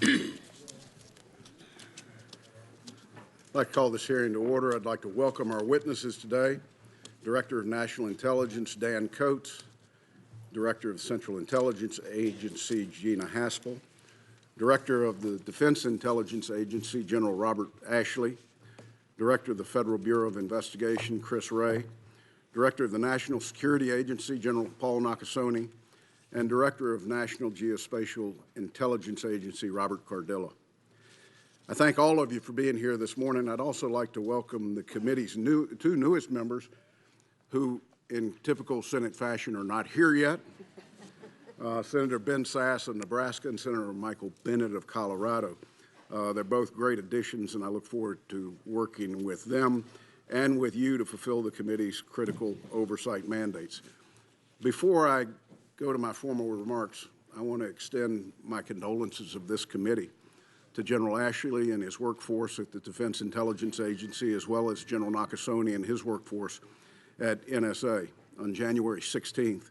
I'd like to call this hearing to order. I'd like to welcome our witnesses today, Director of National Intelligence Dan Coates, Director of the Central Intelligence Agency Gina Haspel, Director of the Defense Intelligence Agency General Robert Ashley, Director of the Federal Bureau of Investigation Chris Wray, Director of the National Security Agency General Paul Nakasone, and Director of National Geospatial Intelligence Agency Robert Cardillo. I thank all of you for being here this morning. I'd also like to welcome the committee's two newest members who, in typical Senate fashion, are not here yet. Senator Ben Sasse of Nebraska and Senator Michael Bennet of Colorado. They're both great additions, and I look forward to working with them and with you to fulfill the committee's critical oversight mandates. Before I go to my formal remarks, I want to extend my condolences of this committee to General Ashley and his workforce at the Defense Intelligence Agency, as well as General Nakasone and his workforce at NSA. On January 16th,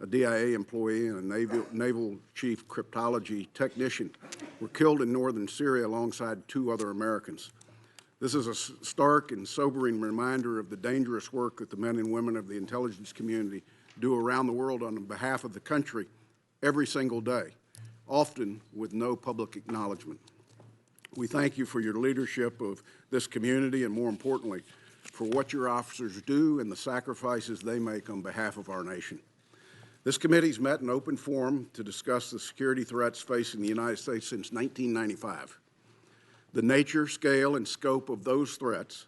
a DIA employee and a Naval Chief Cryptology technician were killed in northern Syria alongside two other Americans. This is a stark and sobering reminder of the dangerous work that the men and women of the intelligence community do around the world on behalf of the country every single day, often with no public acknowledgement. We thank you for your leadership of this community and, more importantly, for what your officers do and the sacrifices they make on behalf of our nation. This committee's met in open forum to discuss the security threats facing the United States since 1995. The nature, scale, and scope of those threats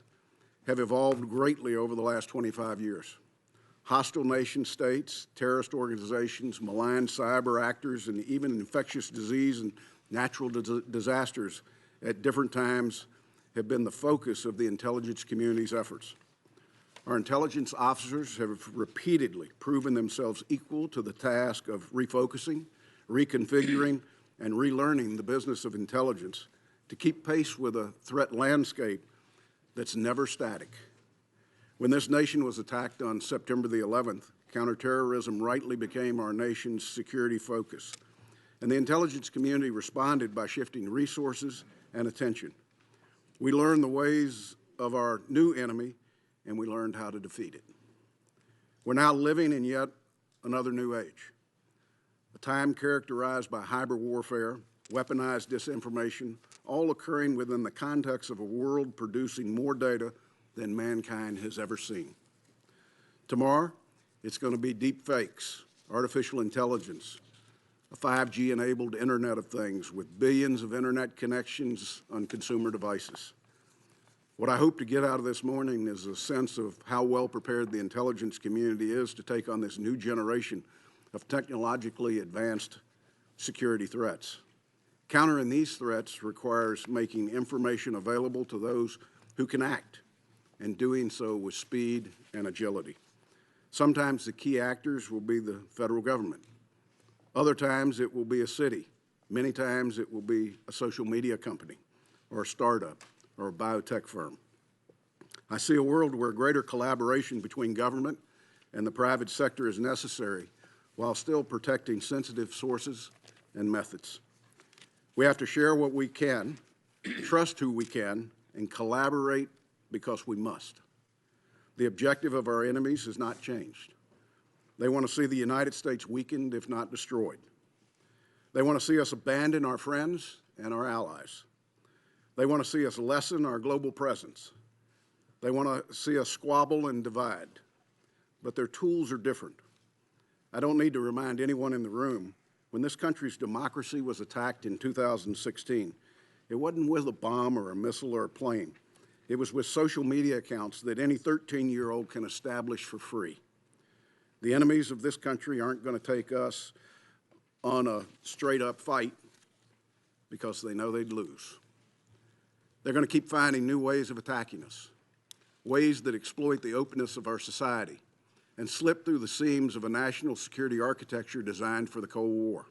have evolved greatly over the last 25 years. Hostile nation states, terrorist organizations, malign cyber actors, and even infectious disease and natural disasters at different times have been the focus of the intelligence community's efforts. Our intelligence officers have repeatedly proven themselves equal to the task of refocusing, reconfiguring, and relearning the business of intelligence to keep pace with a threat landscape that's never static. When this nation was attacked on September the 11th, counterterrorism rightly became our nation's security focus, and the intelligence community responded by shifting resources and attention. We learned the ways of our new enemy, and we learned how to defeat it. We're now living in yet another new age, a time characterized by hybrid warfare, weaponized disinformation, all occurring within the context of a world producing more data than mankind has ever seen. Tomorrow, it's going to be deep fakes, artificial intelligence, a 5G-enabled Internet of Things with billions of Internet connections on consumer devices. What I hope to get out of this morning is a sense of how well prepared the intelligence community is to take on this new generation of technologically advanced security threats. Countering these threats requires making information available to those who can act, and doing so with speed and agility. Sometimes the key actors will be the federal government. Other times it will be a city. Many times it will be a social media company or a startup or a biotech firm. I see a world where greater collaboration between government and the private sector is necessary while still protecting sensitive sources and methods. We have to share what we can, trust who we can, and collaborate because we must. The objective of our enemies has not changed. They want to see the United States weakened, if not destroyed. They want to see us abandon our friends and our allies. They want to see us lessen our global presence. They want to see us squabble and divide. But their tools are different. I don't need to remind anyone in the room, when this country's democracy was attacked in 2016, it wasn't with a bomb or a missile or a plane. It was with social media accounts that any 13-year-old can establish for free. The enemies of this country aren't going to take us on a straight-up fight because they know they'd lose. They're going to keep finding new ways of attacking us, ways that exploit the openness of our society and slip through the seams of a national security architecture designed for the Cold War.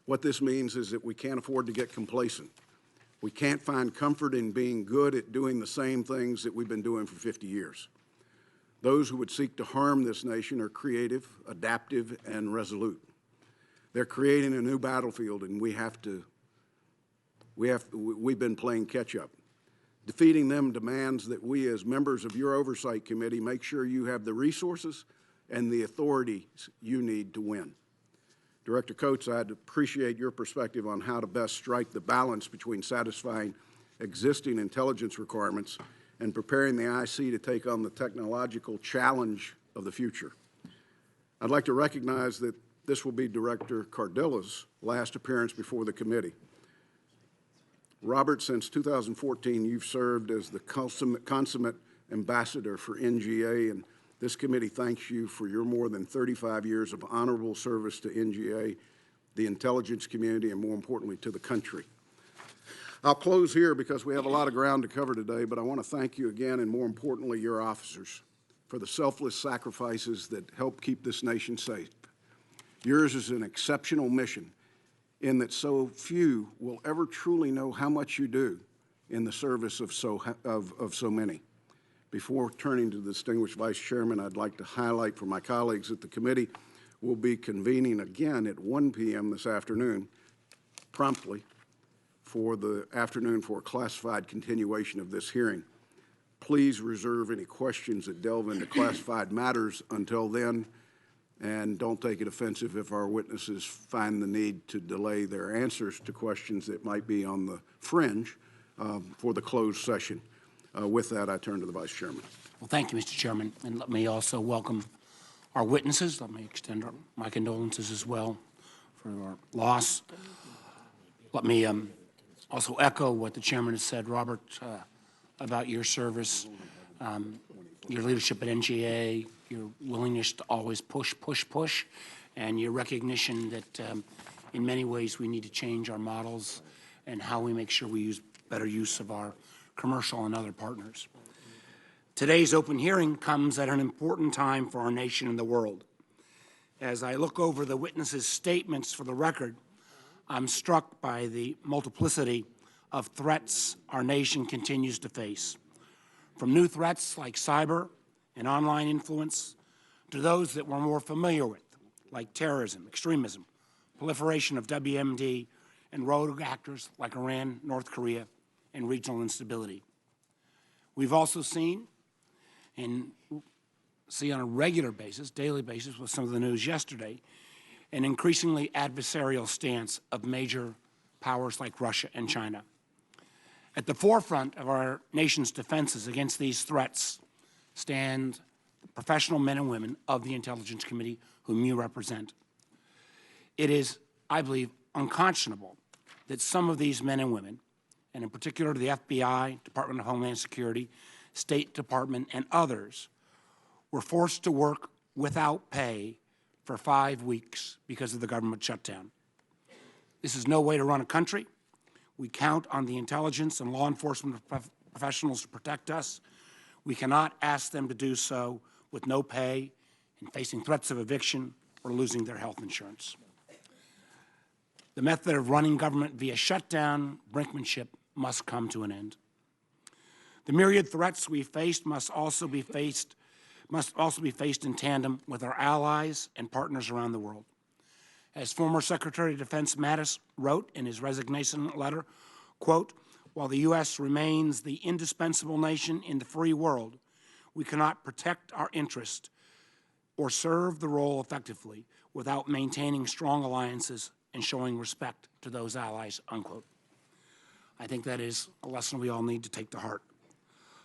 What this means is that we can't afford to get complacent. We can't find comfort in being good at doing the same things that we've been doing for 50 years. Those who would seek to harm this nation are creative, adaptive, and resolute. They're creating a new battlefield, and we have to we've been playing catch-up. Defeating them demands that we, as members of your oversight committee, make sure you have the resources and the authorities you need to win. Director Coates, I'd appreciate your perspective on how to best strike the balance between satisfying existing intelligence requirements and preparing the IC to take on the technological challenge of the future. I'd like to recognize that this will be Director Cardilla's last appearance before the committee. Robert, since 2014, you've served as the consummate ambassador for NGA, and this committee thanks you for your more than 35 years of honorable service to NGA, the intelligence community, and more importantly, to the country. I'll close here because we have a lot of ground to cover today, but I want to thank you again, and more importantly, your officers, for the selfless sacrifices that help keep this nation safe. Yours is an exceptional mission, in that so few will ever truly know how much you do in the service of so many. Before turning to the distinguished Vice Chairman, I'd like to highlight for my colleagues that the committee will be convening again at 1 p.m. this afternoon, promptly, for the afternoon for a classified continuation of this hearing. Please reserve any questions that delve into classified matters until then, and don't take it offensive if our witnesses find the need to delay their answers to questions that might be on the fringe for the closed session. With that, I turn to the Vice Chairman. Well, thank you, Mr. Chairman, and let me also welcome our witnesses. Let me extend my condolences as well for our loss. Let me also echo what the Chairman has said, Robert, about your service, your leadership at NGA, your willingness to always push, and your recognition that in many ways we need to change our models and how we make sure we use better use of our commercial and other partners. Today's open hearing comes at an important time for our nation and the world. As I look over the witnesses' statements for the record, I'm struck by the multiplicity of threats our nation continues to face, from new threats like cyber and online influence to those that we're more familiar with, like terrorism, extremism, proliferation of WMD, and rogue actors like Iran, North Korea, and regional instability. We've also seen, and see on a regular basis, daily basis with some of the news yesterday, an increasingly adversarial stance of major powers like Russia and China. At the forefront of our nation's defenses against these threats stand the professional men and women of the Intelligence Committee whom you represent. It is, I believe, unconscionable that some of these men and women, and in particular the FBI, Department of Homeland Security, State Department, and others, were forced to work without pay for 5 weeks because of the government shutdown. This is no way to run a country. We count on the intelligence and law enforcement professionals to protect us. We cannot ask them to do so with no pay and facing threats of eviction or losing their health insurance. The method of running government via shutdown, brinkmanship, must come to an end. The myriad threats we faced must also be faced in tandem with our allies and partners around the world. As former Secretary of Defense Mattis wrote in his resignation letter, quote, "While the U.S. remains the indispensable nation in the free world, we cannot protect our interest or serve the role effectively without maintaining strong alliances and showing respect to those allies," unquote. I think that is a lesson we all need to take to heart.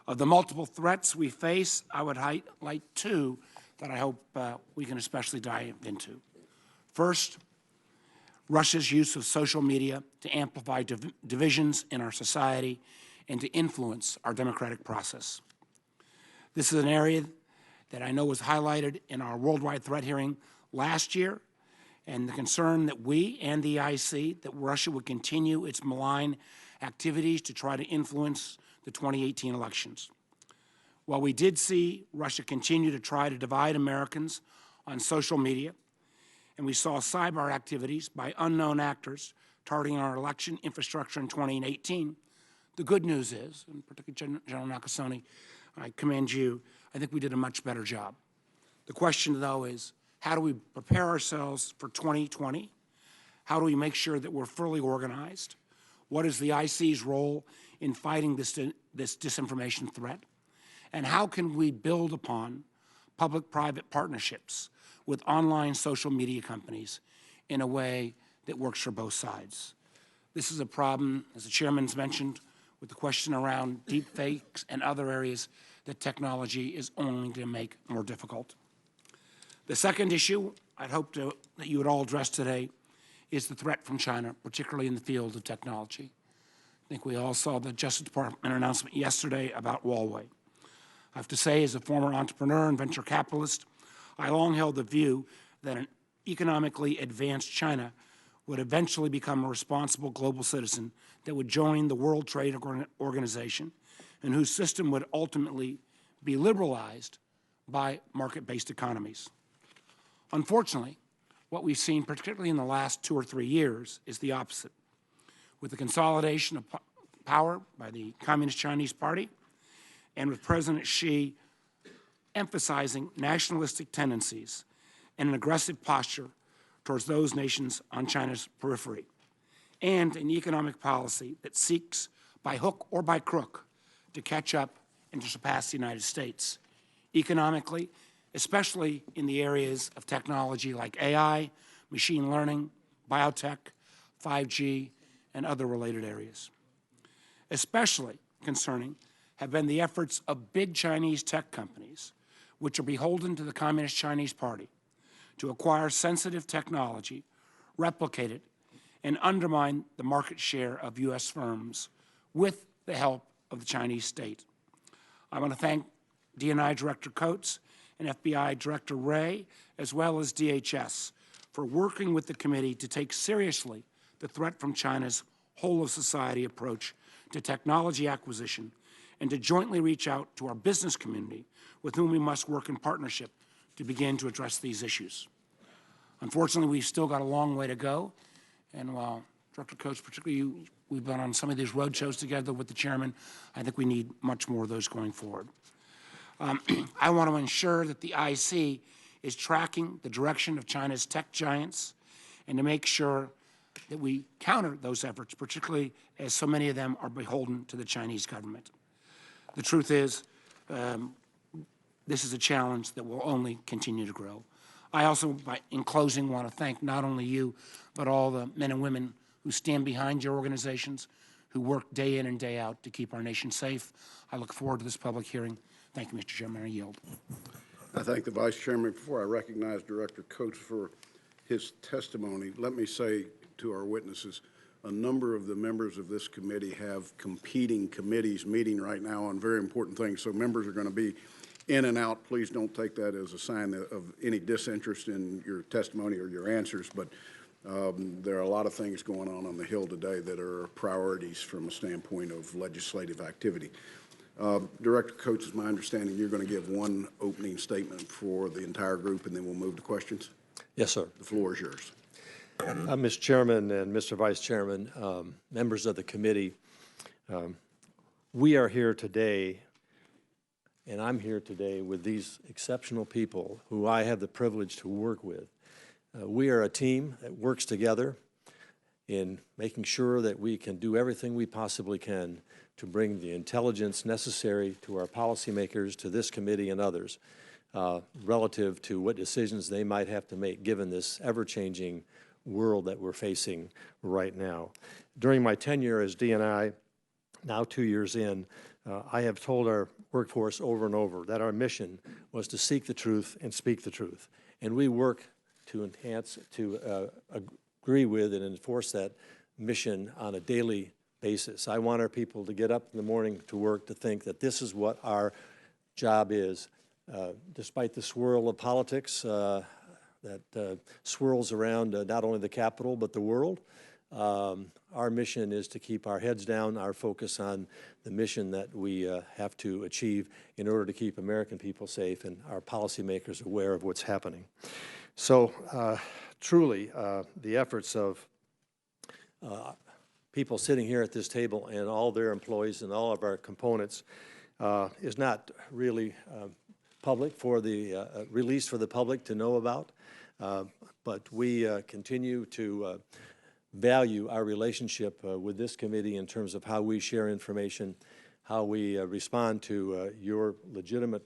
Of the multiple threats we face, I would highlight two that I hope we can especially dive into. First, Russia's use of social media to amplify divisions in our society and to influence our democratic process. This is an area that I know was highlighted in our worldwide threat hearing last year, and the concern that we and the IC that Russia would continue its malign activities to try to influence the 2018 elections. While we did see Russia continue to try to divide Americans on social media, and we saw cyber activities by unknown actors targeting our election infrastructure in 2018, the good news is, and particularly General Nakasone, I commend you, I think we did a much better job. The question, though, is how do we prepare ourselves for 2020? How do we make sure that we're fully organized? What is the IC's role in fighting this disinformation threat? And how can we build upon public-private partnerships with online social media companies in a way that works for both sides? This is a problem, as the chairman's mentioned, with the question around deep fakes and other areas that technology is only going to make more difficult. The second issue I'd hope that you would all address today is the threat from China, particularly in the field of technology. I think we all saw the Justice Department announcement yesterday about Huawei. I have to say, as a former entrepreneur and venture capitalist, I long held the view that an economically advanced China would eventually become a responsible global citizen that would join the World Trade Organization and whose system would ultimately be liberalized by market-based economies. Unfortunately, what we've seen, particularly in the last 2 or 3 years, is the opposite. With the consolidation of power by the Communist Chinese Party and with President Xi emphasizing nationalistic tendencies and an aggressive posture towards those nations on China's periphery, and an economic policy that seeks, by hook or by crook, to catch up and to surpass the United States, economically, especially in the areas of technology like AI, machine learning, biotech, 5G, and other related areas. Especially concerning have been the efforts of big Chinese tech companies, which are beholden to the Communist Chinese Party, to acquire sensitive technology, replicate it, and undermine the market share of U.S. firms with the help of the Chinese state. I want to thank DNI Director Coates and FBI Director Wray, as well as DHS, for working with the committee to take seriously the threat from China's whole-of-society approach to technology acquisition and to jointly reach out to our business community with whom we must work in partnership to begin to address these issues. Unfortunately, we've still got a long way to go, and while Director Coates, particularly we've been on some of these road shows together with the chairman, I think we need much more of those going forward. I want to ensure that the IC is tracking the direction of China's tech giants and to make sure that we counter those efforts, particularly as so many of them are beholden to the Chinese government. The truth is, this is a challenge that will only continue to grow. I also, in closing, want to thank not only you, but all the men and women who stand behind your organizations, who work day in and day out to keep our nation safe. I look forward to this public hearing. Thank you, Mr. Chairman. I yield. I thank the Vice Chairman. Before I recognize Director Coates for his testimony, let me say to our witnesses, a number of the members of this committee have competing committees meeting right now on very important things, so members are going to be in and out. Please don't take that as a sign of any disinterest in your testimony or your answers, but there are a lot of things going on the Hill today that are priorities from a standpoint of legislative activity. Director Coates, it's my understanding you're going to give one opening statement for the entire group, and then we'll move to questions. Yes, sir. The floor is yours. Mr. Chairman and Mr. Vice Chairman, members of the committee, we are here today, and I'm here today with these exceptional people who I have the privilege to work with. We are a team that works together in making sure that we can do everything we possibly can to bring the intelligence necessary to our policymakers, to this committee and others, relative to what decisions they might have to make given this ever-changing world that we're facing right now. During my tenure as DNI, now 2 years in, I have told our workforce over and over that our mission was to seek the truth and speak the truth. And we work to enhance, to agree with and enforce that mission on a daily basis. I want our people to get up in the morning to work to think that this is what our job is. Despite the swirl of politics that swirls around not only the Capitol but the world, our mission is to keep our heads down, our focus on the mission that we have to achieve in order to keep American people safe and our policymakers aware of what's happening. So truly, the efforts of people sitting here at this table and all their employees and all of our components is not really public for the released for the public to know about, but we continue to value our relationship with this committee in terms of how we share information, how we respond to your legitimate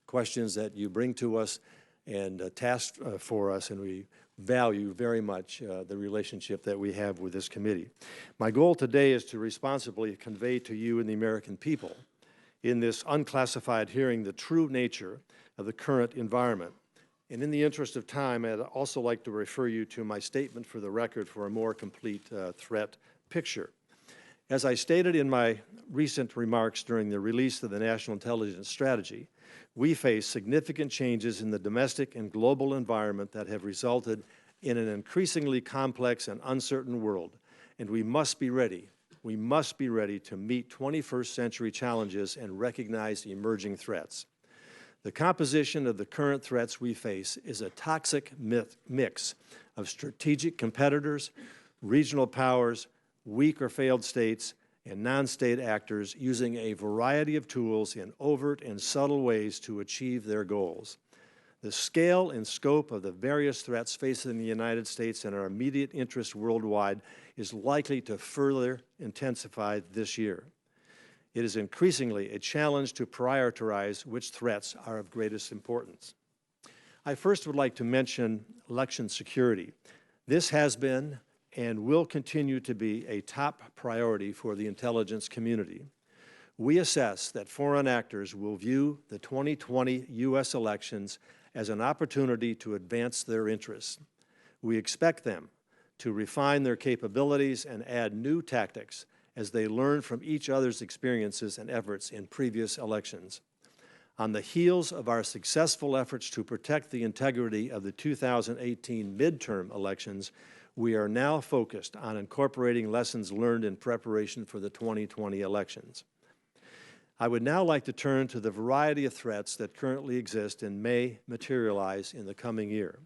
questions that you bring to us and tasks for us, and we value very much the relationship that we have with this committee. My goal today is to responsibly convey to you and the American people in this unclassified hearing the true nature of the current environment. And in the interest of time, I'd also like to refer you to my statement for the record for a more complete threat picture. As I stated in my recent remarks during the release of the National Intelligence Strategy, we face significant changes in the domestic and global environment that have resulted in an increasingly complex and uncertain world, and we must be ready. We must be ready to meet 21st century challenges and recognize emerging threats. The composition of the current threats we face is a toxic mix of strategic competitors, regional powers, weak or failed states, and non-state actors using a variety of tools in overt and subtle ways to achieve their goals. The scale and scope of the various threats facing the United States and our immediate interests worldwide is likely to further intensify this year. It is increasingly a challenge to prioritize which threats are of greatest importance. I first would like to mention election security. This has been and will continue to be a top priority for the intelligence community. We assess that foreign actors will view the 2020 U.S. elections as an opportunity to advance their interests. We expect them to refine their capabilities and add new tactics as they learn from each other's experiences and efforts in previous elections. On the heels of our successful efforts to protect the integrity of the 2018 midterm elections, we are now focused on incorporating lessons learned in preparation for the 2020 elections. I would now like to turn to the variety of threats that currently exist and may materialize in the coming year.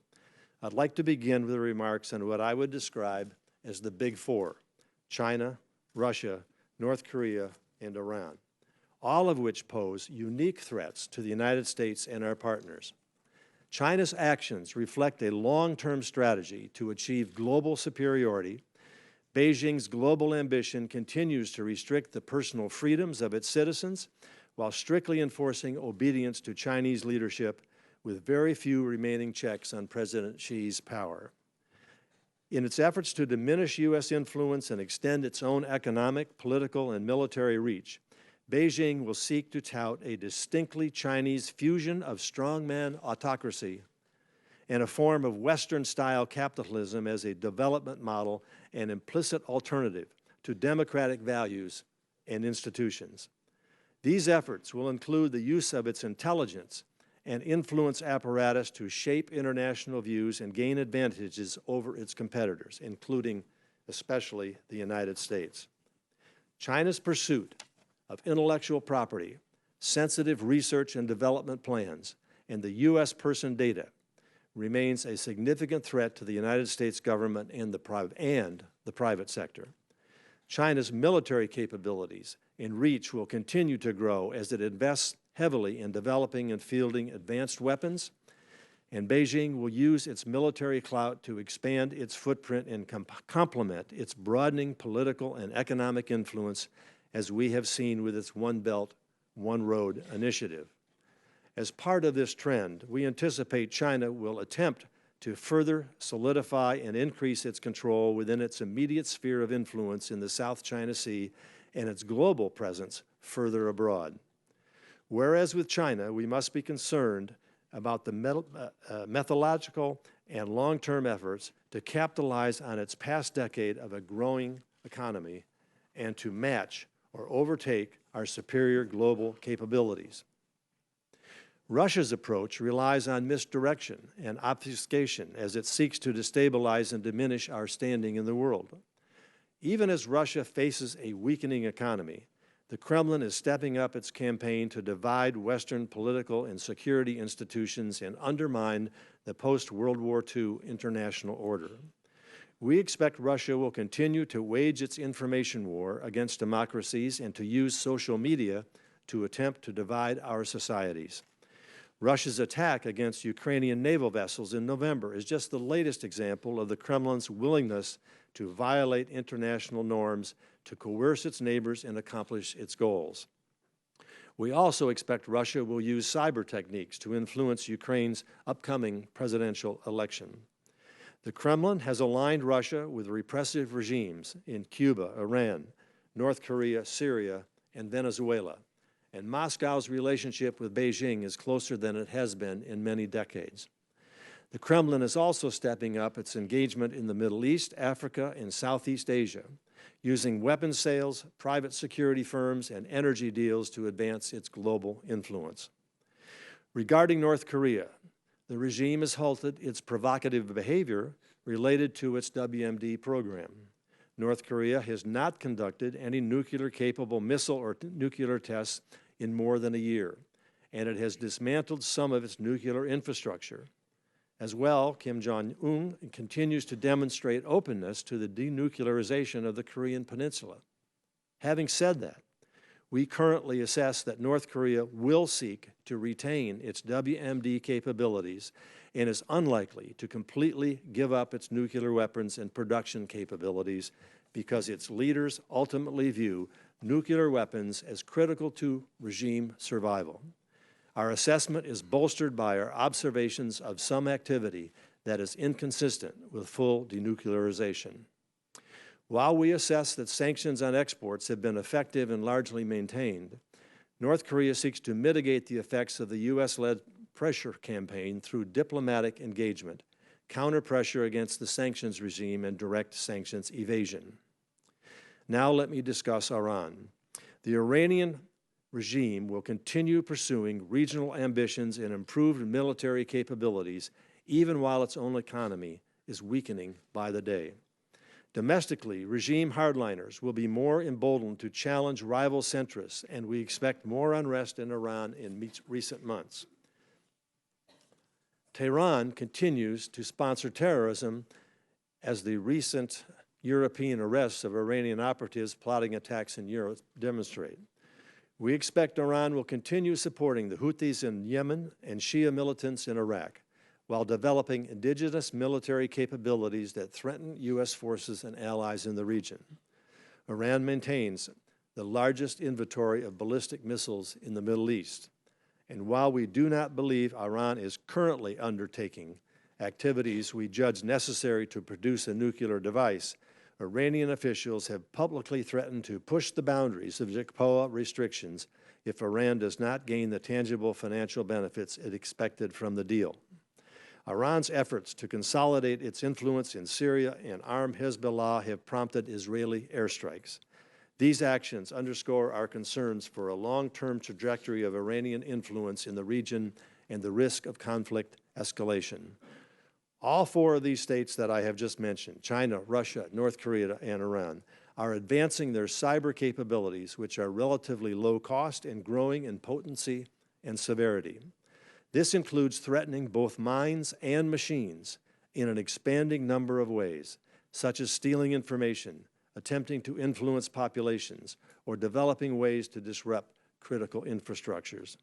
I'd like to begin with remarks on what I would describe as the Big Four: China, Russia, North Korea, and Iran, all of which pose unique threats to the United States and our partners. China's actions reflect a long-term strategy to achieve global superiority. Beijing's global ambition continues to restrict the personal freedoms of its citizens while strictly enforcing obedience to Chinese leadership, with very few remaining checks on President Xi's power. In its efforts to diminish U.S. influence and extend its own economic, political, and military reach, Beijing will seek to tout a distinctly Chinese fusion of strongman autocracy and a form of Western-style capitalism as a development model and implicit alternative to democratic values and institutions. These efforts will include the use of its intelligence and influence apparatus to shape international views and gain advantages over its competitors, including especially the United States. China's pursuit of intellectual property, sensitive research and development plans, and the U.S. person data remains a significant threat to the United States government and the private sector. China's military capabilities and reach will continue to grow as it invests heavily in developing and fielding advanced weapons, and Beijing will use its military clout to expand its footprint and complement its broadening political and economic influence, as we have seen with its One Belt, One Road initiative. As part of this trend, we anticipate China will attempt to further solidify and increase its control within its immediate sphere of influence in the South China Sea and its global presence further abroad. Whereas with China, we must be concerned about the methodological and long-term efforts to capitalize on its past decade of a growing economy and to match or overtake our superior global capabilities. Russia's approach relies on misdirection and obfuscation as it seeks to destabilize and diminish our standing in the world. Even as Russia faces a weakening economy, the Kremlin is stepping up its campaign to divide Western political and security institutions and undermine the post-World War II international order. We expect Russia will continue to wage its information war against democracies and to use social media to attempt to divide our societies. Russia's attack against Ukrainian naval vessels in November is just the latest example of the Kremlin's willingness to violate international norms, to coerce its neighbors and accomplish its goals. We also expect Russia will use cyber techniques to influence Ukraine's upcoming presidential election. The Kremlin has aligned Russia with repressive regimes in Cuba, Iran, North Korea, Syria, and Venezuela, and Moscow's relationship with Beijing is closer than it has been in many decades. The Kremlin is also stepping up its engagement in the Middle East, Africa, and Southeast Asia, using weapons sales, private security firms, and energy deals to advance its global influence. Regarding North Korea, the regime has halted its provocative behavior related to its WMD program. North Korea has not conducted any nuclear-capable missile or nuclear tests in more than a year, and it has dismantled some of its nuclear infrastructure. As well, Kim Jong-un continues to demonstrate openness to the denuclearization of the Korean Peninsula. Having said that, we currently assess that North Korea will seek to retain its WMD capabilities and is unlikely to completely give up its nuclear weapons and production capabilities because its leaders ultimately view nuclear weapons as critical to regime survival. Our assessment is bolstered by our observations of some activity that is inconsistent with full denuclearization. While we assess that sanctions on exports have been effective and largely maintained, North Korea seeks to mitigate the effects of the U.S.-led pressure campaign through diplomatic engagement, counter-pressure against the sanctions regime, and direct sanctions evasion. Now let me discuss Iran. The Iranian regime will continue pursuing regional ambitions and improved military capabilities, even while its own economy is weakening by the day. Domestically, regime hardliners will be more emboldened to challenge rival centrists, and we expect more unrest in Iran in recent months. Tehran continues to sponsor terrorism, as the recent European arrests of Iranian operatives plotting attacks in Europe demonstrate. We expect Iran will continue supporting the Houthis in Yemen and Shia militants in Iraq, while developing indigenous military capabilities that threaten U.S. forces and allies in the region. Iran maintains the largest inventory of ballistic missiles in the Middle East, and while we do not believe Iran is currently undertaking activities we judge necessary to produce a nuclear device, Iranian officials have publicly threatened to push the boundaries of JCPOA restrictions if Iran does not gain the tangible financial benefits it expected from the deal. Iran's efforts to consolidate its influence in Syria and arm Hezbollah have prompted Israeli airstrikes. These actions underscore our concerns for a long-term trajectory of Iranian influence in the region and the risk of conflict escalation. All four of these states that I have just mentioned, China, Russia, North Korea, and Iran, are advancing their cyber capabilities, which are relatively low cost and growing in potency and severity. This includes threatening both minds and machines in an expanding number of ways, such as stealing information, attempting to influence populations, or developing ways to disrupt critical infrastructures.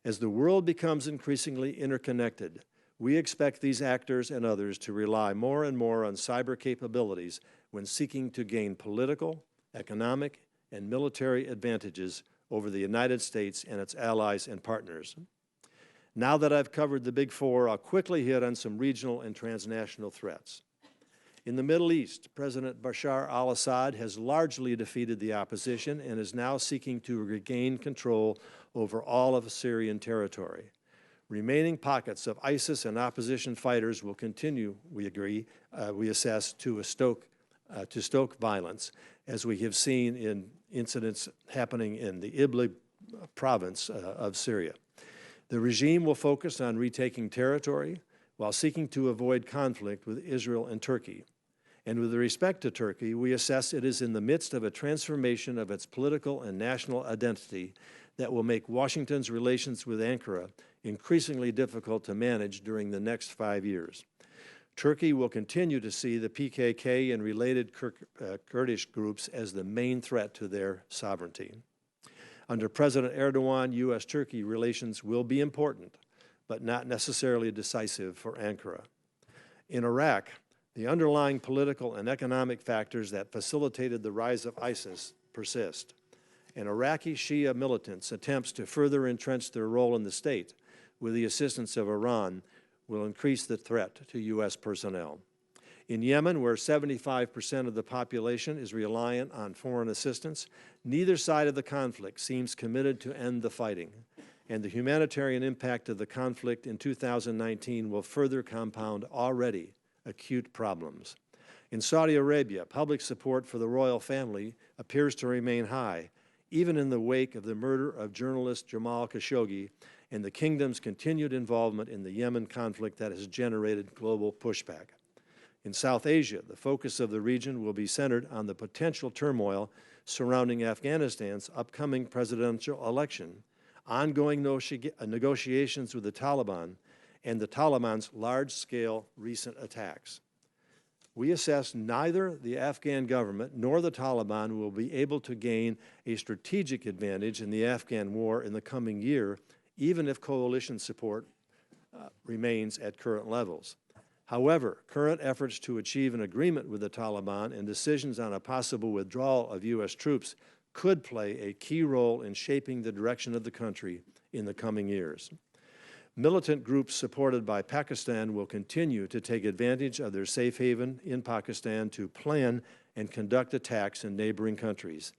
As the world becomes increasingly interconnected, we expect these actors and others to rely more and more on cyber capabilities when seeking to gain political, economic, and military advantages over the United States and its allies and partners. Now that I've covered the big four, I'll quickly hit on some regional and transnational threats. In the Middle East, President Bashar al-Assad has largely defeated the opposition and is now seeking to regain control over all of Syrian territory. Remaining pockets of ISIS and opposition fighters will continue, we assess, to stoke violence, as we have seen in incidents happening in the Idlib province of Syria. The regime will focus on retaking territory while seeking to avoid conflict with Israel and Turkey. And with respect to Turkey, we assess it is in the midst of a transformation of its political and national identity that will make Washington's relations with Ankara increasingly difficult to manage during the next 5 years. Turkey will continue to see the PKK and related Kurdish groups as the main threat to their sovereignty. Under President Erdogan, U.S.-Turkey relations will be important, but not necessarily decisive for Ankara. In Iraq, The underlying political and economic factors that facilitated the rise of ISIS persist, and Iraqi Shia militants' attempts to further entrench their role in the state with the assistance of Iran will increase the threat to U.S. personnel. In Yemen, where 75% of the population is reliant on foreign assistance, neither side of the conflict seems committed to end the fighting, and the humanitarian impact of the conflict in 2019 will further compound already acute problems. In Saudi Arabia, public support for the royal family appears to remain high, even in the wake of the murder of journalist Jamal Khashoggi and the kingdom's continued involvement in the Yemen conflict that has generated global pushback. In South Asia, the focus of the region will be centered on the potential turmoil surrounding Afghanistan's upcoming presidential election, ongoing negotiations with the Taliban, and the Taliban's large-scale recent attacks. We assess neither the Afghan government nor the Taliban will be able to gain a strategic advantage in the Afghan war in the coming year, even if coalition support remains at current levels. However, current efforts to achieve an agreement with the Taliban and decisions on a possible withdrawal of U.S. troops could play a key role in shaping the direction of the country in the coming years. Militant groups supported by Pakistan will continue to take advantage of their safe haven in Pakistan to plan and conduct attacks in neighboring countries,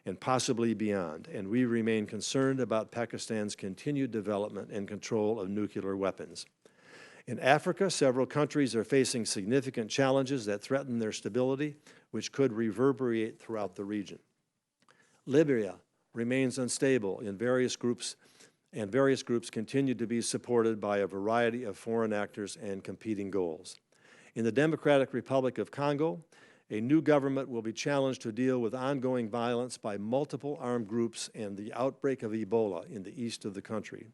and possibly beyond, and we remain concerned about Pakistan's continued development and control of nuclear weapons. In Africa, several countries are facing significant challenges that threaten their stability, which could reverberate throughout the region. Libya remains unstable in various groups, and various groups continue to be supported by a variety of foreign actors and competing goals. In the Democratic Republic of Congo, a new government will be challenged to deal with ongoing violence by multiple armed groups and the outbreak of Ebola in the east of the country.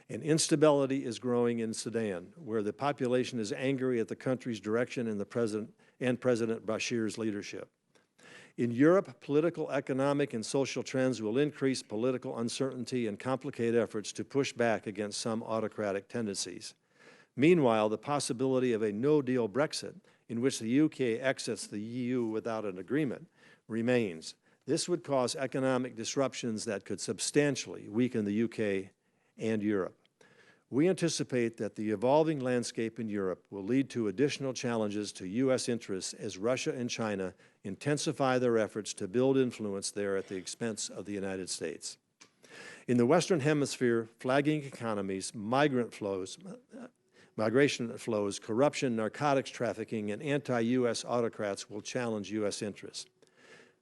And instability is growing in Sudan, where the population is angry at the country's direction and President Bashir's leadership. In Europe, political, economic, and social trends will increase political uncertainty and complicate efforts to push back against some autocratic tendencies. Meanwhile, the possibility of a no-deal Brexit, in which the UK exits the EU without an agreement, remains. This would cause economic disruptions that could substantially weaken the UK and Europe. We anticipate that the evolving landscape in Europe will lead to additional challenges to U.S. interests as Russia and China intensify their efforts to build influence there at the expense of the United States. In the Western Hemisphere, flagging economies, migration flows, corruption, narcotics trafficking, and anti-U.S. autocrats will challenge U.S. interests.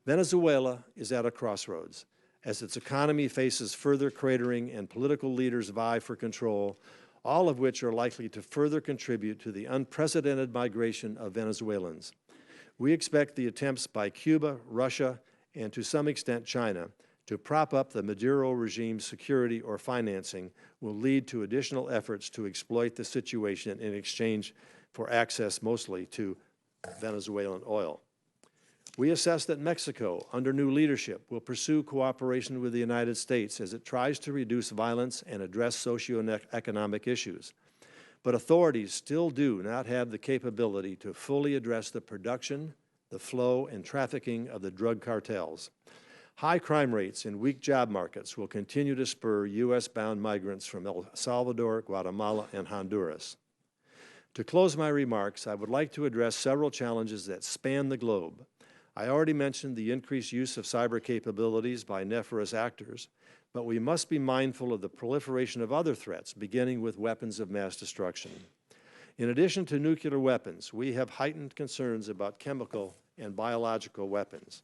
Venezuela is at a crossroads. As its economy faces further cratering and political leaders vie for control, all of which are likely to further contribute to the unprecedented migration of Venezuelans. We expect the attempts by Cuba, Russia, and to some extent China to prop up the Maduro regime's security or financing will lead to additional efforts to exploit the situation in exchange for access mostly to Venezuelan oil. We assess that Mexico, under new leadership, will pursue cooperation with the United States as it tries to reduce violence and address socioeconomic issues. But authorities still do not have the capability to fully address the production, the flow, and trafficking of the drug cartels. High crime rates and weak job markets will continue to spur U.S.-bound migrants from El Salvador, Guatemala, and Honduras. To close my remarks, I would like to address several challenges that span the globe. I already mentioned the increased use of cyber capabilities by nefarious actors, but we must be mindful of the proliferation of other threats, beginning with weapons of mass destruction. In addition to nuclear weapons, we have heightened concerns about chemical and biological weapons.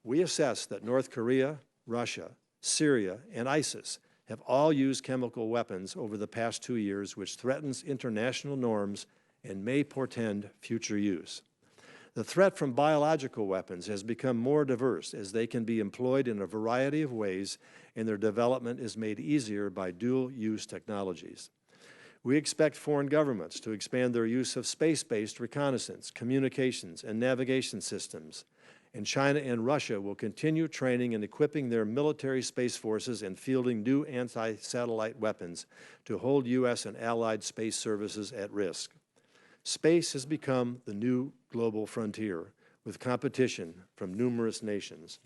We assess that North Korea, Russia, Syria, and ISIS have all used chemical weapons over the past 2 years, which threatens international norms and may portend future use. The threat from biological weapons has become more diverse as they can be employed in a variety of ways, and their development is made easier by dual-use technologies. We expect foreign governments to expand their use of space-based reconnaissance, communications, and navigation systems, and China and Russia will continue training and equipping their military space forces and fielding new anti-satellite weapons to hold U.S. and allied space services at risk. Space has become the new global frontier, with competition from numerous nations.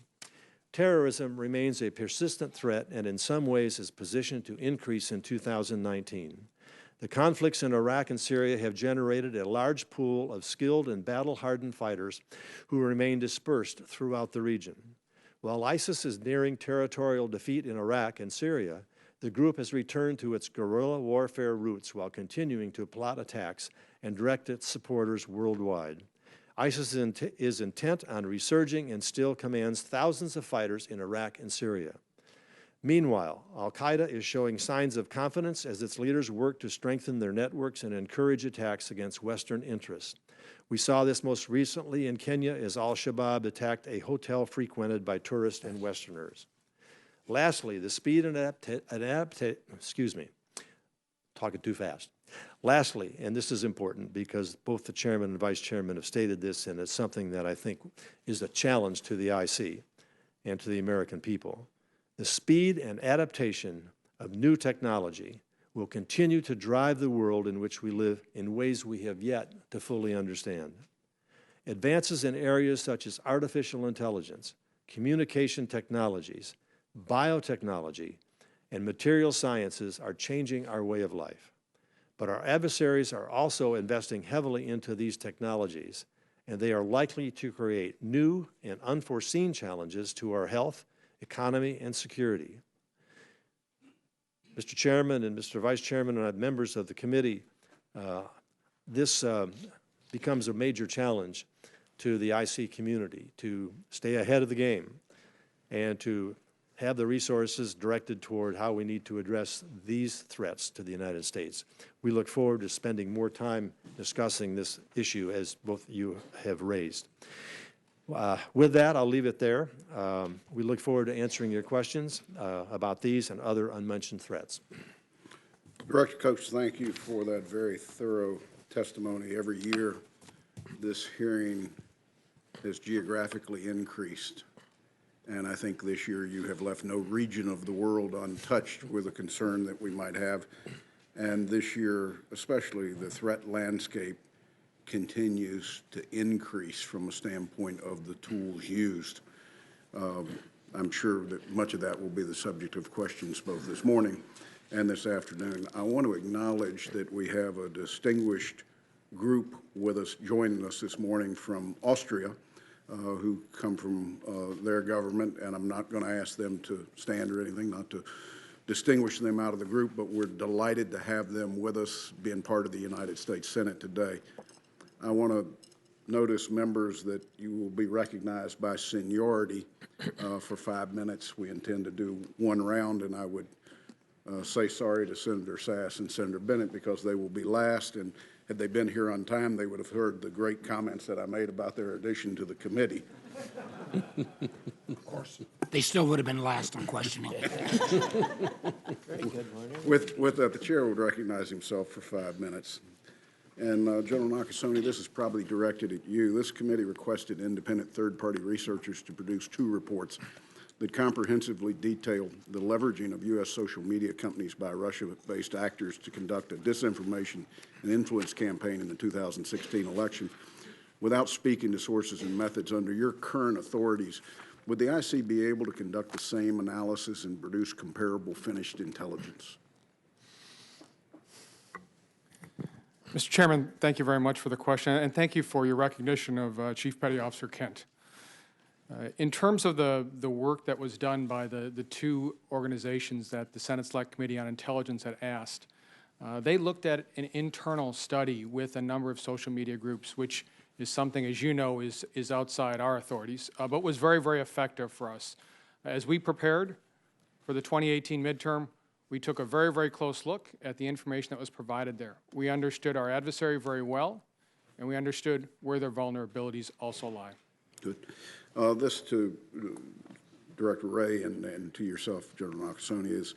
Terrorism remains a persistent threat and in some ways is positioned to increase in 2019. The conflicts in Iraq and Syria have generated a large pool of skilled and battle-hardened fighters who remain dispersed throughout the region. While ISIS is nearing territorial defeat in Iraq and Syria, the group has returned to its guerrilla warfare roots while continuing to plot attacks and direct its supporters worldwide. ISIS is intent on resurging and still commands thousands of fighters in Iraq and Syria. Meanwhile, al-Qaeda is showing signs of confidence as its leaders work to strengthen their networks and encourage attacks against Western interests. We saw this most recently in Kenya as al-Shabaab attacked a hotel frequented by tourists and Westerners. Lastly, the speed and Lastly, and this is important because both the chairman and vice chairman have stated this, and it's something that I think is a challenge to the IC and to the American people. The speed and adaptation of new technology will continue to drive the world in which we live in ways we have yet to fully understand. Advances in areas such as artificial intelligence, communication technologies, biotechnology, and material sciences are changing our way of life. But our adversaries are also investing heavily into these technologies, and they are likely to create new and unforeseen challenges to our health, economy, and security. Mr. Chairman and Mr. Vice Chairman and members of the committee, this becomes a major challenge to the IC community to stay ahead of the game and to have the resources directed toward how we need to address these threats to the United States. We look forward to spending more time discussing this issue as both of you have raised. With that, I'll leave it there. We look forward to answering your questions about these and other unmentioned threats. Director Coates, thank you for that very thorough testimony. Every year, this hearing has geographically increased. And I think this year you have left no region of the world untouched with a concern that we might have. And this year, especially, the threat landscape continues to increase from a standpoint of the tools used. I'm sure that much of that will be the subject of questions both this morning and this afternoon. I want to acknowledge that we have a distinguished group with us, joining us this morning from Austria, who come from their government, and I'm not going to ask them to stand or anything, not to distinguish them out of the group, but we're delighted to have them with us being part of the United States Senate today. I want to notice, members, that you will be recognized by seniority for 5 minutes. We intend to do one round, and I would say sorry to Senator Sass and Senator Bennett because they will be last, and had they been here on time, they would have heard the great comments that I made about their addition to the committee. Of course. They still would have been last on questioning. With that, the chair would recognize himself for 5 minutes. And General Nakasone, this is probably directed at you. This committee requested independent third-party researchers to produce 2 reports that comprehensively detail the leveraging of U.S. social media companies by Russia-based actors to conduct a disinformation and influence campaign in the 2016 election. Without speaking to sources and methods under your current authorities, would the IC be able to conduct the same analysis and produce comparable finished intelligence? Mr. Chairman, thank you very much for the question, and thank you for your recognition of Chief Petty Officer Kent. In terms of the work that was done by the 2 organizations that the Senate Select Committee on Intelligence had asked, they looked at an internal study with a number of social media groups, which is something, as you know, is outside our authorities, but was very, very effective for us. As we prepared for the 2018 midterm, we took a very, very close look at the information that was provided there. We understood our adversary very well, and we understood where their vulnerabilities also lie. Good. This to Director Wray and to yourself, General Nakasone, is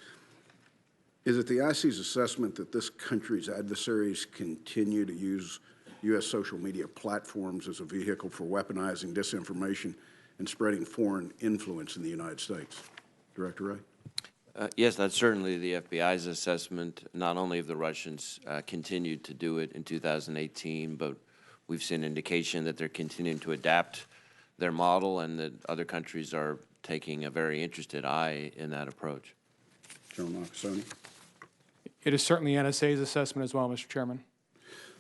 it the IC's assessment that this country's adversaries continue to use U.S. social media platforms as a vehicle for weaponizing disinformation and spreading foreign influence in the United States? Director Wray? Yes, that's certainly the FBI's assessment. Not only have the Russians continued to do it in 2018, but we've seen indication that they're continuing to adapt their model and that other countries are taking a very interested eye in that approach. General Nakasone. It is certainly NSA's assessment as well, Mr. Chairman.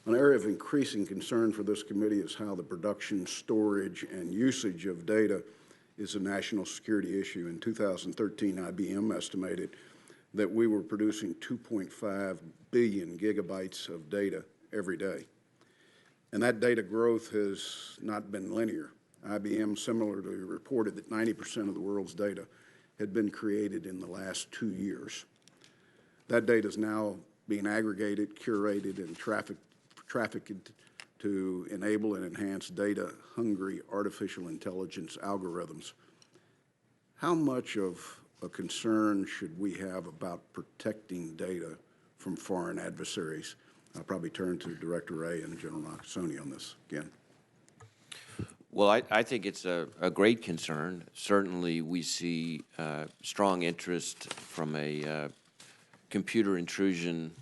An area of increasing concern for this committee is how the production, storage, and usage of data is a national security issue. In 2013, IBM estimated that we were producing 2.5 billion gigabytes of data every day. And that data growth has not been linear. IBM similarly reported that 90% of the world's data had been created in the last 2 years. That data is now being aggregated, curated, and trafficked to enable and enhance data-hungry artificial intelligence algorithms. How much of a concern should we have about protecting data from foreign adversaries? I'll probably turn to Director Wray and General Nakasone on this again. Well, I think it's a great concern. Certainly, we see strong interest from a computer intrusion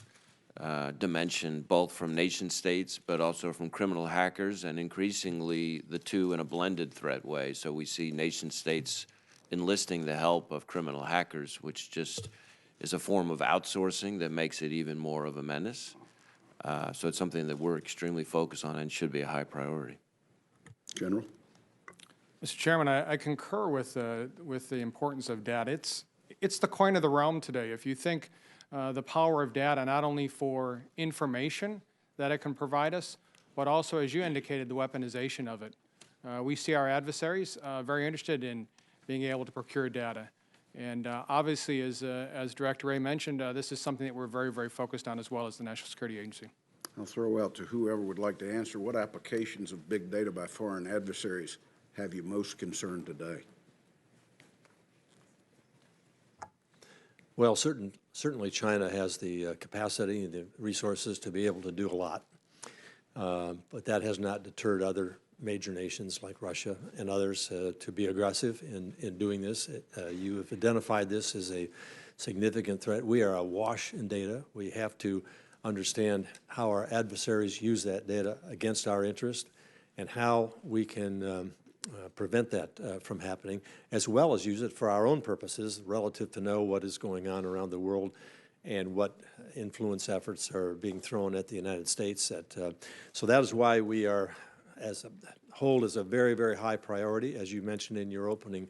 dimension, both from nation states, but also from criminal hackers, and increasingly the two in a blended threat way. So we see nation states enlisting the help of criminal hackers, which just is a form of outsourcing that makes it even more of a menace. So it's something that we're extremely focused on and should be a high priority. General? Mr. Chairman, I concur with the importance of data. It's the coin of the realm today. If you think the power of data, not only for information that it can provide us, but also, as you indicated, the weaponization of it. We see our adversaries very interested in being able to procure data. And obviously, as Director Wray mentioned, this is something that we're very, very focused on as well as the National Security Agency. I'll throw out to whoever would like to answer, what applications of big data by foreign adversaries have you most concerned today? Well, certainly China has the capacity and the resources to be able to do a lot, but that has not deterred other major nations like Russia and others to be aggressive in doing this. You have identified this as a significant threat. We are awash in data. We have to understand how our adversaries use that data against our interest and how we can prevent that from happening, as well as use it for our own purposes relative to know what is going on around the world and what influence efforts are being thrown at the United States. So that is why we are, hold as a very, very high priority, as you mentioned in your opening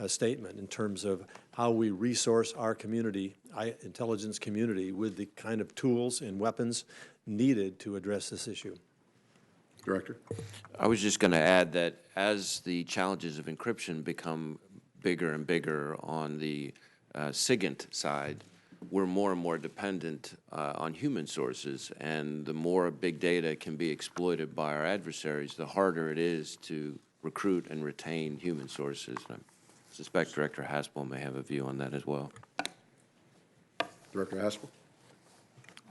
statement, in terms of how we resource our community, intelligence community, with the kind of tools and weapons needed to address this issue. Director? I was just going to add that as the challenges of encryption become bigger and bigger on the SIGINT side, we're more and more dependent on human sources, and the more big data can be exploited by our adversaries, the harder it is to recruit and retain human sources. And I suspect Director Haspel may have a view on that as well. Director Haspel?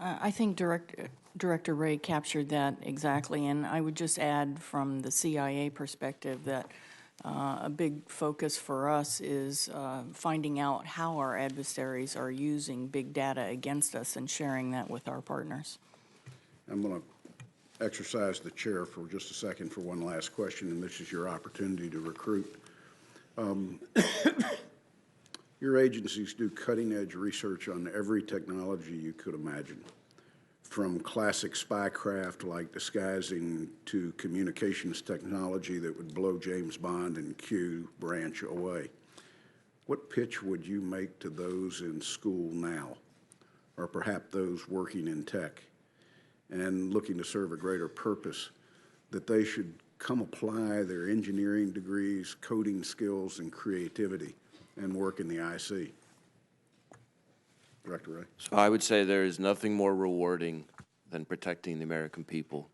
I think Director Wray captured that exactly, and I would just add from the CIA perspective that a big focus for us is finding out how our adversaries are using big data against us and sharing that with our partners. I'm going to exercise the chair for just a second for one last question, and this is your opportunity to recruit. Your agencies do cutting-edge research on every technology you could imagine, from classic spycraft like disguising to communications technology that would blow James Bond and Q branch away. What pitch would you make to those in school now, or perhaps those working in tech and looking to serve a greater purpose, that they should come apply their engineering degrees, coding skills, and creativity and work in the IC? Director Wray. So I would say there is nothing more rewarding than protecting the American people.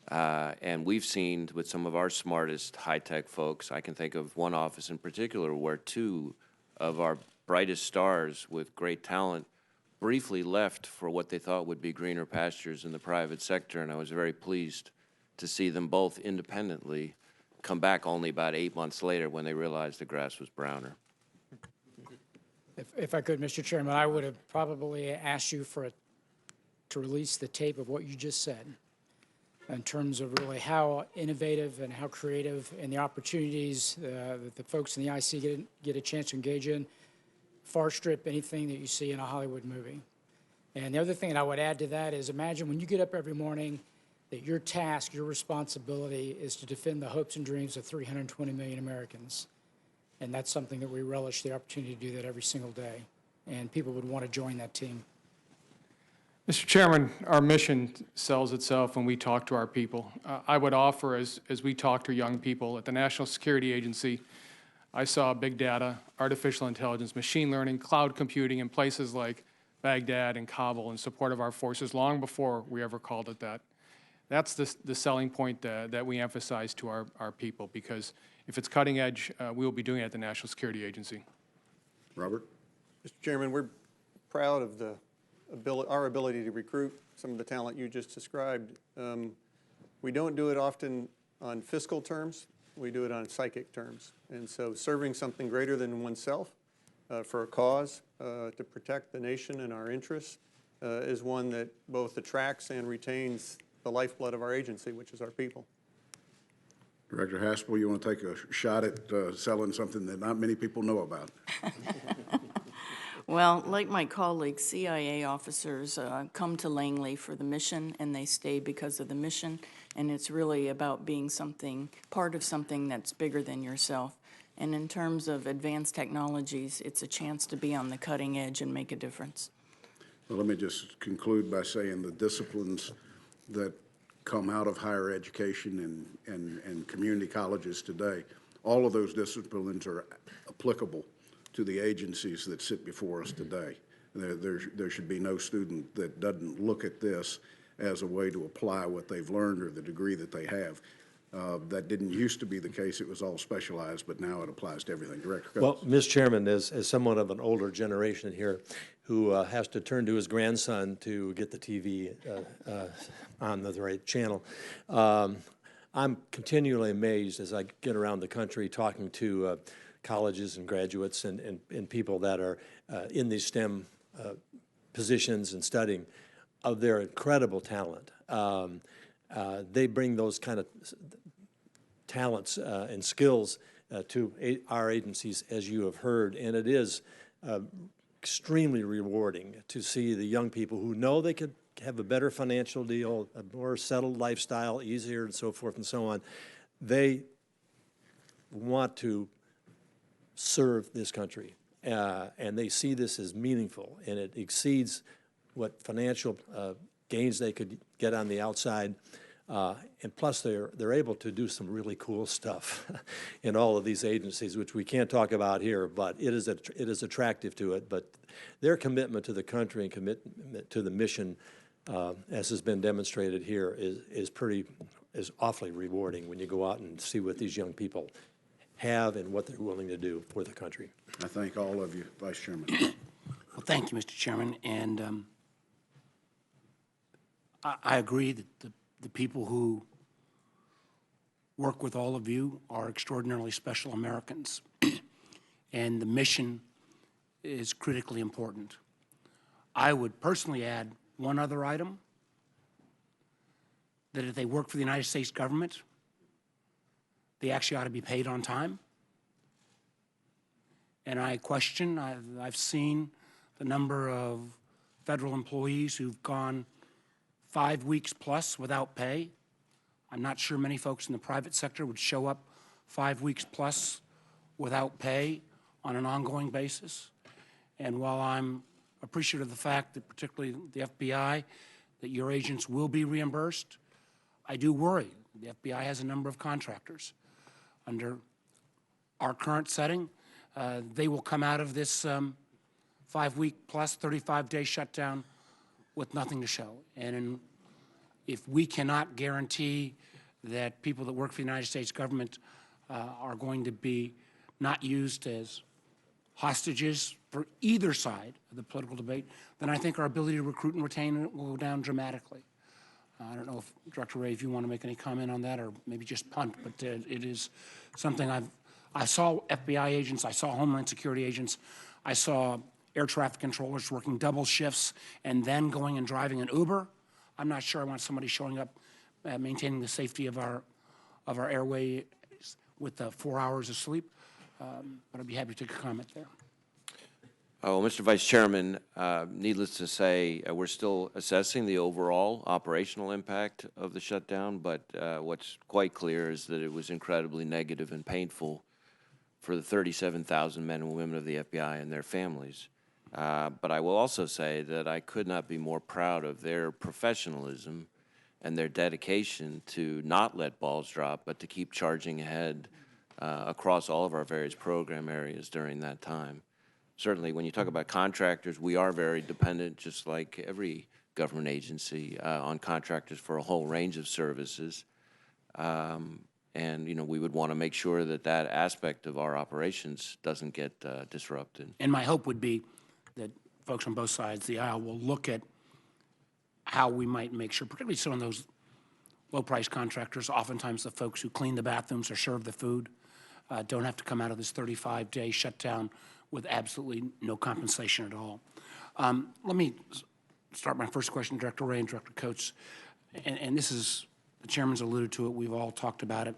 And we've seen with some of our smartest high-tech folks, I can think of one office in particular where two of our brightest stars with great talent briefly left for what they thought would be greener pastures in the private sector, and I was very pleased to see them both independently come back only about 8 months later when they realized the grass was browner. If I could, Mr. Chairman, I would have probably asked you to release the tape of what you just said in terms of really how innovative and how creative and the opportunities that the folks in the IC get a chance to engage in far strip anything that you see in a Hollywood movie. And the other thing that I would add to that is imagine when you get up every morning that your task, your responsibility is to defend the hopes and dreams of 320 million Americans. And that's something that we relish the opportunity to do that every single day. And people would want to join that team. Mr. Chairman, our mission sells itself when we talk to our people. I would offer, as we talk to young people at the National Security Agency, I saw big data, artificial intelligence, machine learning, cloud computing in places like Baghdad and Kabul in support of our forces long before we ever called it that. That's the selling point that we emphasize to our people, because if it's cutting edge, we will be doing it at the National Security Agency. Robert? Mr. Chairman, we're proud of our ability to recruit some of the talent you just described. We don't do it often on fiscal terms. We do it on psychic terms. And so serving something greater than oneself for a cause to protect the nation and our interests is one that both attracts and retains the lifeblood of our agency, which is our people. Director Haspel, you want to take a shot at selling something that not many people know about? Well, like my colleagues, CIA officers come to Langley for the mission, and they stay because of the mission, and it's really about being part of something that's bigger than yourself. And in terms of advanced technologies, it's a chance to be on the cutting edge and make a difference. Well, let me just conclude by saying the disciplines that come out of higher education and community colleges today, all of those disciplines are applicable to the agencies that sit before us today. There should be no student that doesn't look at this as a way to apply what they've learned or the degree that they have. That didn't used to be the case. It was all specialized, but now it applies to everything. Director Coates. Well, Mr. Chairman, as someone of an older generation here who has to turn to his grandson to get the TV on the right channel, I'm continually amazed as I get around the country talking to colleges and graduates and people that are in these STEM positions and studying of their incredible talent. They bring those kind of talents and skills to our agencies, as you have heard, and it is extremely rewarding to see the young people who know they could have a better financial deal, a more settled lifestyle, easier and so forth and so on. They want to serve this country, and they see this as meaningful, and it exceeds what financial gains they could get on the outside. And plus, they're able to do some really cool stuff in all of these agencies, which we can't talk about here, but it is attractive to it. But their commitment to the country and commitment to the mission, as has been demonstrated here, is awfully rewarding when you go out and see what these young people have and what they're willing to do for the country. I thank all of you, Vice Chairman. Well, thank you, Mr. Chairman. And I agree that the people who work with all of you are extraordinarily special Americans, and the mission is critically important. I would personally add one other item, that if they work for the United States government, they actually ought to be paid on time. And I question, I've seen the number of federal employees who've gone 5 weeks plus without pay. I'm not sure many folks in the private sector would show up 5 weeks plus without pay on an ongoing basis. And while I'm appreciative of the fact that particularly the FBI, that your agents will be reimbursed, I do worry. The FBI has a number of contractors. Under our current setting, they will come out of this 5 week plus 35-day shutdown with nothing to show. And if we cannot guarantee that people that work for the United States government are going to be not used as hostages for either side of the political debate, then I think our ability to recruit and retain will go down dramatically. I don't know if, Director Wray, if you want to make any comment on that or maybe just punt, but it is something I saw FBI agents, I saw Homeland Security agents, I saw air traffic controllers working double shifts and then going and driving an Uber. I'm not sure I want somebody showing up maintaining the safety of our airways with 4 hours of sleep, but I'd be happy to take a comment there. Oh, Mr. Vice Chairman, needless to say, we're still assessing the overall operational impact of the shutdown, but what's quite clear is that it was incredibly negative and painful for the 37,000 men and women of the FBI and their families. But I will also say that I could not be more proud of their professionalism and their dedication to not let balls drop, but to keep charging ahead across all of our various program areas during that time. Certainly, when you talk about contractors, we are very dependent, just like every government agency, on contractors for a whole range of services. And, you know, we would want to make sure that that aspect of our operations doesn't get disrupted. And my hope would be that folks on both sides of the aisle will look at how we might make sure, particularly some of those low-price contractors, oftentimes the folks who clean the bathrooms or serve the food, don't have to come out of this 35-day shutdown with absolutely no compensation at all. Let me start my first question, Director Wray and Director Coates, and this is, the chairman's alluded to it, we've all talked about it,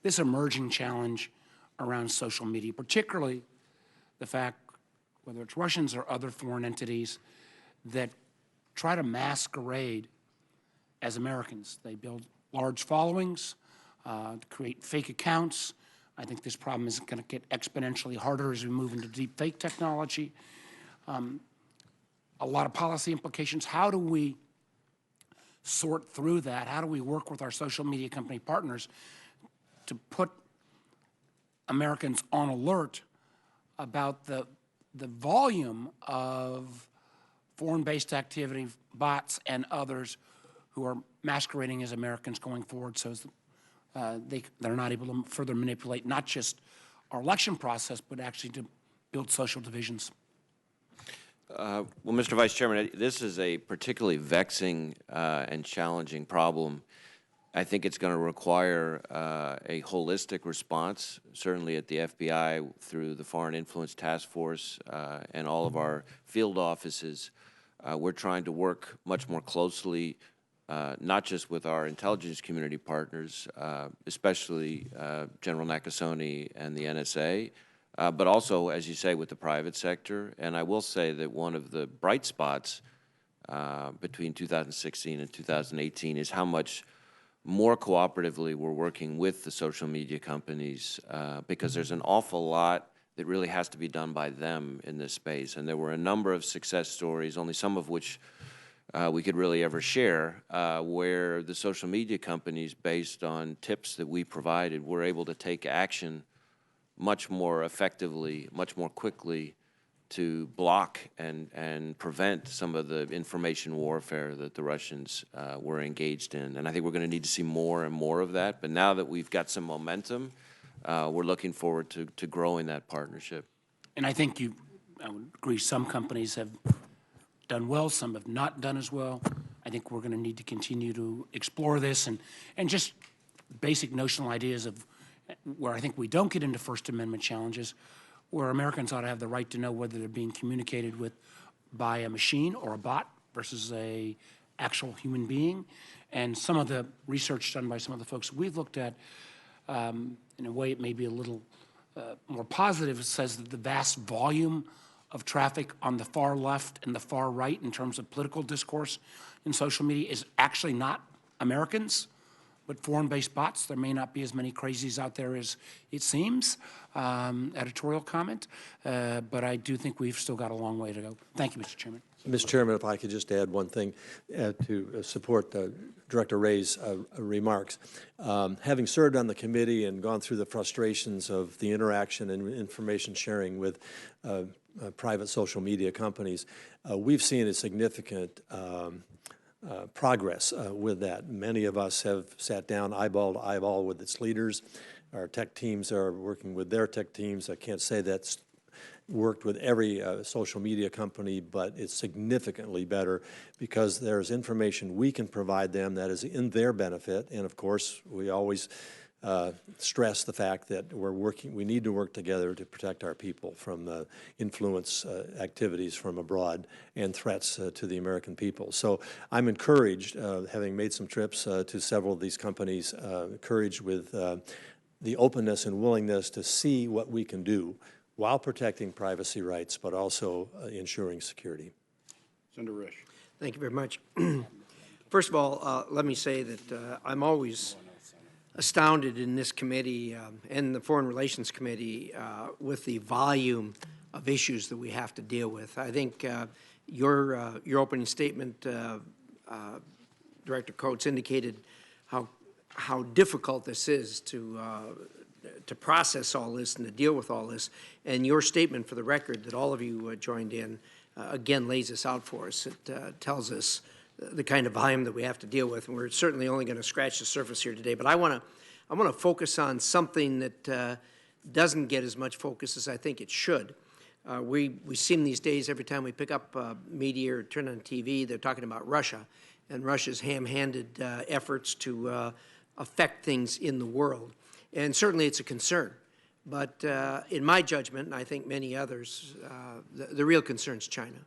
this emerging challenge around social media, particularly the fact, whether it's Russians or other foreign entities, that try to masquerade as Americans. They build large followings, create fake accounts. I think this problem is going to get exponentially harder as we move into deep fake technology. A lot of policy implications. How do we sort through that? How do we work with our social media company partners to put Americans on alert about the volume of foreign-based activity, bots and others who are masquerading as Americans going forward, so as they're not able to further manipulate not just our election process, but actually to build social divisions? Well, Mr. Vice Chairman, this is a particularly vexing and challenging problem. I think it's going to require a holistic response, certainly at the FBI through the Foreign Influence Task Force and all of our field offices. We're trying to work much more closely, not just with our intelligence community partners, especially General Nakasone and the NSA, but also, as you say, with the private sector. And I will say that one of the bright spots between 2016 and 2018 is how much more cooperatively we're working with the social media companies because there's an awful lot that really has to be done by them in this space. And there were a number of success stories, only some of which we could really ever share, where the social media companies, based on tips that we provided, were able to take action much more effectively, much more quickly to block and prevent some of the information warfare that the Russians were engaged in. And I think we're going to need to see more and more of that. But now that we've got some momentum, we're looking forward to growing that partnership. And I think I would agree, some companies have done well, some have not done as well. I think we're going to need to continue to explore this and just basic notional ideas of where I think we don't get into First Amendment challenges, where Americans ought to have the right to know whether they're being communicated with by a machine or a bot versus a actual human being. And some of the research done by some of the folks we've looked at, in a way it may be a little more positive, it says that the vast volume of traffic on the far left and the far right in terms of political discourse in social media is actually not Americans, but foreign-based bots. There may not be as many crazies out there as it seems, editorial comment, but I do think we've still got a long way to go. Thank you, Mr. Chairman. Mr. Chairman, if I could just add one thing to support Director Wray's remarks. Having served on the committee and gone through the frustrations of the interaction and information sharing with private social media companies, we've seen a significant progress with that. Many of us have sat down eyeball to eyeball with its leaders. Our tech teams are working with their tech teams. I can't say that's worked with every social media company, but it's significantly better because there's information we can provide them that is in their benefit. And of course, we always stress the fact that we need to work together to protect our people from influence activities from abroad and threats to the American people. So I'm encouraged, having made some trips to several of these companies, encouraged with the openness and willingness to see what we can do while protecting privacy rights, but also ensuring security. Senator Risch. Thank you very much. First of all, let me say that I'm always astounded in this committee and the Foreign Relations Committee with the volume of issues that we have to deal with. I think your opening statement, Director Coates, indicated how difficult this is to process all this and to deal with all this. And your statement, for the record, that all of you joined in, again lays this out for us. It tells us the kind of volume that we have to deal with, and we're certainly only going to scratch the surface here today. But I want to focus on something that doesn't get as much focus as I think it should. We seem these days, every time we pick up media or turn on TV, they're talking about Russia and Russia's ham-handed efforts to affect things in the world. And certainly it's a concern. But in my judgment, and I think many others, the real concern is China.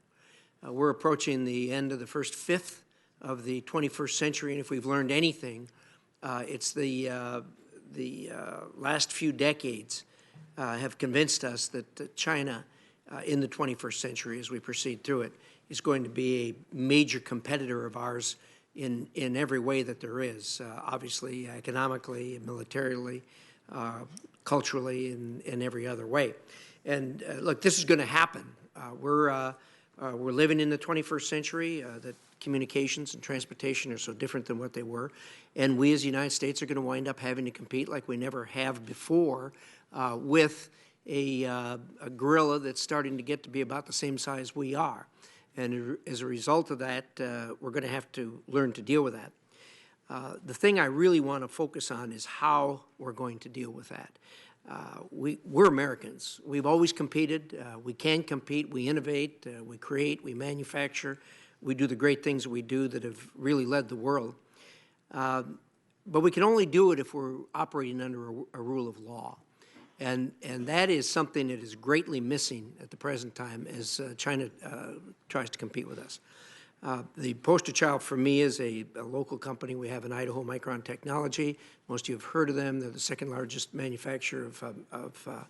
We're approaching the end of the first fifth of the 21st century, and if we've learned anything, it's the last few decades have convinced us that China in the 21st century, as we proceed through it, is going to be a major competitor of ours in every way that there is, obviously economically, militarily, culturally, and every other way. And look, this is going to happen. We're living in the 21st century, that communications and transportation are so different than what they were. And we as the United States are going to wind up having to compete like we never have before with a gorilla that's starting to get to be about the same size we are. And as a result of that, we're going to have to learn to deal with that. The thing I really want to focus on is how we're going to deal with that. We're Americans. We've always competed. We can compete. We innovate. We create. We manufacture. We do the great things that we do that have really led the world. But we can only do it if we're operating under a rule of law. And that is something that is greatly missing at the present time as China tries to compete with us. The poster child for me is a local company we have in Idaho, Micron Technology. Most of you have heard of them. They're the second largest manufacturer of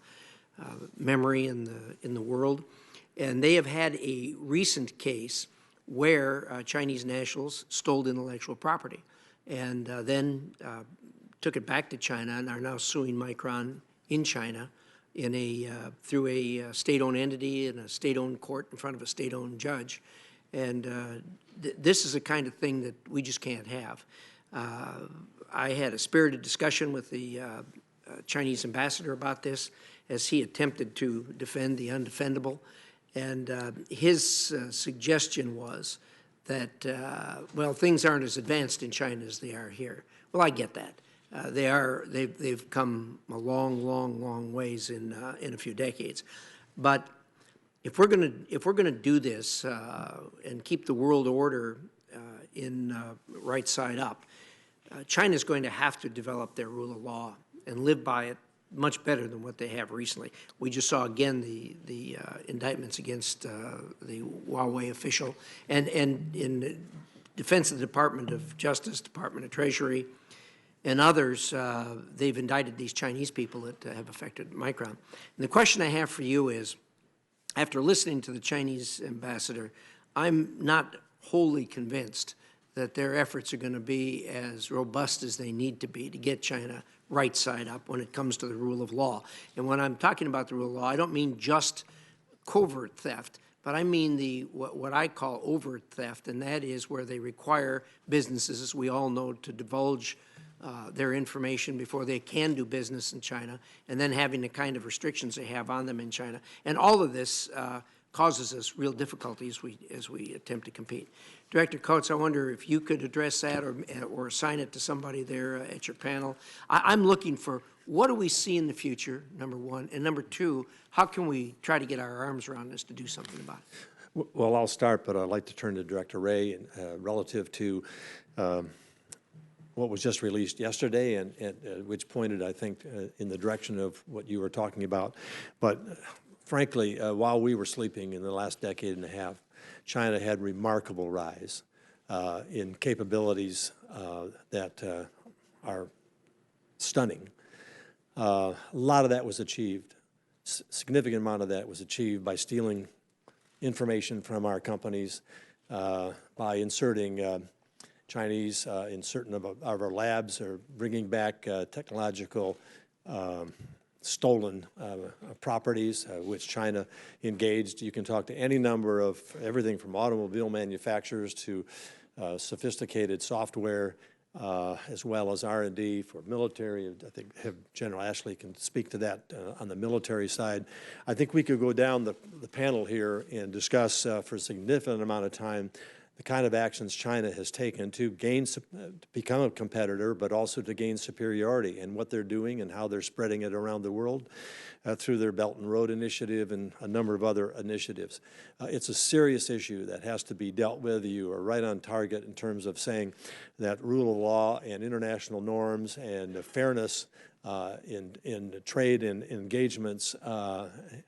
memory in the world. And they have had a recent case where Chinese nationals stole intellectual property and then took it back to China and are now suing Micron in China through a state-owned entity in a state-owned court in front of a state-owned judge. And this is the kind of thing that we just can't have. I had a spirited discussion with the Chinese ambassador about this as he attempted to defend the undefendable. And his suggestion was that, well, things aren't as advanced in China as they are here. Well, I get that. They've come a long ways in a few decades. But if we're going to do this and keep the world order in right side up, China's going to have to develop their rule of law and live by it much better than what they have recently. We just saw again the indictments against the Huawei official, and in defense of the Department of Justice, Department of Treasury, and others, they've indicted these Chinese people that have affected Micron. And the question I have for you is, after listening to the Chinese ambassador, I'm not wholly convinced that their efforts are going to be as robust as they need to be to get China right side up when it comes to the rule of law. And when I'm talking about the rule of law, I don't mean just covert theft, but I mean what I call overt theft, and that is where they require businesses, as we all know, to divulge their information before they can do business in China, and then having the kind of restrictions they have on them in China. And all of this causes us real difficulties as we attempt to compete. Director Coates, I wonder if you could address that or assign it to somebody there at your panel. I'm looking for what do we see in the future, number one, and number two, how can we try to get our arms around this to do something about it? Well, I'll start, but I'd like to turn to Director Wray relative to what was just released yesterday, and which pointed, I think, in the direction of what you were talking about. But frankly, while we were sleeping in the last decade and a half, China had remarkable rise in capabilities that are stunning. A lot of that was achieved, significant amount of that was achieved by stealing information from our companies, by inserting Chinese in certain of our labs, or bringing back technological stolen properties, which China engaged. You can talk to any number of everything from automobile manufacturers to sophisticated software, as well as R&D for military. I think General Ashley can speak to that on the military side. I think we could go down the panel here and discuss for a significant amount of time the kind of actions China has taken to become a competitor, but also to gain superiority, and what they're doing and how they're spreading it around the world through their Belt and Road Initiative and a number of other initiatives. It's a serious issue that has to be dealt with. You are right on target in terms of saying that rule of law and international norms and fairness in trade and engagements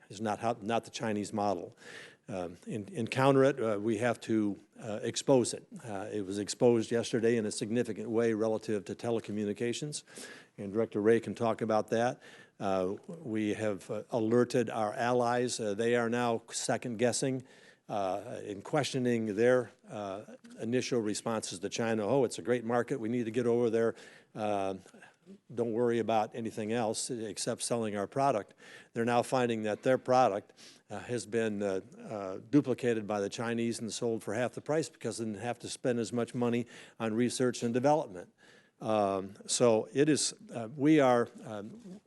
is not the Chinese model. In counter it, we have to expose it. It was exposed yesterday in a significant way relative to telecommunications, and Director Wray can talk about that. We have alerted our allies. They are now second-guessing in questioning their initial responses to China. Oh, it's a great market. We need to get over there. Don't worry about anything else except selling our product. They're now finding that their product has been duplicated by the Chinese and sold for half the price because they didn't have to spend as much money on research and development. So it is, we are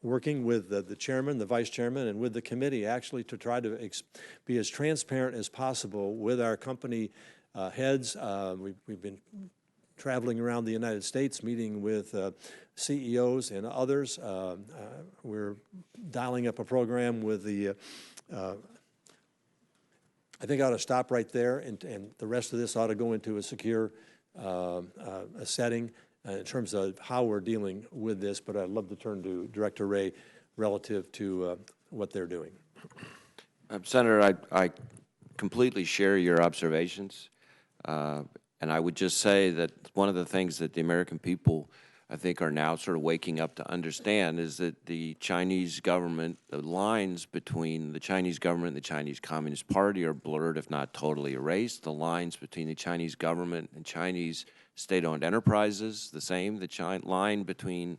working with the chairman, the vice chairman, and with the committee actually to try to be as transparent as possible with our company heads. We've been traveling around the United States, meeting with CEOs and others. We're dialing up a program with the, I think I ought to stop right there, and the rest of this ought to go into a secure a setting in terms of how we're dealing with this, but I'd love to turn to Director Wray relative to what they're doing. Senator, I completely share your observations, and I would just say that one of the things that the American people, I think, are now sort of waking up to understand is that the Chinese government, the lines between the Chinese government and the Chinese Communist Party are blurred, if not totally erased. The lines between the Chinese government and Chinese state-owned enterprises, the same. The line between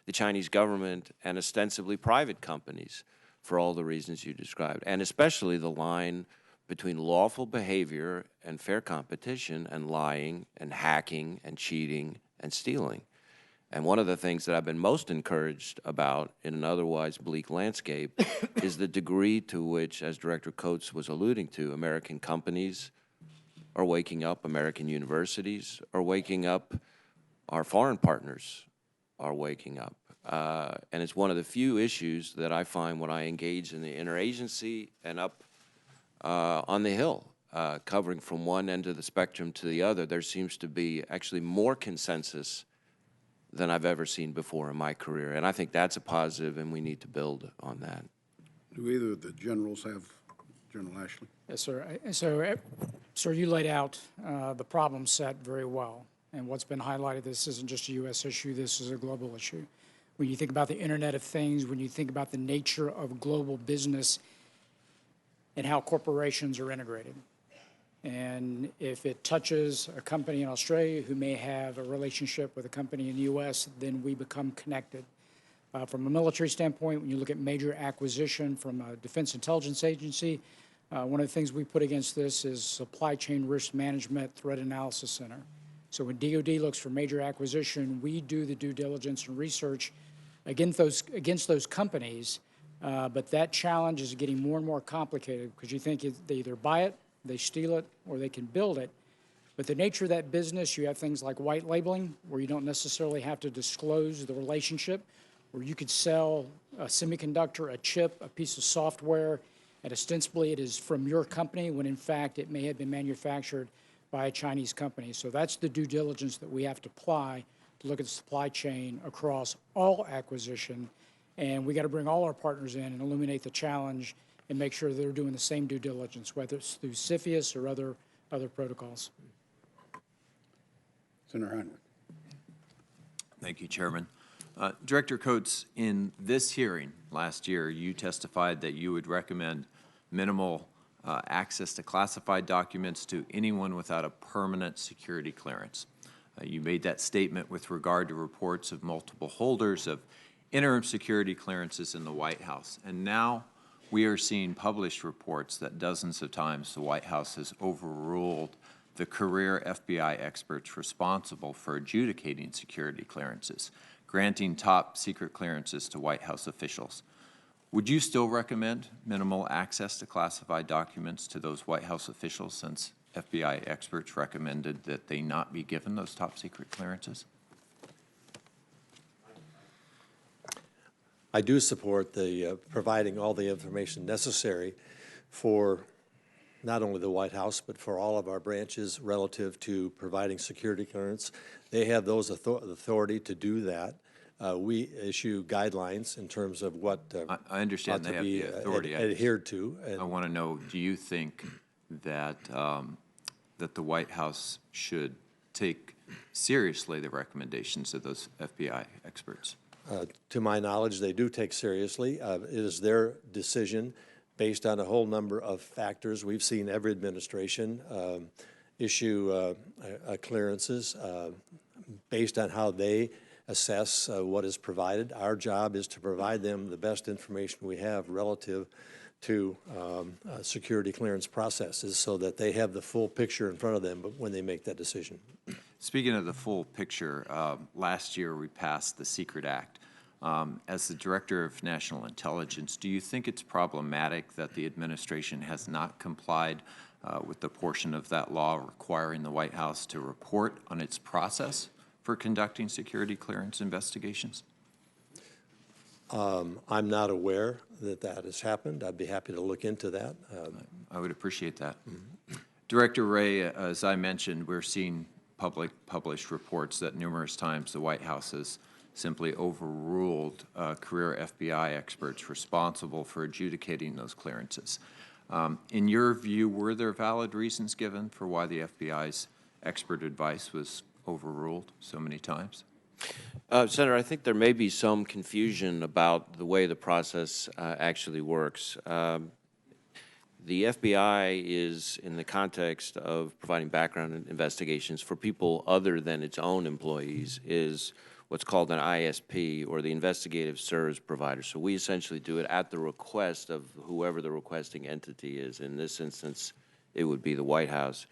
the Chinese government and ostensibly private companies, for all the reasons you described, and especially the line between lawful behavior and fair competition and lying and hacking and cheating and stealing. And one of the things that I've been most encouraged about in an otherwise bleak landscape is the degree to which, as Director Coates was alluding to, American companies are waking up, American universities are waking up, our foreign partners are waking up. And it's one of the few issues that I find when I engage in the interagency and up on the Hill, covering from one end of the spectrum to the other. There seems to be actually more consensus than I've ever seen before in my career. And I think that's a positive, and we need to build on that. Do either of the generals have, General Ashley? Yes, sir. So, sir, you laid out the problem set very well. And what's been highlighted, this isn't just a U.S. issue, this is a global issue. When you think about the Internet of Things, when you think about the nature of global business and how corporations are integrated. And if it touches a company in Australia who may have a relationship with a company in the U.S., then we become connected. From a military standpoint, when you look at major acquisition from a Defense Intelligence Agency, one of the things we put against this is Supply Chain Risk Management Threat Analysis Center. So when DoD looks for major acquisition, we do the due diligence and research against those companies, but that challenge is getting more and more complicated because you think they either buy it, they steal it, or they can build it. But the nature of that business, you have things like white labeling, where you don't necessarily have to disclose the relationship, where you could sell a semiconductor, a chip, a piece of software, and ostensibly it is from your company, when in fact it may have been manufactured by a Chinese company. So that's the due diligence that we have to apply to look at the supply chain across all acquisition, and we got to bring all our partners in and illuminate the challenge and make sure they're doing the same due diligence, whether it's through CFIUS or other protocols. Senator Heinrich. Thank you, Chairman. Director Coates, in this hearing last year, you testified that you would recommend minimal access to classified documents to anyone without a permanent security clearance. You made that statement with regard to reports of multiple holders of interim security clearances in the White House. And now we are seeing published reports that dozens of times the White House has overruled the career FBI experts responsible for adjudicating security clearances, granting top secret clearances to White House officials. Would you still recommend minimal access to classified documents to those White House officials, since FBI experts recommended that they not be given those top secret clearances? I do support the providing all the information necessary for not only the White House, but for all of our branches relative to providing security clearance. They have those authority to do that. We issue guidelines in terms of what I understand they have the authority. Adhered to. I want to know, do you think that that the White House should take seriously the recommendations of those FBI experts? To my knowledge, they do take seriously. It is their decision based on a whole number of factors. We've seen every administration issue clearances based on how they assess what is provided. Our job is to provide them the best information we have relative to security clearance processes so that they have the full picture in front of them when they make that decision. Speaking of the full picture, last year we passed the Secret Act. As the Director of National Intelligence, do you think it's problematic that the administration has not complied with the portion of that law requiring the White House to report on its process for conducting security clearance investigations? I'm not aware that that has happened. I'd be happy to look into that. I would appreciate that. Director Wray, as I mentioned, we're seeing published reports that numerous times the White House has simply overruled career FBI experts responsible for adjudicating those clearances. In your view, were there valid reasons given for why the FBI's expert advice was overruled so many times? Senator, I think there may be some confusion about the way the process actually works. The FBI is, in the context of providing background investigations for people other than its own employees, is what's called an ISP, or the investigative service provider. So we essentially do it at the request of whoever the requesting entity is. In this instance, it would be the White House.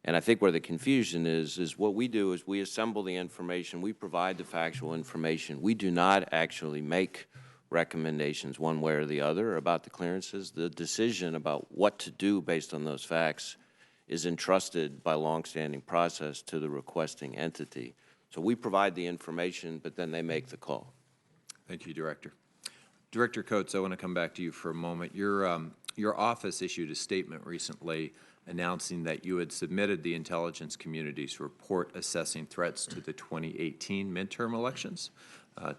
And I think where the confusion is what we do is we assemble the information, we provide the factual information. We do not actually make recommendations one way or the other about the clearances. The decision about what to do based on those facts is entrusted by longstanding process to the requesting entity. So we provide the information, but then they make the call. Thank you, Director. Director Coates, I want to come back to you for a moment. Your office issued a statement recently announcing that you had submitted the intelligence community's report assessing threats to the 2018 midterm elections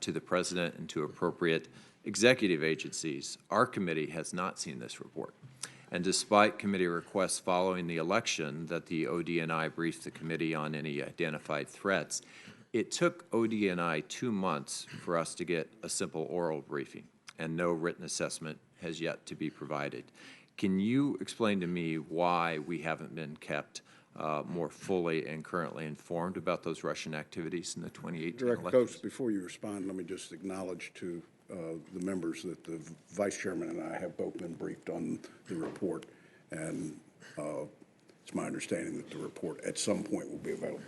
to the President and to appropriate executive agencies. Our committee has not seen this report. And despite committee requests following the election that the ODNI brief the committee on any identified threats, it took ODNI 2 months for us to get a simple oral briefing, and no written assessment has yet to be provided. Can you explain to me why we haven't been kept more fully and currently informed about those Russian activities in the 2018 Director elections? Coates, before you respond, let me just acknowledge to the members that the Vice Chairman and I have both been briefed on the report, and it's my understanding that the report at some point will be available.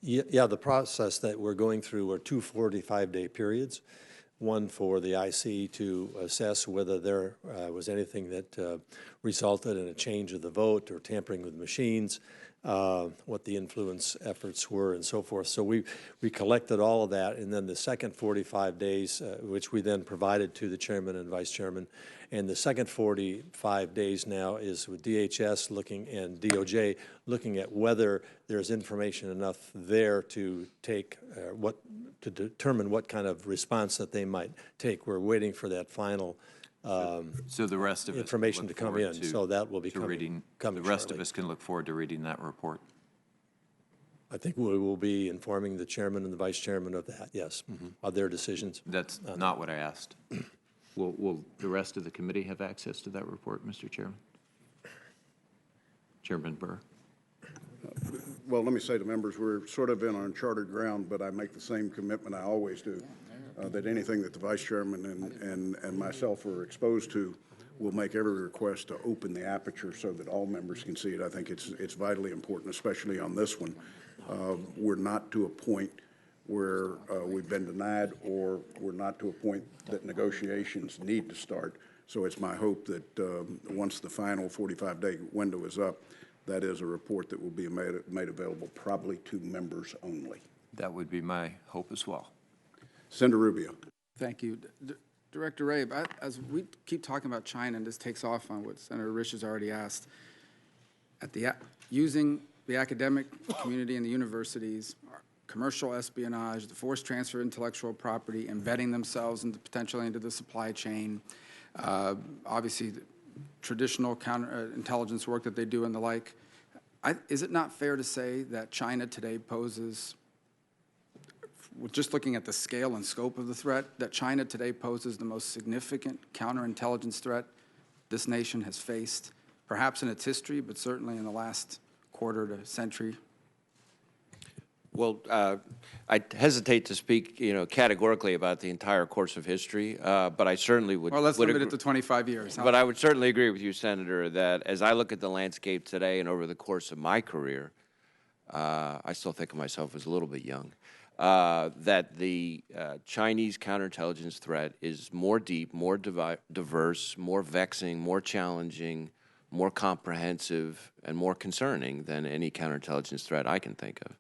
Yeah, the process that we're going through are 2 45-day periods. One for the IC to assess whether there was anything that resulted in a change of the vote or tampering with machines, what the influence efforts were and so forth. So we collected all of that, and then the second 45 days, which we then provided to the chairman and vice chairman, and the second 45 days now is with DHS looking and DOJ looking at whether there's information enough there to take to determine what kind of response that they might take. We're waiting for that final So the rest of us information can to look come forward in. to- So that will be to coming. reading. coming The rest of shortly. us can look forward to reading that report. I think we will be informing the chairman and the vice chairman of that, yes, of their decisions. That's not what I asked. Will the rest of the committee have access to that report, Mr. Chairman? Chairman Burr? Well, let me say to members, we're sort of in uncharted ground, but I make the same commitment I always do, that anything that the vice chairman and myself are exposed to, we'll make every request to open the aperture so that all members can see it. I think it's vitally important, especially on this one. We're not to a point where we've been denied, or we're not to a point that negotiations need to start. So it's my hope that once the final 45-day window is up, that is a report that will be made available probably to members only. That would be my hope as well. Senator Rubio. Thank you. Director Wray, as we keep talking about China, and this takes off on what Senator Rich has already asked, using the academic community and the universities, commercial espionage, the forced transfer of intellectual property, embedding themselves potentially into the supply chain, obviously the traditional counterintelligence work that they do and the like. Is it not fair to say that China today poses, just looking at the scale and scope of the threat, that China today poses the most significant counterintelligence threat this nation has faced, perhaps in its history, but certainly in the last quarter to century? Well, I hesitate to speak, categorically about the entire course of history, but I certainly would. Well, let's limit it agree, to 25 years. But I would certainly agree with you, Senator, that as I look at the landscape today and over the course of my career, I still think of myself as a little bit young, that the Chinese counterintelligence threat is more deep, more diverse, more vexing, more challenging, more comprehensive, and more concerning than any counterintelligence threat I can think of.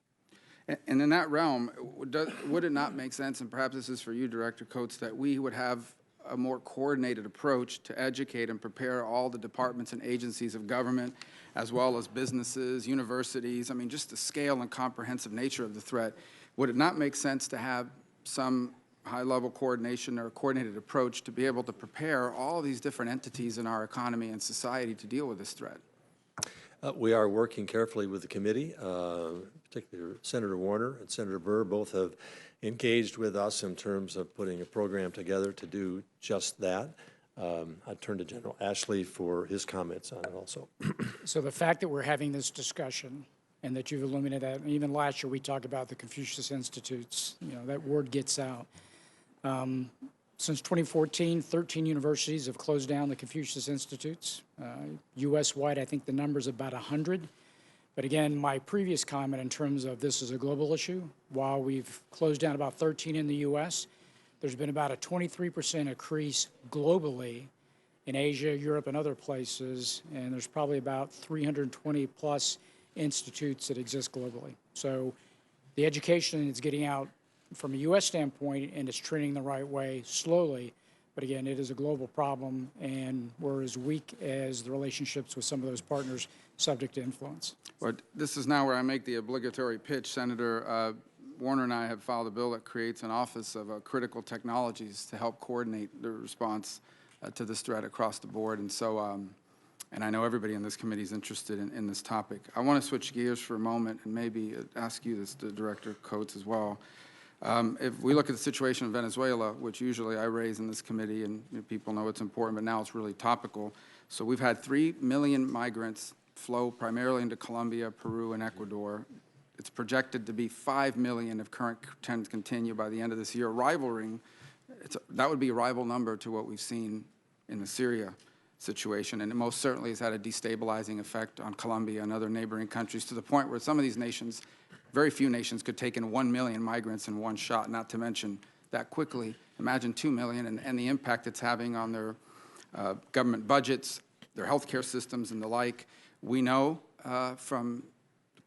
And in that realm, would it not make sense, and perhaps this is for you, Director Coates, that we would have a more coordinated approach to educate and prepare all the departments and agencies of government, as well as businesses, universities, just the scale and comprehensive nature of the threat? Would it not make sense to have some high-level coordination or a coordinated approach to be able to prepare all these different entities in our economy and society to deal with this threat? We are working carefully with the committee, particularly Senator Warner and Senator Burr both have engaged with us in terms of putting a program together to do just that. I turn to General Ashley for his comments on it also. So the fact that we're having this discussion and that you've illuminated that, even last year we talked about the Confucius Institutes, that word gets out. Since 2014, 13 universities have closed down the Confucius Institutes. U.S.-wide, I think the number's about 100. But again, my previous comment in terms of this is a global issue, while we've closed down about 13 in the U.S., there's been about a 23% increase globally in Asia, Europe, and other places, and there's probably about 320-plus institutes that exist globally. So the education is getting out from a U.S. standpoint, and it's trending the right way slowly. But again, it is a global problem, and we're as weak as the relationships with some of those partners subject to influence. Well, this is now where I make the obligatory pitch. Senator Warner and I have filed a bill that creates an Office of Critical Technologies to help coordinate the response to this threat across the board. And so, and I know everybody in this committee is interested in this topic. I want to switch gears for a moment and maybe ask you this, the Director Coates, as well. If we look at the situation in Venezuela, which usually I raise in this committee, and people know it's important, but now it's really topical. So we've had 3 million migrants flow primarily into Colombia, Peru, and Ecuador. It's projected to be 5 million if current trends continue by the end of this year, that would be a rival number to what we've seen in the Syria situation, and it most certainly has had a destabilizing effect on Colombia and other neighboring countries, to the point where some of these nations, very few nations, could take in 1 million migrants in one shot, not to mention that quickly. Imagine 2 million and the impact it's having on their government budgets, their healthcare systems, and the like. We know from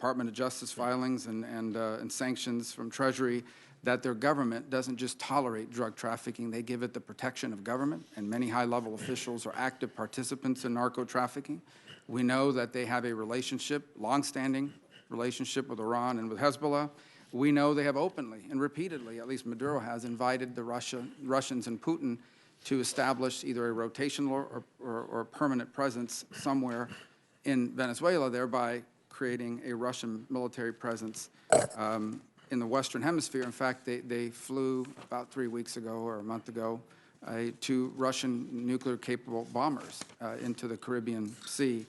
Department of Justice filings and sanctions from Treasury, that their government doesn't just tolerate drug trafficking, they give it the protection of government, and many high-level officials are active participants in narco trafficking. We know that they have a relationship, long-standing relationship with Iran and with Hezbollah. We know they have openly and repeatedly, at least Maduro has, invited the Russians and Putin to establish either a rotational or permanent presence somewhere in Venezuela, thereby creating a Russian military presence in the Western Hemisphere. In fact, they flew about 3 weeks ago or a month ago 2 Russian nuclear-capable bombers into the Caribbean Sea.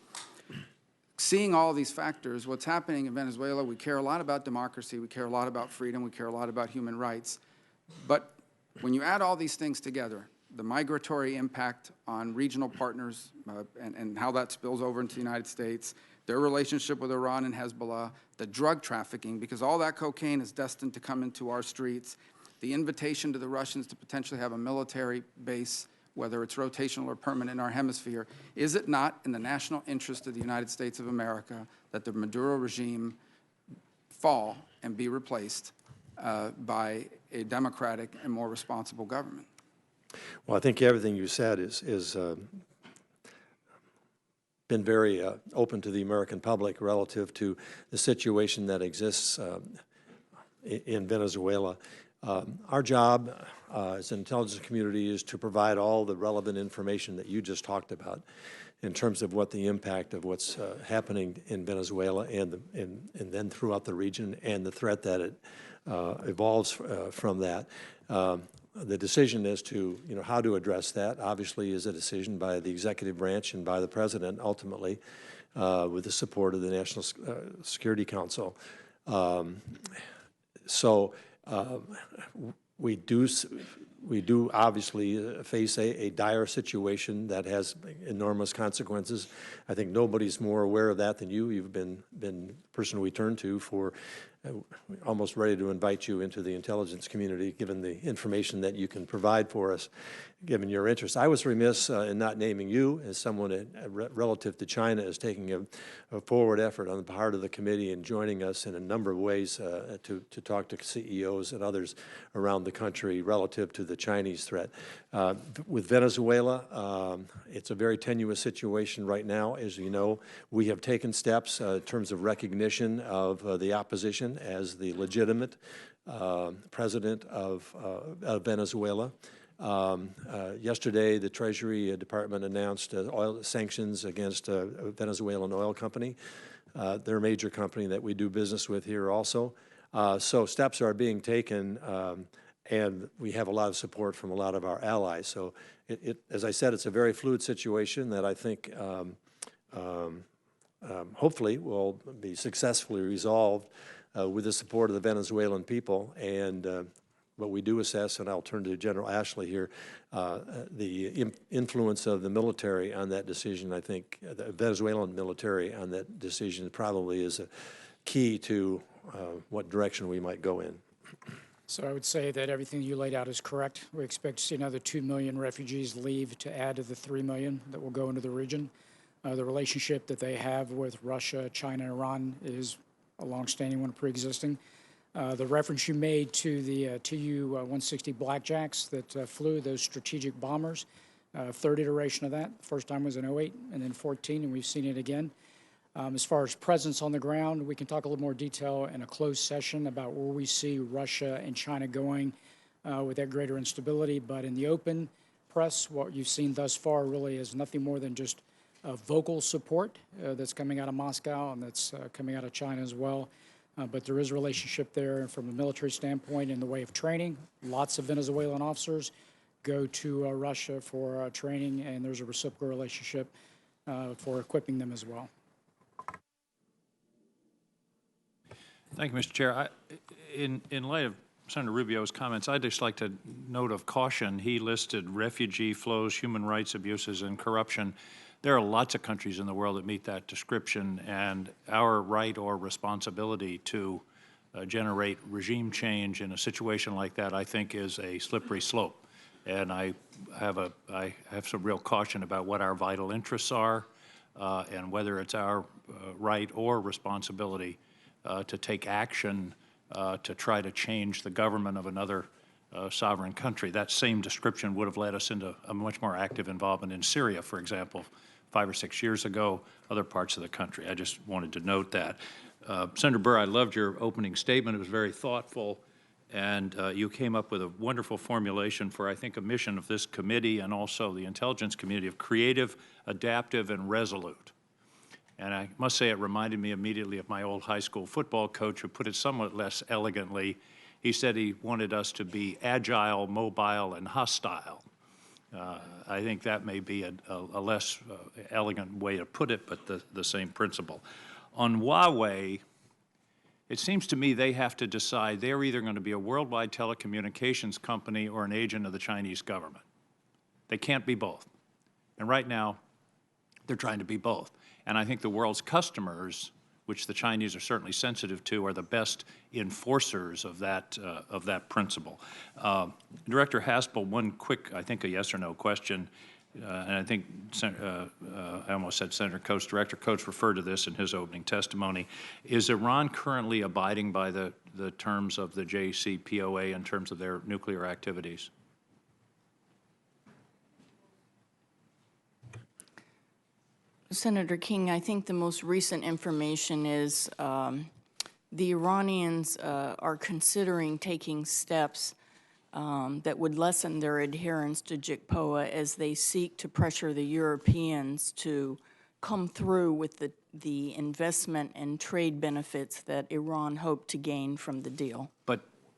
Seeing all these factors, what's happening in Venezuela, we care a lot about democracy, we care a lot about freedom, we care a lot about human rights. But when you add all these things together, the migratory impact on regional partners and how that spills over into the United States, their relationship with Iran and Hezbollah, the drug trafficking, because all that cocaine is destined to come into our streets, the invitation to the Russians to potentially have a military base, whether it's rotational or permanent in our hemisphere, is it not in the national interest of the United States of America that the Maduro regime fall and be replaced by a democratic and more responsible government? Well, I think everything you said is been very open to the American public relative to the situation that exists in Venezuela. Our job as an intelligence community is to provide all the relevant information that you just talked about in terms of what the impact of what's happening in Venezuela and then throughout the region and the threat that it evolves from that. The decision as to how to address that obviously is a decision by the executive branch and by the president ultimately with the support of the National Security Council. We do obviously face a dire situation that has enormous consequences. I think nobody's more aware of that than you. You've been the person we turn to for almost ready to invite you into the intelligence community, given the information that you can provide for us, given your interest. I was remiss in not naming you as someone relative to China as taking a forward effort on the part of the committee and joining us in a number of ways to talk to CEOs and others around the country relative to the Chinese threat. With Venezuela, it's a very tenuous situation right now. As you know, we have taken steps in terms of recognition of the opposition as the legitimate president of Venezuela. Yesterday, the Treasury Department announced oil sanctions against a Venezuelan oil company. They're a major company that we do business with here also. So steps are being taken, and we have a lot of support from a lot of our allies. So, as I said, it's a very fluid situation that I think hopefully will be successfully resolved with the support of the Venezuelan people. And what we do assess, and I'll turn to General Ashley here, the influence of the military on that decision. I think the Venezuelan military on that decision probably is a key to what direction we might go in. So I would say that everything you laid out is correct. We expect to see another 2 million refugees leave to add to the 3 million that will go into the region. The relationship that they have with Russia, China, and Iran is a longstanding one, pre-existing. The reference you made to the Tu-160 Blackjacks that flew, those strategic bombers, third iteration of that. First time was in 2008 and then 2014, and we've seen it again. As far as presence on the ground, we can talk a little more detail in a closed session about where we see Russia and China going with that greater instability. But in the open press, what you've seen thus far really is nothing more than just vocal support that's coming out of Moscow and that's coming out of China as well. But there is a relationship there from a military standpoint in the way of training. Lots of Venezuelan officers go to Russia for training, and there's a reciprocal relationship for equipping them as well. Thank you, Mr. Chair. In light of Senator Rubio's comments, I'd just like to note of caution. He listed refugee flows, human rights abuses, and corruption. There are lots of countries in the world that meet that description, and our right or responsibility to generate regime change in a situation like that, I think, is a slippery slope. And I have some real caution about what our vital interests are and whether it's our right or responsibility to take action to try to change the government of another sovereign country. That same description would have led us into a much more active involvement in Syria, for example, 5 or 6 years ago, other parts of the country. I just wanted to note that. Senator Burr, I loved your opening statement. It was very thoughtful, and you came up with a wonderful formulation for, I think, a mission of this committee and also the intelligence community of creative, adaptive, and resolute. And I must say it reminded me immediately of my old high school football coach who put it somewhat less elegantly. He said he wanted us to be agile, mobile, and hostile. I think that may be a less elegant way to put it, but the same principle. On Huawei, it seems to me they have to decide they're either going to be a worldwide telecommunications company or an agent of the Chinese government. They can't be both. And right now, they're trying to be both. And I think the world's customers, which the Chinese are certainly sensitive to, are the best enforcers of that principle. Director Haspel, one quick, I think, a yes or no question, and I think I almost said Senator Coates. Director Coates referred to this in his opening testimony. Is Iran currently abiding by the terms of the JCPOA in terms of their nuclear activities? Senator King, I think the most recent information is the Iranians are considering taking steps that would lessen their adherence to JCPOA as they seek to pressure the Europeans to come through with the investment and trade benefits that Iran hoped to gain from the deal.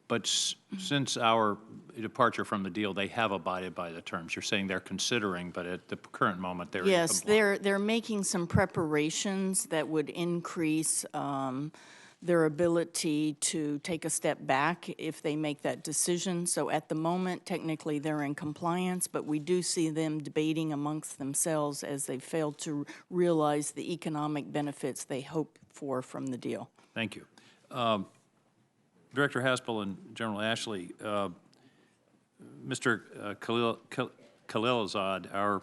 But since our departure from the deal, they have abided by the terms. You're saying they're considering, but at the current moment, they're in compliance. They're making some preparations that would increase their ability to take a step back if they make that decision. So at the moment, technically, they're in compliance, but we do see them debating amongst themselves as they fail to realize the economic benefits they hope for from the deal. Thank you. Director Haspel and General Ashley, Mr. Khalilzad, our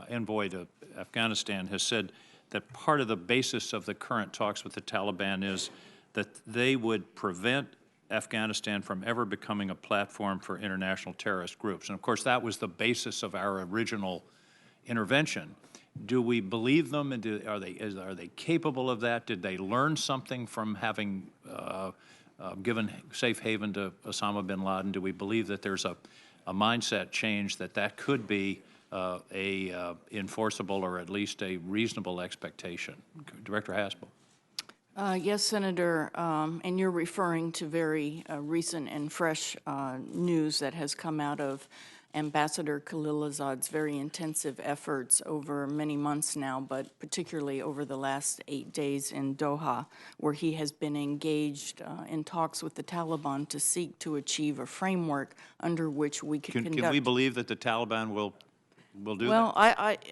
envoy to Afghanistan, has said that part of the basis of the current talks with the Taliban is that they would prevent Afghanistan from ever becoming a platform for international terrorist groups. And of course, that was the basis of our original intervention. Do we believe them, and are they capable of that? Did they learn something from having given safe haven to Osama bin Laden? Do we believe that there's a mindset change that could be a enforceable or at least a reasonable expectation? Director Haspel. Yes, Senator, and you're referring to very recent and fresh news that has come out of Ambassador Khalilzad's very intensive efforts over many months now, but particularly over the last 8 days in Doha, where he has been engaged in talks with the Taliban to seek to achieve a framework under which we could conduct. Can we believe that the Taliban will do well, that?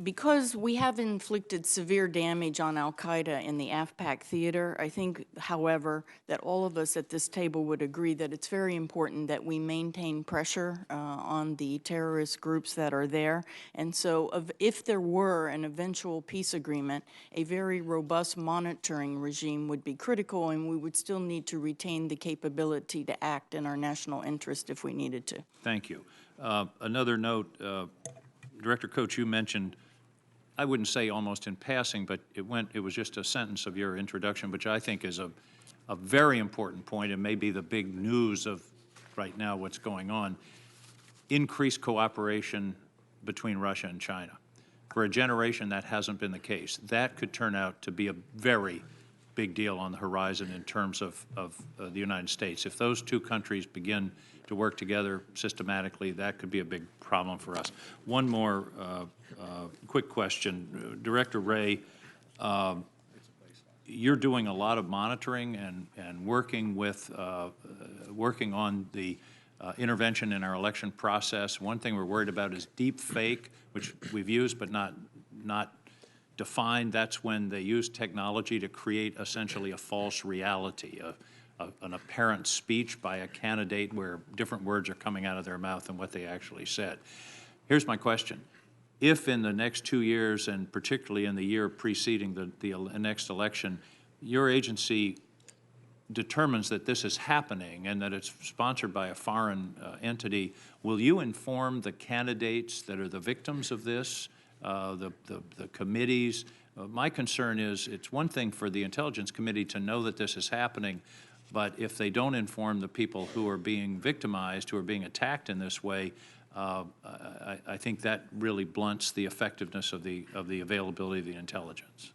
Because we have inflicted severe damage on al-Qaeda in the AFPAC theater, I think, however, that all of us at this table would agree that it's very important that we maintain pressure on the terrorist groups that are there. And so if there were an eventual peace agreement, a very robust monitoring regime would be critical, and we would still need to retain the capability to act in our national interest if we needed to. Thank you. Another note, Director Coates, you mentioned, I wouldn't say almost in passing, but it was just a sentence of your introduction, which I think is a very important point and may be the big news of right now what's going on. Increased cooperation between Russia and China. For a generation, that hasn't been the case. That could turn out to be a very big deal on the horizon in terms of the United States. If those two countries begin to work together systematically, that could be a big problem for us. One more quick question. Director Wray, you're doing a lot of monitoring and working on the intervention in our election process. One thing we're worried about is deep fake, which we've used but not defined. That's when they use technology to create essentially a false reality, an apparent speech by a candidate where different words are coming out of their mouth than what they actually said. Here's my question. If in the next 2 years, and particularly in the year preceding the next election, your agency determines that this is happening and that it's sponsored by a foreign entity, will you inform the candidates that are the victims of this, the committees? My concern is it's one thing for the Intelligence Committee to know that this is happening, but if they don't inform the people who are being victimized, who are being attacked in this way, I think that really blunts the effectiveness of the availability of the intelligence.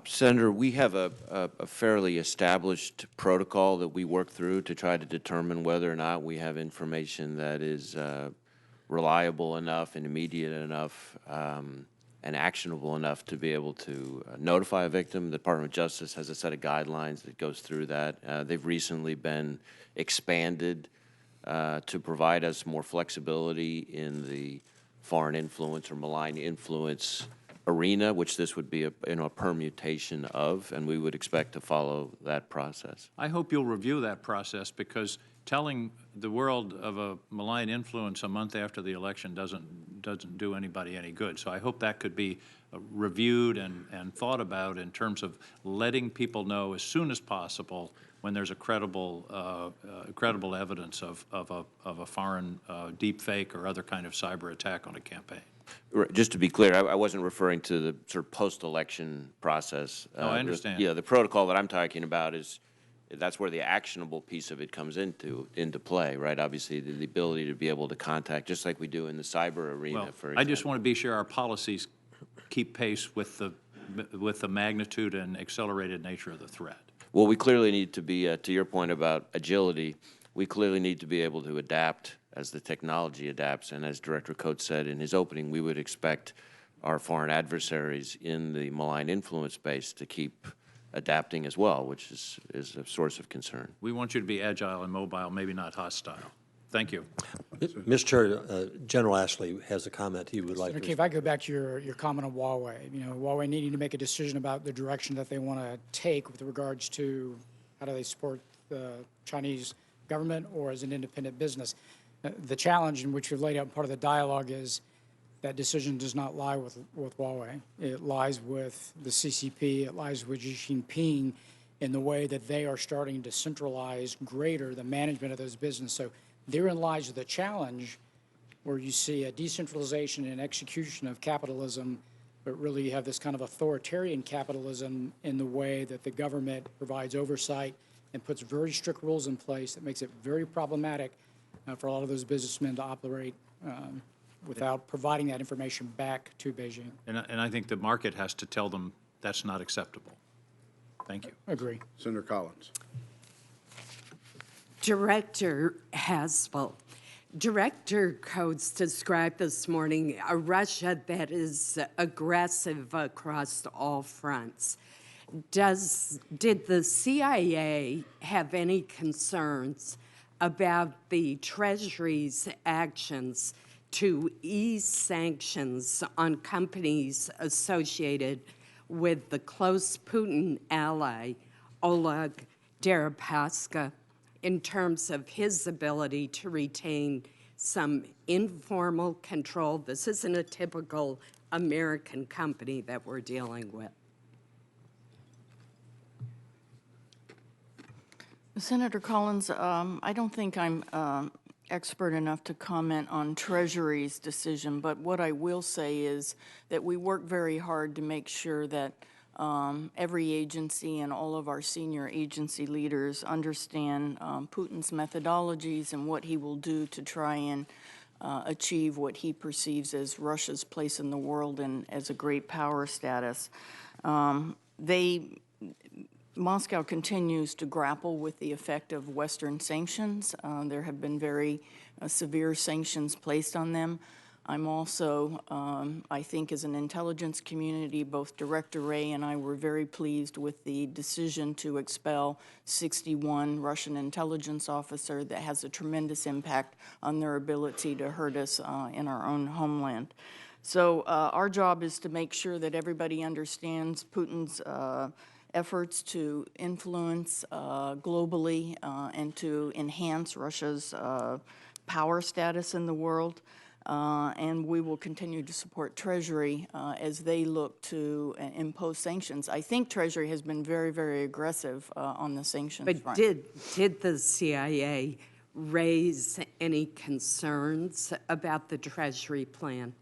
Senator, we have a fairly established protocol that we work through to try to determine whether or not we have information that is reliable enough and immediate enough and actionable enough to be able to notify a victim. The Department of Justice has a set of guidelines that goes through that. They've recently been expanded to provide us more flexibility in the foreign influence or malign influence arena, which this would be a permutation of, and we would expect to follow that process. I hope you'll review that process, because telling the world of a malign influence a month after the election doesn't do anybody any good. So I hope that could be reviewed and thought about in terms of letting people know as soon as possible when there's a credible evidence of a foreign deep fake or other kind of cyber attack on a campaign. Just to be clear, I wasn't referring to the sort of post-election process. No, I understand. The protocol that I'm talking about is that's where the actionable piece of it comes into play, right? Obviously, the ability to be able to contact, just like we do in the cyber arena, Well, for example. I just want to be sure our policies keep pace with the magnitude and accelerated nature of the threat. Well, we clearly need to be, to your point about agility, we clearly need to be able to adapt as the technology adapts. And as Director Coates said in his opening, we would expect our foreign adversaries in the malign influence space to keep adapting as well, which is a source of concern. We want you to be agile and mobile, maybe not hostile. Thank you. Mr. Chair, General Ashley has a comment he would like Senator to. Key, if I go back to your comment on Huawei, Huawei needing to make a decision about the direction that they want to take with regards to how do they support the Chinese government or as an independent business. The challenge in which you've laid out part of the dialogue is that decision does not lie with Huawei. It lies with the CCP. It lies with Xi Jinping in the way that they are starting to centralize greater the management of those businesses. So therein lies the challenge, where you see a decentralization and execution of capitalism, but really you have this kind of authoritarian capitalism in the way that the government provides oversight and puts very strict rules in place that makes it very problematic for a lot of those businessmen to operate without providing that information back to Beijing. And I think the market has to tell them that's not acceptable. Thank you. Agree. Senator Collins. Director Haspel, Director Coates described this morning a Russia that is aggressive across all fronts. Did the CIA have any concerns about the Treasury's actions to ease sanctions on companies associated with the close Putin ally, Oleg Deripaska, in terms of his ability to retain some informal control? This isn't a typical American company that we're dealing with. Senator Collins, I don't think I'm expert enough to comment on Treasury's decision, but what I will say is that we work very hard to make sure that every agency and all of our senior agency leaders understand Putin's methodologies and what he will do to try and achieve what he perceives as Russia's place in the world and as a great power status. Moscow continues to grapple with the effect of Western sanctions. There have been very severe sanctions placed on them. I'm also, I think as an intelligence community, both Director Wray and I were very pleased with the decision to expel 61 Russian intelligence officers that has a tremendous impact on their ability to hurt us in our own homeland. So our job is to make sure that everybody understands Putin's efforts to influence globally and to enhance Russia's power status in the world. and we will continue to support Treasury as they look to impose sanctions. I think Treasury has been very, very aggressive on the sanctions But front. did the CIA raise any concerns about the Treasury plan?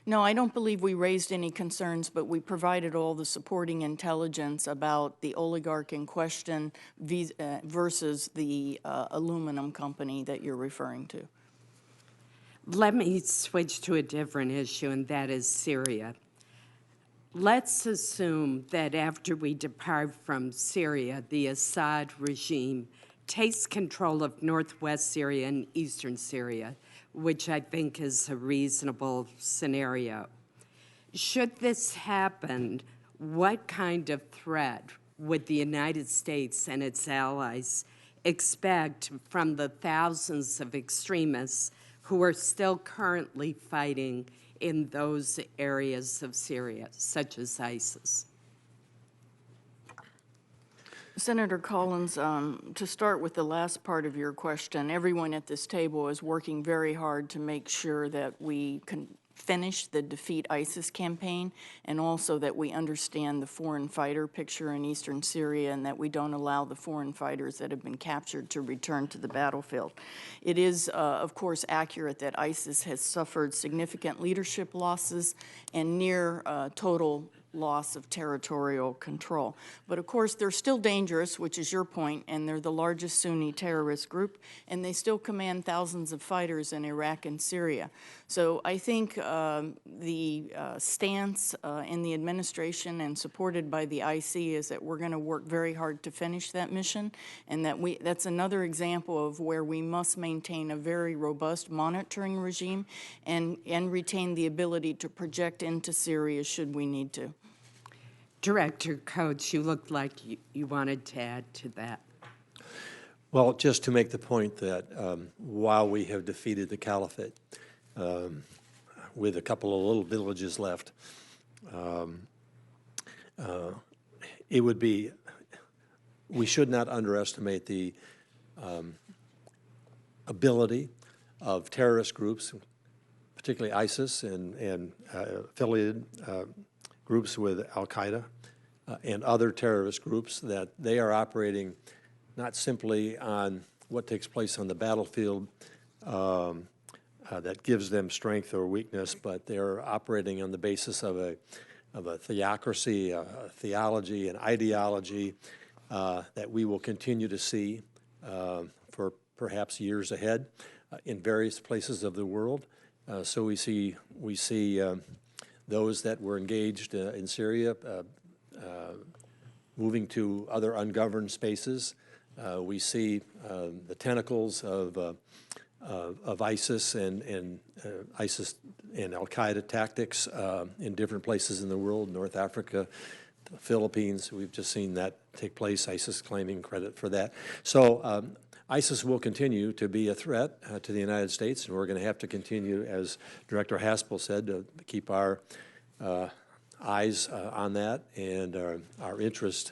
No, I don't believe we raised any concerns, but we provided all the supporting intelligence about the oligarch in question versus the aluminum company that you're referring to. Let me switch to a different issue, and that is Syria. Let's assume that after we depart from Syria, the Assad regime takes control of northwest Syria and eastern Syria, which I think is a reasonable scenario. Should this happen, what kind of threat would the United States and its allies expect from the thousands of extremists who are still currently fighting in those areas of Syria, such as ISIS? Senator Collins, to start with the last part of your question, everyone at this table is working very hard to make sure that we can finish the Defeat ISIS campaign, and also that we understand the foreign fighter picture in eastern Syria, and that we don't allow the foreign fighters that have been captured to return to the battlefield. It is, of course, accurate that ISIS has suffered significant leadership losses and near total loss of territorial control. But of course, they're still dangerous, which is your point, and they're the largest Sunni terrorist group, and they still command thousands of fighters in Iraq and Syria. So I think the stance in the administration and supported by the IC is that we're going to work very hard to finish that mission, and that's another example of where we must maintain a very robust monitoring regime and retain the ability to project into Syria should we need to. Director Coates, you looked like you wanted to add to that. Well, just to make the point that while we have defeated the caliphate, with a couple of little villages left, it would be, we should not underestimate the ability of terrorist groups, particularly ISIS and affiliated groups with Al-Qaeda and other terrorist groups, that they are operating not simply on what takes place on the battlefield that gives them strength or weakness, but they're operating on the basis of a theocracy, a theology, an ideology that we will continue to see for perhaps years ahead in various places of the world. So we see those that were engaged in Syria moving to other ungoverned spaces. We see the tentacles of ISIS and ISIS and Al-Qaeda tactics in different places in the world, North Africa, the Philippines. We've just seen that take place, ISIS claiming credit for that. So ISIS will continue to be a threat to the United States, and we're going to have to continue, as Director Haspel said, to keep our eyes on that and our interest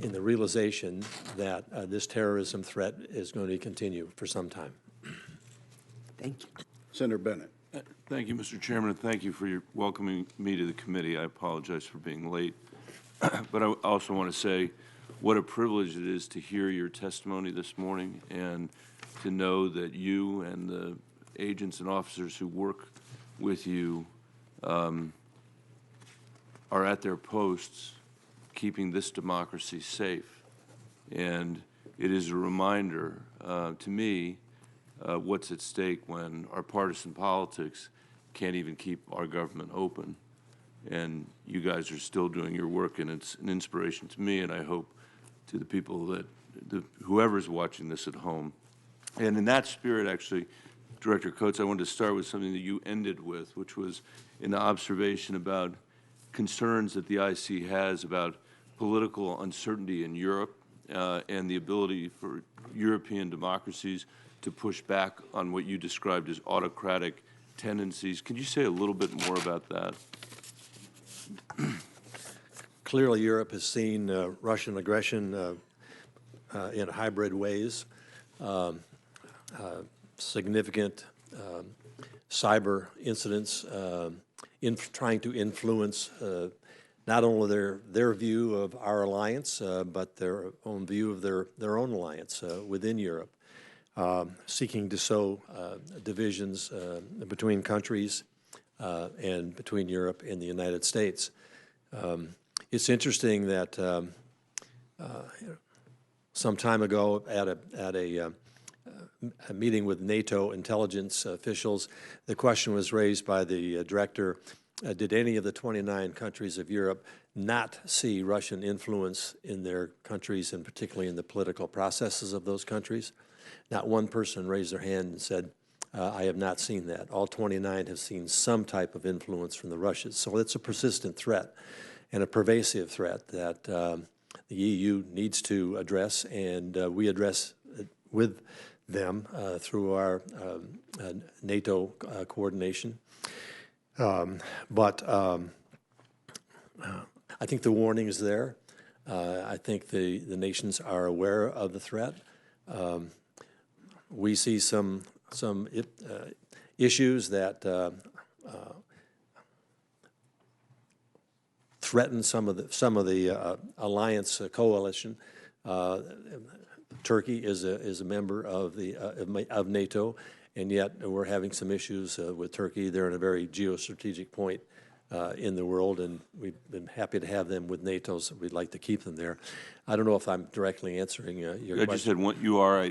in the realization that this terrorism threat is going to continue for some time. Thank you. Senator Bennett. Thank you, Mr. Chairman, and thank you for your welcoming me to the committee. I apologize for being late. But I also want to say what a privilege it is to hear your testimony this morning and to know that you and the agents and officers who work with you are at their posts keeping this democracy safe. And it is a reminder to me what's at stake when our partisan politics can't even keep our government open. And you guys are still doing your work, and it's an inspiration to me, and I hope to the people that, whoever's watching this at home. And in that spirit, actually, Director Coates, I wanted to start with something that you ended with, which was an observation about concerns that the IC has about political uncertainty in Europe and the ability for European democracies to push back on what you described as autocratic tendencies. Could you say a little bit more about that? Clearly, Europe has seen Russian aggression in hybrid ways, significant cyber incidents, trying to influence not only their view of our alliance, but their own view of their own alliance within Europe, seeking to sow divisions between countries and between Europe and the United States. It's interesting that some time ago at a meeting with NATO intelligence officials, the question was raised by the director, did any of the 29 countries of Europe not see Russian influence in their countries, and particularly in the political processes of those countries? Not one person raised their hand and said, I have not seen that. All 29 have seen some type of influence from the Russians. So it's a persistent threat and a pervasive threat that the EU needs to address, and we address it with them through our NATO coordination. But I think the warning is there. I think the nations are aware of the threat. We see some issues that threaten some of the alliance coalition. Turkey is a member of NATO, and yet we're having some issues with Turkey. They're in a very geostrategic point in the world, and we've been happy to have them with NATO, so we'd like to keep them there. I don't know if I'm directly answering your question. I just said you are.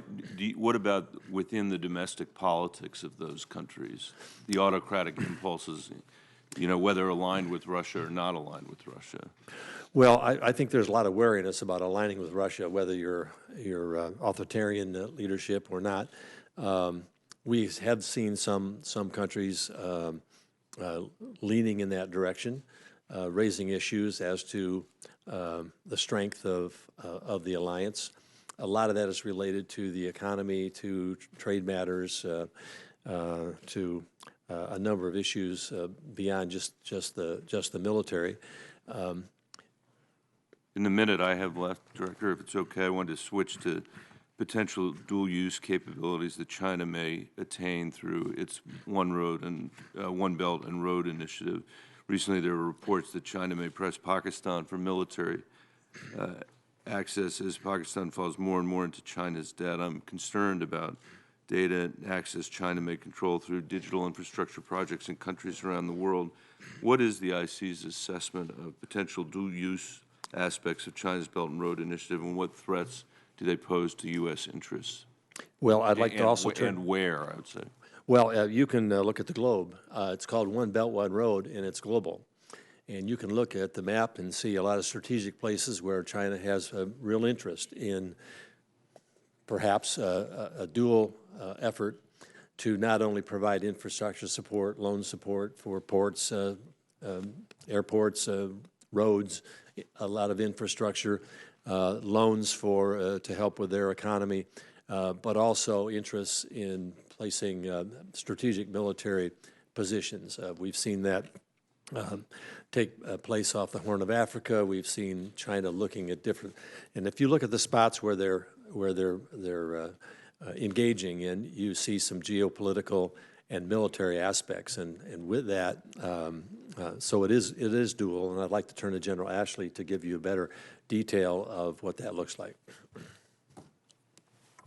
What about within the domestic politics of those countries, the autocratic impulses, whether aligned with Russia or not aligned with Russia? Well, I think there's a lot of wariness about aligning with Russia, whether you're authoritarian leadership or not. We have seen some countries leaning in that direction, raising issues as to the strength of the alliance. A lot of that is related to the economy, to trade matters, to a number of issues beyond just the military. In the minute I have left, Director, if it's okay, I wanted to switch to potential dual-use capabilities that China may attain through its One Belt and Road initiative. Recently, there were reports that China may press Pakistan for military access as Pakistan falls more and more into China's debt. I'm concerned about data and access China may control through digital infrastructure projects in countries around the world. What is the IC's assessment of potential dual-use aspects of China's Belt and Road initiative, and what threats do they pose to U.S. interests? Well, I'd like to also turn... And where, I would say. Well, you can look at the globe. It's called One Belt, One Road, and it's global. And you can look at the map and see a lot of strategic places where China has a real interest in perhaps a dual effort to not only provide infrastructure support, loan support for ports, airports, roads, a lot of infrastructure, loans to help with their economy, but also interests in placing strategic military positions. We've seen that take place off the Horn of Africa. We've seen China looking at different, and if you look at the spots where they're engaging in, you see some geopolitical and military aspects, and with that, so it is dual. And I'd like to turn to General Ashley to give you a better detail of what that looks like.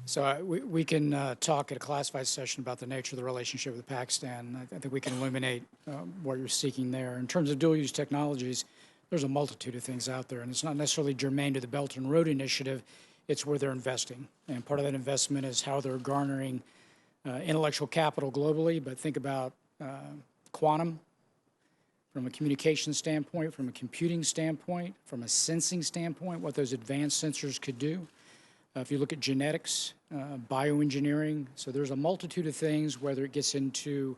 So we can talk at a classified session about the nature of the relationship with Pakistan. I think we can illuminate what you're seeking there. In terms of dual-use technologies, there's a multitude of things out there, and it's not necessarily germane to the Belt and Road Initiative. It's where they're investing, and part of that investment is how they're garnering intellectual capital globally. But think about quantum from a communication standpoint, from a computing standpoint, from a sensing standpoint, what those advanced sensors could do. If you look at genetics, bioengineering, so there's a multitude of things, whether it gets into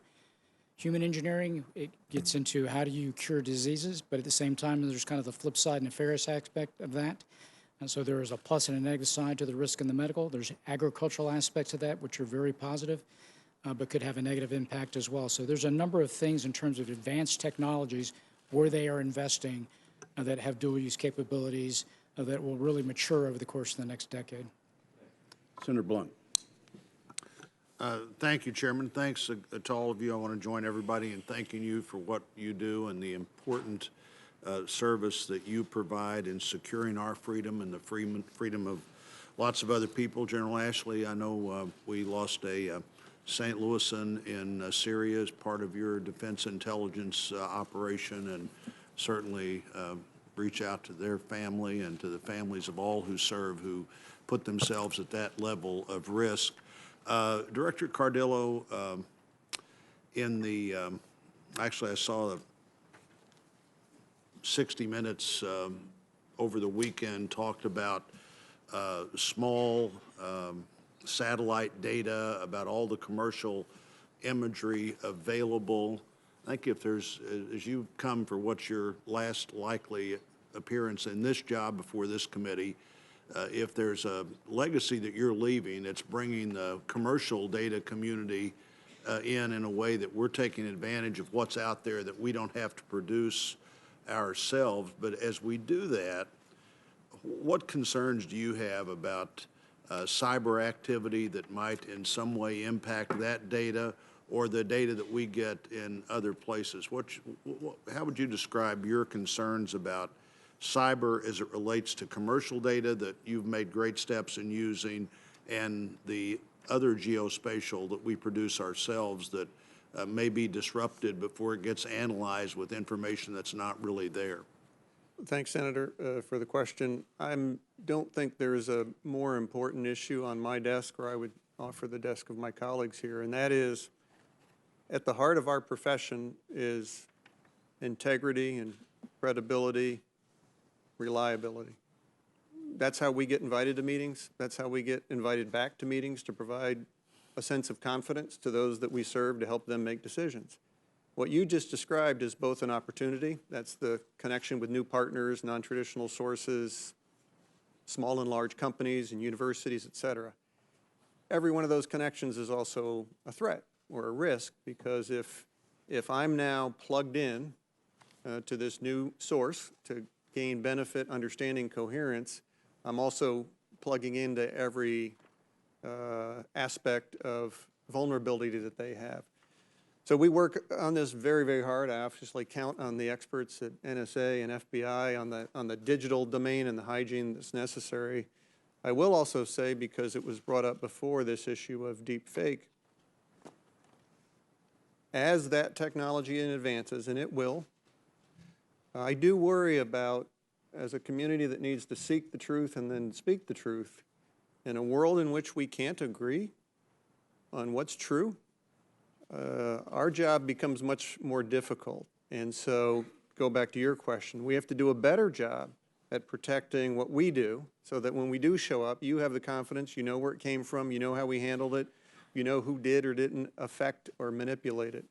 human engineering, it gets into how do you cure diseases, but at the same time, there's kind of the flip side, nefarious aspect of that. And so there is a plus and a negative side to the risk in the medical. There's agricultural aspects of that, which are very positive, but could have a negative impact as well. So there's a number of things in terms of advanced technologies where they are investing that have dual-use capabilities that will really mature over the course of the next decade. Senator Blunt. Thank you, Chairman. Thanks to all of you. I want to join everybody in thanking you for what you do and the important service that you provide in securing our freedom and the freedom of lots of other people. General Ashley, I know we lost a St. Louisan in Syria as part of your defense intelligence operation, and certainly reach out to their family and to the families of all who serve, who put themselves at that level of risk. Director Cardillo, actually I saw 60 Minutes over the weekend talked about small satellite data, about all the commercial imagery available. I think if there's, as you come for what's your last likely appearance in this job before this committee, if there's a legacy that you're leaving, it's bringing the commercial data community in a way that we're taking advantage of what's out there that we don't have to produce ourselves. But as we do that, what concerns do you have about cyber activity that might in some way impact that data or the data that we get in other places? How would you describe your concerns about cyber as it relates to commercial data that you've made great steps in using, and the other geospatial that we produce ourselves that may be disrupted before it gets analyzed with information that's not really there? Thanks, Senator, for the question. I don't think there is a more important issue on my desk, or I would offer the desk of my colleagues here, and that is, at the heart of our profession is integrity and credibility, reliability. That's how we get invited to meetings. That's how we get invited back to meetings, to provide a sense of confidence to those that we serve to help them make decisions. What you just described is both an opportunity, that's the connection with new partners, non-traditional sources, small and large companies and universities, et cetera. Every one of those connections is also a threat or a risk, because if I'm now plugged in to this new source to gain benefit, understanding, coherence, I'm also plugging into every aspect of vulnerability that they have. So we work on this very, very hard. I obviously count on the experts at NSA and FBI on the digital domain and the hygiene that's necessary. I will also say, because it was brought up before, this issue of deep fake, as that technology advances, and it will, I do worry about, as a community that needs to seek the truth and then speak the truth, in a world in which we can't agree on what's true, our job becomes much more difficult. And so, go back to your question, we have to do a better job at protecting what we do, so that when we do show up, you have the confidence, you know where it came from, you know how we handled it, you know who did or didn't affect or manipulate it.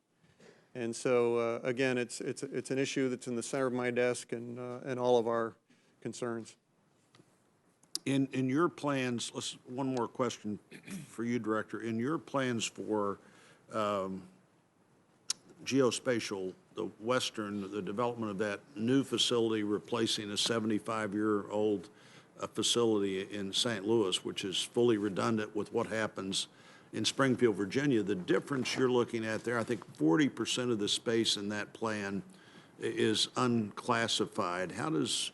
And so, again, it's an issue that's in the center of my desk and all of our concerns. In your plans, one more question for you, Director. In your plans for geospatial, the development of that new facility replacing a 75-year-old facility in St. Louis, which is fully redundant with what happens in Springfield, Virginia, the difference you're looking at there, I think 40% of the space in that plan is unclassified. How does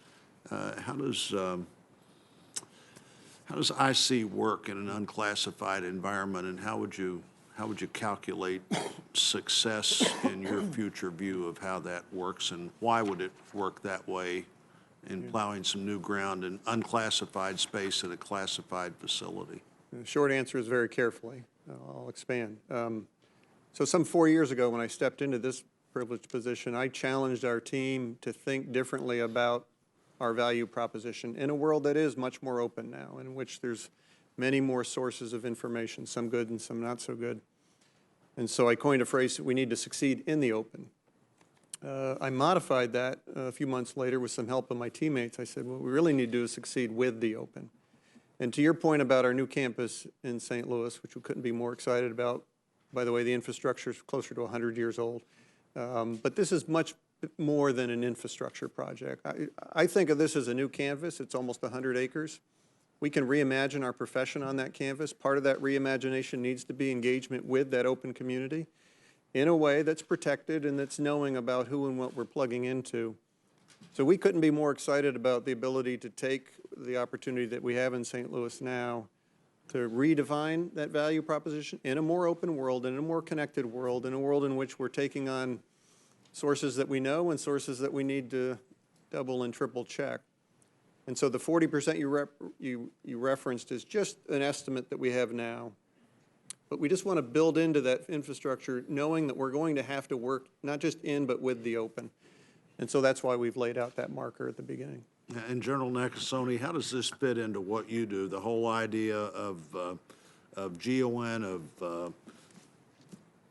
IC work in an unclassified environment, and how would you calculate success in your future view of how that works, and why would it work that way in plowing some new ground in unclassified space at a classified facility? The short answer is very carefully. I'll expand. So some 4 years ago, when I stepped into this privileged position, I challenged our team to think differently about our value proposition in a world that is much more open now, in which there's many more sources of information, some good and some not so good. And so I coined a phrase that we need to succeed in the open. I modified that a few months later with some help of my teammates. I said, what we really need to do is succeed with the open. And to your point about our new campus in St. Louis, which we couldn't be more excited about, by the way, the infrastructure is closer to 100 years old. But this is much more than an infrastructure project. I think of this as a new campus. It's almost 100 acres. We can reimagine our profession on that canvas. Part of that reimagination needs to be engagement with that open community in a way that's protected and that's knowing about who and what we're plugging into. So we couldn't be more excited about the ability to take the opportunity that we have in St. Louis now to redefine that value proposition in a more open world, in a more connected world, in a world in which we're taking on sources that we know and sources that we need to double and triple check. And so the 40% you referenced is just an estimate that we have now. But we just want to build into that infrastructure knowing that we're going to have to work not just in but with the open. And so that's why we've laid out that marker at the beginning. And General Nakasone, how does this fit into what you do? The whole idea of GON, of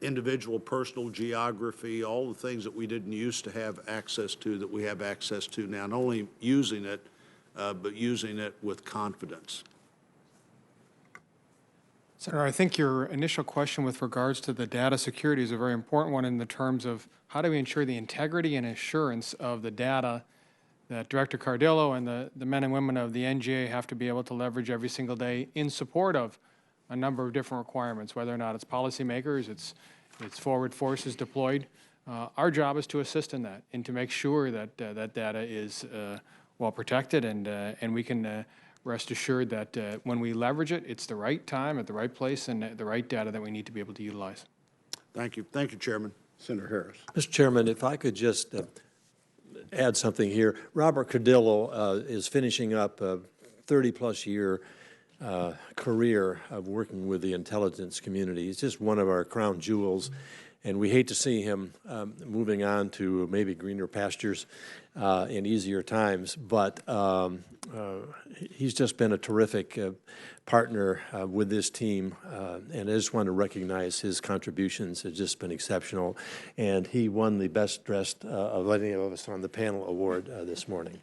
individual personal geography, all the things that we didn't used to have access to that we have access to now, not only using it, but using it with confidence. Senator, I think your initial question with regards to the data security is a very important one in the terms of how do we ensure the integrity and assurance of the data that Director Cardillo and the men and women of the NGA have to be able to leverage every single day in support of a number of different requirements, whether or not it's policymakers, it's forward forces deployed. Our job is to assist in that and to make sure that that data is well protected, and we can rest assured that when we leverage it, it's the right time, at the right place, and the right data that we need to be able to utilize. Thank you. Thank you, Chairman. Senator Harris. Mr. Chairman, if I could just add something here. Robert Cardillo is finishing up a 30-plus year career of working with the intelligence community. He's just one of our crown jewels, and we hate to see him moving on to maybe greener pastures in easier times, but he's just been a terrific partner with this team, and I just want to recognize his contributions. Have just been exceptional, and he won the Best Dressed of any of us on the panel award this morning.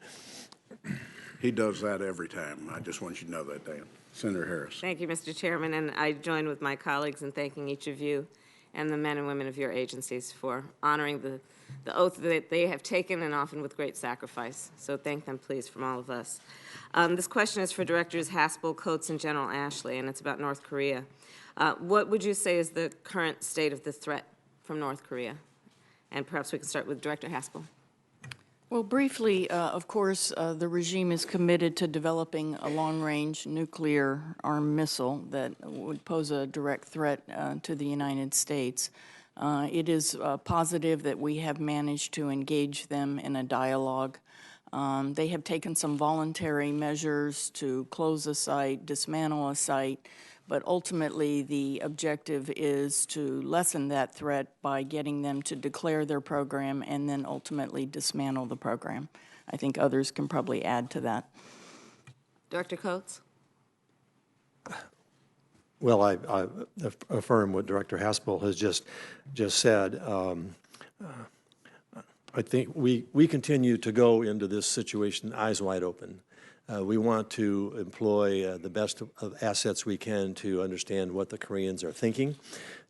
He does that every time. I just want you to know that, Dan. Senator Harris. Thank you, Mr. Chairman, and I join with my colleagues in thanking each of you and the men and women of your agencies for honoring the oath that they have taken, and often with great sacrifice. So thank them, please, from all of us. This question is for Directors Haspel, Coates, and General Ashley, and it's about North Korea. What would you say is the current state of the threat from North Korea? And perhaps we can start with Director Haspel. Well, briefly, of course, the regime is committed to developing a long-range nuclear armed missile that would pose a direct threat to the United States. It is positive that we have managed to engage them in a dialogue. They have taken some voluntary measures to close a site, dismantle a site, but ultimately the objective is to lessen that threat by getting them to declare their program and then ultimately dismantle the program. I think others can probably add to that. Director Coates? Well, I affirm what Director Haspel has just said. I think we continue to go into this situation eyes wide open. We want to employ the best of assets we can to understand what the Koreans are thinking,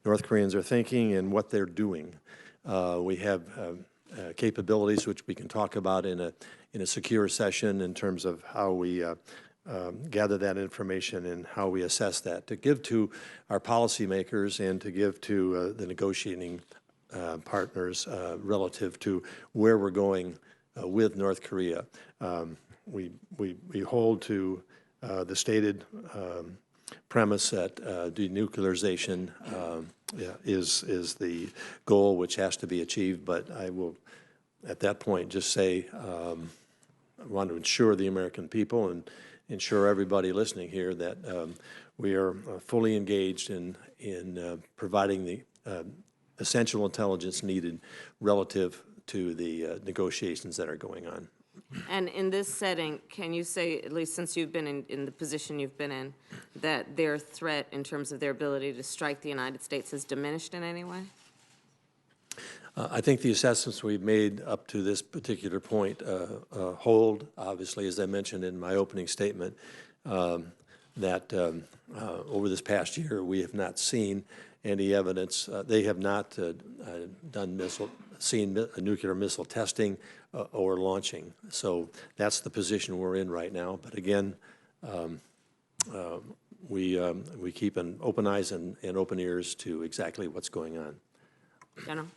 North Koreans are thinking, and what they're doing. We have capabilities which we can talk about in a secure session in terms of how we gather that information and how we assess that, to give to our policymakers and to give to the negotiating partners relative to where we're going with North Korea. We hold to the stated premise that denuclearization is the goal which has to be achieved, but I will at that point just say I want to ensure the American people and ensure everybody listening here that we are fully engaged in providing the essential intelligence needed relative to the negotiations that are going on. And in this setting, can you say, at least since you've been in the position you've been in, that their threat in terms of their ability to strike the United States has diminished in any way? I think the assessments we've made up to this particular point hold, obviously, as I mentioned in my opening statement, that over this past year we have not seen any evidence. They have not seen nuclear missile testing or launching. So that's the position we're in right now. But again, we keep an open eyes and open ears to exactly what's going on. General?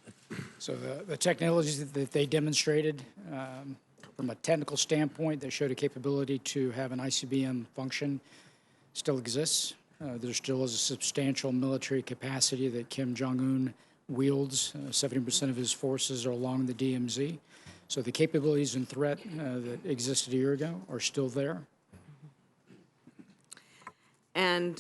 So the technologies that they demonstrated, from a technical standpoint, they showed a capability to have an ICBM function still exists. There still is a substantial military capacity that Kim Jong-un wields. 70% of his forces are along the DMZ. So the capabilities and threat that existed a year ago are still there. And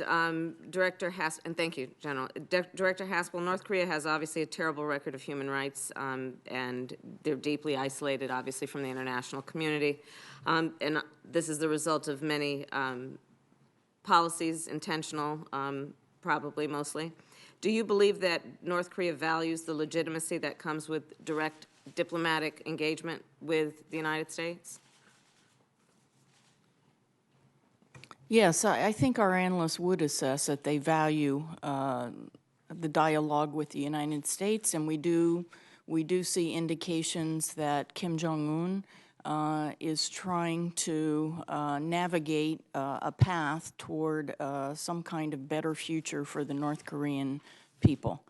Director Haspel, and thank you, General. Director Haspel, North Korea has obviously a terrible record of human rights, and they're deeply isolated, obviously, from the international community. And this is the result of many policies, intentional, probably mostly. Do you believe that North Korea values the legitimacy that comes with direct diplomatic engagement with the United States? Yes, I think our analysts would assess that they value the dialogue with the United States, and we do see indications that Kim Jong-un is trying to navigate a path toward some kind of better future for the North Korean people.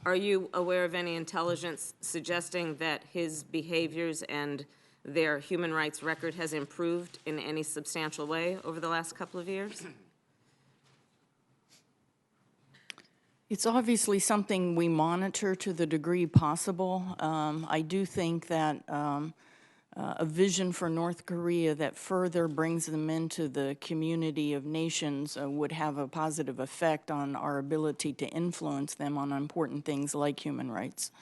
Are you aware of any intelligence suggesting that his behaviors and their human rights record has improved in any substantial way over the last couple of years? It's obviously something we monitor to the degree possible. I do think that a vision for North Korea that further brings them into the community of nations would have a positive effect on our ability to influence them on important things like human rights.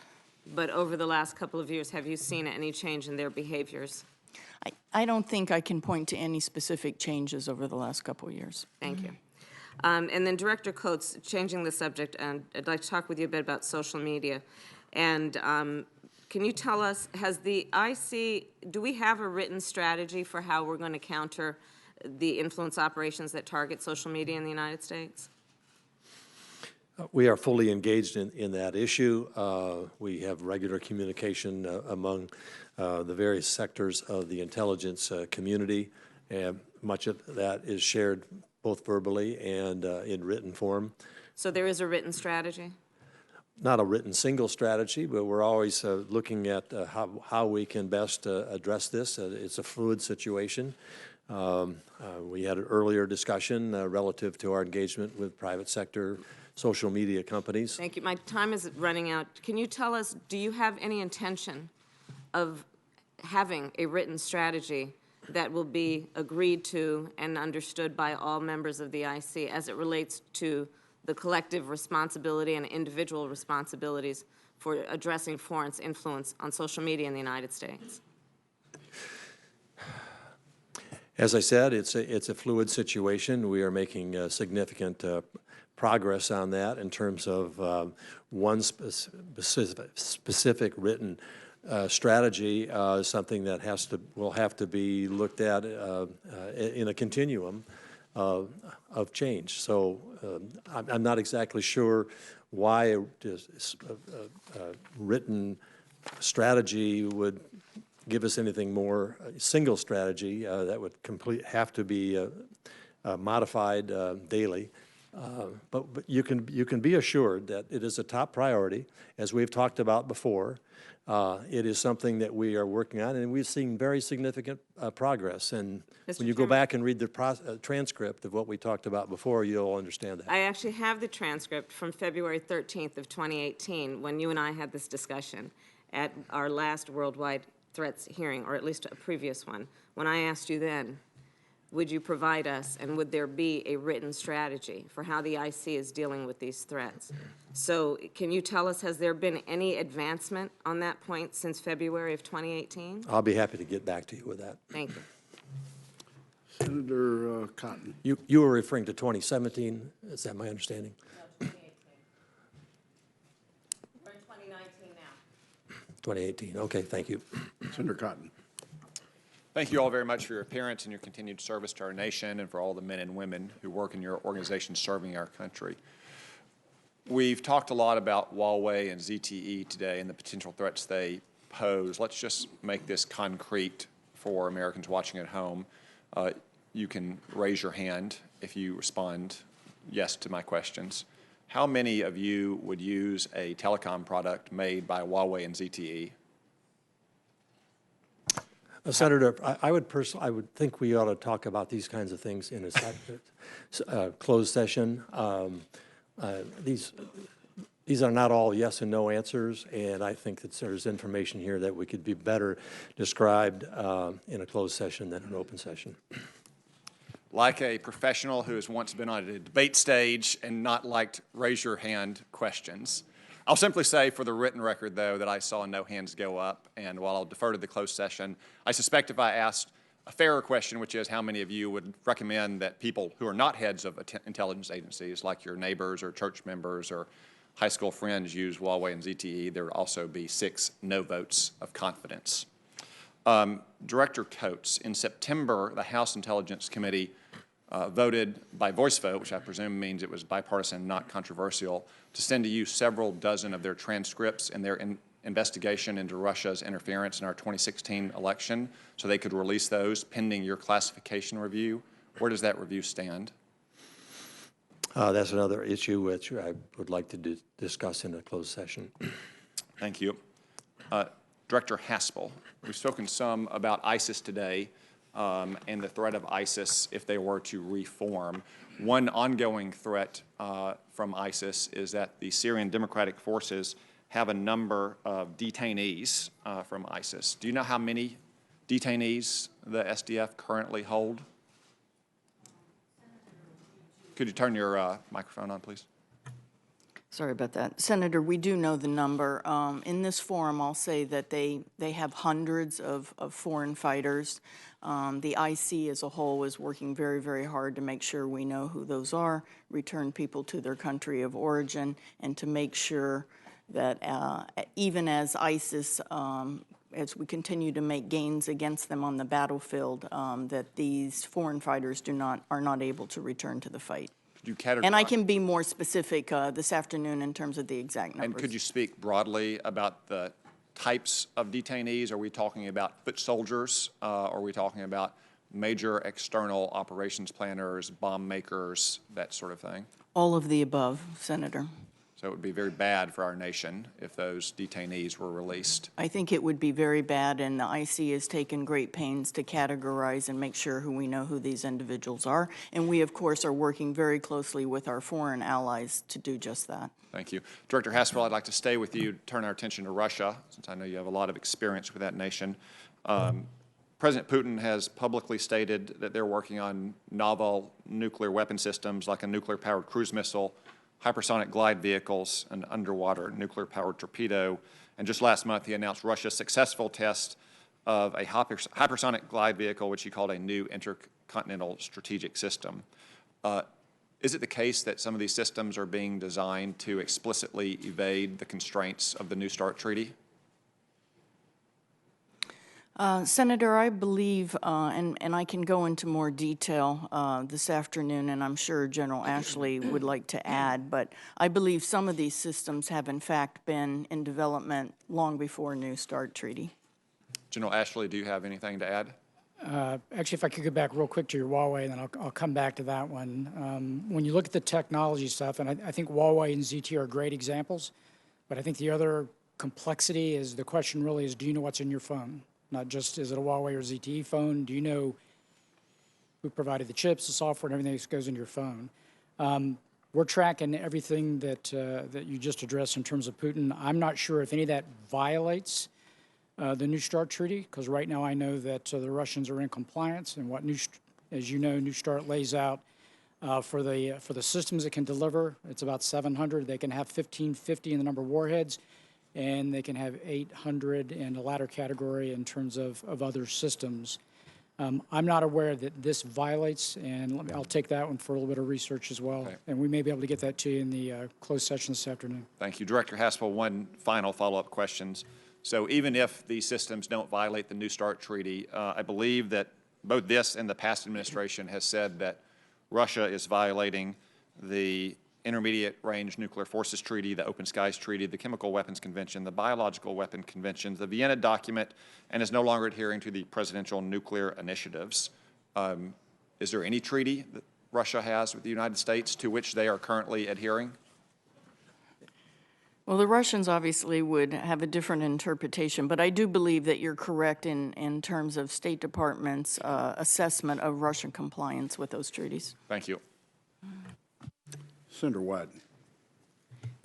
But over the last couple of years, have you seen any change in their behaviors? I don't think I can point to any specific changes over the last couple of years. Thank you. And then Director Coates, changing the subject, and I'd like to talk with you a bit about social media. And can you tell us, has the IC, do we have a written strategy for how we're going to counter the influence operations that target social media in the United States? We are fully engaged in that issue. We have regular communication among the various sectors of the intelligence community, and much of that is shared both verbally and in written form. So there is a written strategy? Not a written single strategy, but we're always looking at how we can best address this. It's a fluid situation. We had an earlier discussion relative to our engagement with private sector social media companies. Thank you. My time is running out. Can you tell us, do you have any intention of having a written strategy that will be agreed to and understood by all members of the IC as it relates to the collective responsibility and individual responsibilities for addressing foreign influence on social media in the United States? As I said, it's a fluid situation. We are making significant progress on that in terms of one specific written strategy, something that will have to be looked at in a continuum of change. So I'm not exactly sure why a written strategy would give us anything more. A single strategy that would have to be modified daily. But you can be assured that it is a top priority, as we've talked about before. It is something that we are working on, and we've seen very significant progress. And when you go back and read the transcript of what we talked about before, you'll understand that. I actually have the transcript from February 13th of 2018, when you and I had this discussion at our last Worldwide Threats hearing, or at least a previous one, when I asked you then, would you provide us, and would there be a written strategy for how the IC is dealing with these threats? So can you tell us, has there been any advancement on that point since February of 2018? I'll be happy to get back to you with that. Thank you. Senator Cotton. You were referring to 2017, is that my understanding? No, 2018. We're in 2019 now. 2018, okay, thank you. Senator Cotton. Thank you all very much for your appearance and your continued service to our nation, and for all the men and women who work in your organization serving our country. We've talked a lot about Huawei and ZTE today and the potential threats they pose. Let's just make this concrete for Americans watching at home. you can raise your hand if you respond yes to my questions. How many of you would use a telecom product made by Huawei and ZTE? Senator, I would think we ought to talk about these kinds of things in a closed session. These are not all yes and no answers, and I think that there's information here that we could be better described in a closed session than an open session. Like a professional who has once been on a debate stage and not liked raise your hand questions, I'll simply say for the written record, though, that I saw no hands go up, and while I'll defer to the closed session, I suspect if I asked a fairer question, which is how many of you would recommend that people who are not heads of intelligence agencies, like your neighbors or church members or high school friends, use Huawei and ZTE, there would also be 6 no votes of confidence. Director Coates, in September, the House Intelligence Committee voted by voice vote, which I presume means it was bipartisan, not controversial, to send to you several dozen of their transcripts in their investigation into Russia's interference in our 2016 election, so they could release those pending your classification review. Where does that review stand? That's another issue which I would like to discuss in a closed session. Thank you. Director Haspel, we've spoken some about ISIS today and the threat of ISIS if they were to reform. One ongoing threat from ISIS is that the Syrian Democratic Forces have a number of detainees from ISIS. Do you know how many detainees the SDF currently hold? Could you turn your microphone on, please? Sorry about that. Senator, we do know the number. In this forum, I'll say that they have hundreds of foreign fighters. The IC as a whole is working very, very hard to make sure we know who those are, return people to their country of origin, and to make sure that even as ISIS, as we continue to make gains against them on the battlefield, that these foreign fighters are not able to return to the fight. And I can be more specific this afternoon in terms of the exact numbers. And could you speak broadly about the types of detainees? Are we talking about foot soldiers? Are we talking about major external operations planners, bomb makers, that sort of thing? All of the above, Senator. So it would be very bad for our nation if those detainees were released. I think it would be very bad, and the IC has taken great pains to categorize and make sure we know who these individuals are. And we, of course, are working very closely with our foreign allies to do just that. Thank you. Director Haspel, I'd like to stay with you, turn our attention to Russia, since I know you have a lot of experience with that nation. President Putin has publicly stated that they're working on novel nuclear weapon systems like a nuclear-powered cruise missile, hypersonic glide vehicles, an underwater nuclear-powered torpedo. And just last month, he announced Russia's successful test of a hypersonic glide vehicle, which he called a new intercontinental strategic system. Is it the case that some of these systems are being designed to explicitly evade the constraints of the New START treaty? Senator, I believe, and I can go into more detail this afternoon, and I'm sure General Ashley would like to add, but I believe some of these systems have in fact been in development long before New START treaty. General Ashley, do you have anything to add? Actually, if I could go back real quick to your Huawei, and then I'll come back to that one. When you look at the technology stuff, and I think Huawei and ZTE are great examples, but I think the other complexity is the question really is, do you know what's in your phone? Not just is it a Huawei or ZTE phone? Do you know who provided the chips, the software, and everything that goes in your phone? We're tracking everything that you just addressed in terms of Putin. I'm not sure if any of that violates the New START treaty, because right now I know that the Russians are in compliance, and what as you know, New START lays out for the systems it can deliver. It's about 700. They can have 1550 in the number of warheads, and they can have 800 in the latter category in terms of other systems. I'm not aware that this violates, and I'll take that one for a little bit of research as well, Okay. and we may be able to get that to you in the closed session this afternoon. Thank you. Director Haspel, one final follow-up question. So even if these systems don't violate the New START treaty, I believe that both this and the past administration has said that Russia is violating the Intermediate Range Nuclear Forces Treaty, the Open Skies Treaty, the Chemical Weapons Convention, the Biological Weapon Convention, the Vienna Document, and is no longer adhering to the presidential nuclear initiatives. Is there any treaty that Russia has with the United States to which they are currently adhering? Well, the Russians obviously would have a different interpretation, but I do believe that you're correct in terms of State Department's assessment of Russian compliance with those treaties. Thank you. Senator Wyden.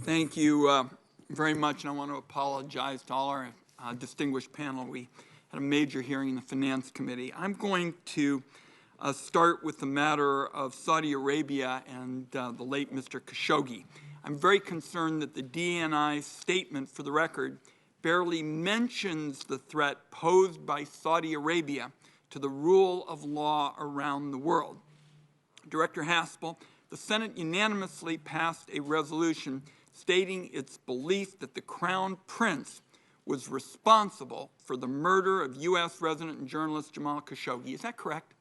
Thank you very much, and I want to apologize to all our distinguished panel. We had a major hearing in the Finance Committee. I'm going to start with the matter of Saudi Arabia and the late Mr. Khashoggi. I'm very concerned that the DNI statement, for the record, barely mentions the threat posed by Saudi Arabia to the rule of law around the world. Director Haspel, the Senate unanimously passed a resolution stating its belief that the Crown Prince was responsible for the murder of U.S. resident and journalist Jamal Khashoggi. Is that correct?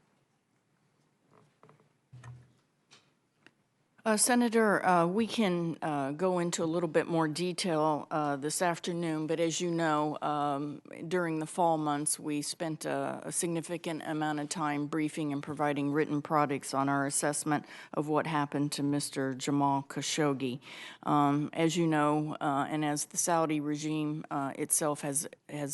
Senator, we can go into a little bit more detail this afternoon, but as you know, during the fall months, we spent a significant amount of time briefing and providing written products on our assessment of what happened to Mr. Jamal Khashoggi. As you know, and as the Saudi regime itself has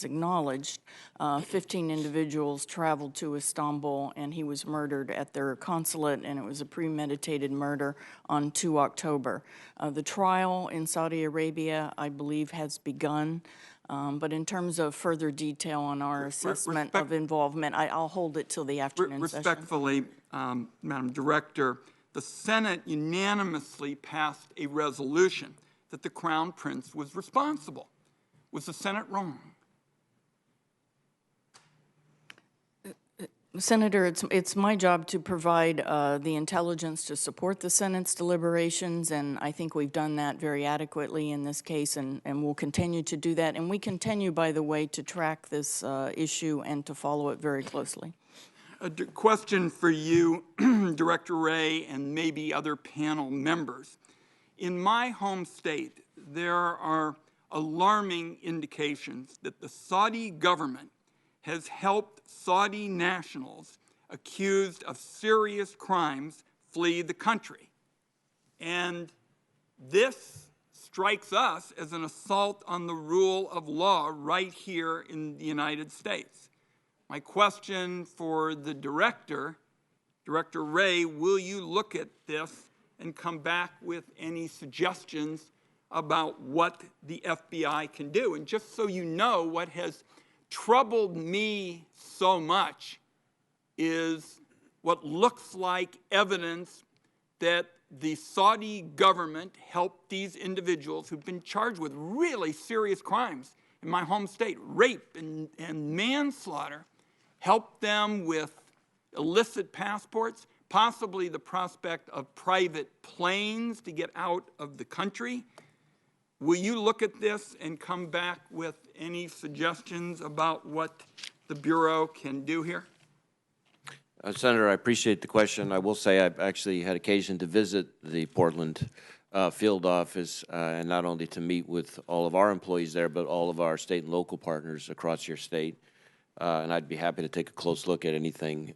acknowledged, 15 individuals traveled to Istanbul and he was murdered at their consulate, and it was a premeditated murder on 2 October. The trial in Saudi Arabia, I believe, has begun, but in terms of further detail on our assessment of involvement, I'll hold it till the afternoon session. Respectfully, Madam Director, the Senate unanimously passed a resolution that the Crown Prince was responsible. Was the Senate wrong? Senator, it's my job to provide the intelligence to support the Senate's deliberations, and I think we've done that very adequately in this case, and we'll continue to do that. And we continue, by the way, to track this issue and to follow it very closely. A question for you, Director Wray, and maybe other panel members. In my home state, there are alarming indications that the Saudi government has helped Saudi nationals accused of serious crimes flee the country. And this strikes us as an assault on the rule of law right here in the United States. My question for the Director Wray, will you look at this and come back with any suggestions about what the FBI can do? And just so you know, what has troubled me so much is what looks like evidence that the Saudi government helped these individuals who've been charged with really serious crimes in my home state, rape and manslaughter, helped them with illicit passports, possibly the prospect of private planes to get out of the country. Will you look at this and come back with any suggestions about what the Bureau can do here? Senator, I appreciate the question. I will say I've actually had occasion to visit the Portland field office, and not only to meet with all of our employees there, but all of our state and local partners across your state. And I'd be happy to take a close look at anything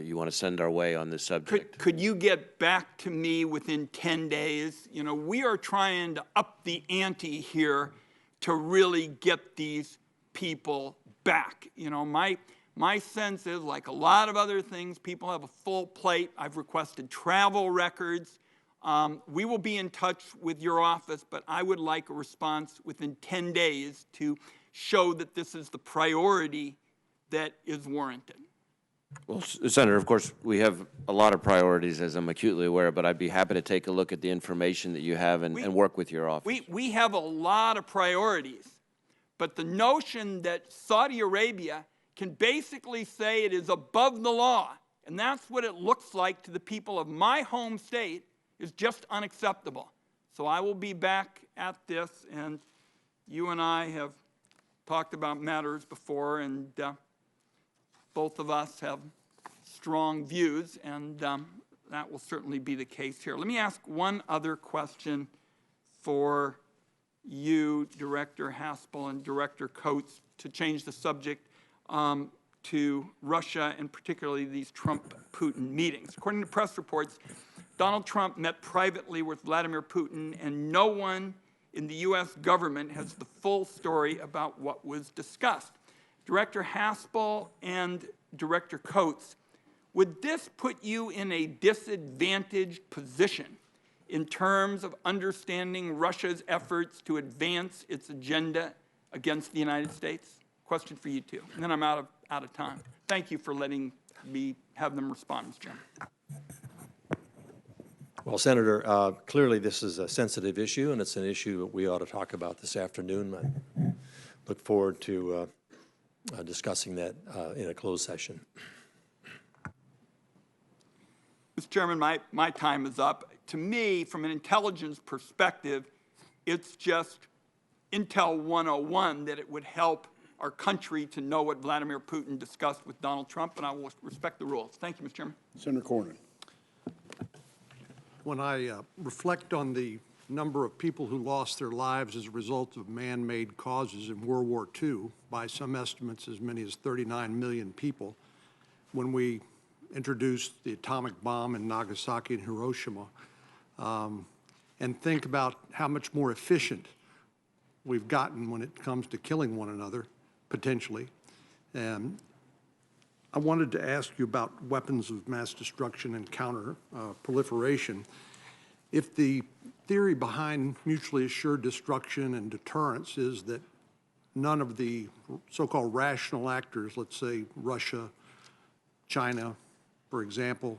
you want to send our way on this subject. Could you get back to me within 10 days? You know, we are trying to up the ante here to really get these people back. You know, my sense is, like a lot of other things, people have a full plate. I've requested travel records. We will be in touch with your office, but I would like a response within 10 days to show that this is the priority that is warranted. Well, Senator, of course, we have a lot of priorities, as I'm acutely aware, but I'd be happy to take a look at the information that you have and work with your office. We have a lot of priorities, but the notion that Saudi Arabia can basically say it is above the law, and that's what it looks like to the people of my home state, is just unacceptable. So I will be back at this, and you and I have talked about matters before, and both of us have strong views, and that will certainly be the case here. Let me ask one other question for you, Director Haspel and Director Coates, to change the subject. to Russia and particularly these Trump-Putin meetings. According to press reports, Donald Trump met privately with Vladimir Putin, and no one in the U.S. government has the full story about what was discussed. Director Haspel and Director Coates, would this put you in a disadvantaged position in terms of understanding Russia's efforts to advance its agenda against the United States? Question for you two, and then I'm out of time. Thank you for letting me have them respond, Mr. Chairman. Well, Senator, clearly this is a sensitive issue, and it's an issue that we ought to talk about this afternoon. I look forward to discussing that in a closed session. Mr. Chairman, my time is up. To me, from an intelligence perspective, it's just Intel 101 that it would help our country to know what Vladimir Putin discussed with Donald Trump, and I will respect the rules. Thank you, Mr. Chairman. Senator Cornyn. When I reflect on the number of people who lost their lives as a result of man-made causes in World War II, by some estimates as many as 39 million people, when we introduced the atomic bomb in Nagasaki and Hiroshima, and think about how much more efficient we've gotten when it comes to killing one another, potentially. And I wanted to ask you about weapons of mass destruction and counter proliferation. If the theory behind mutually assured destruction and deterrence is that none of the so-called rational actors, let's say Russia, China, for example,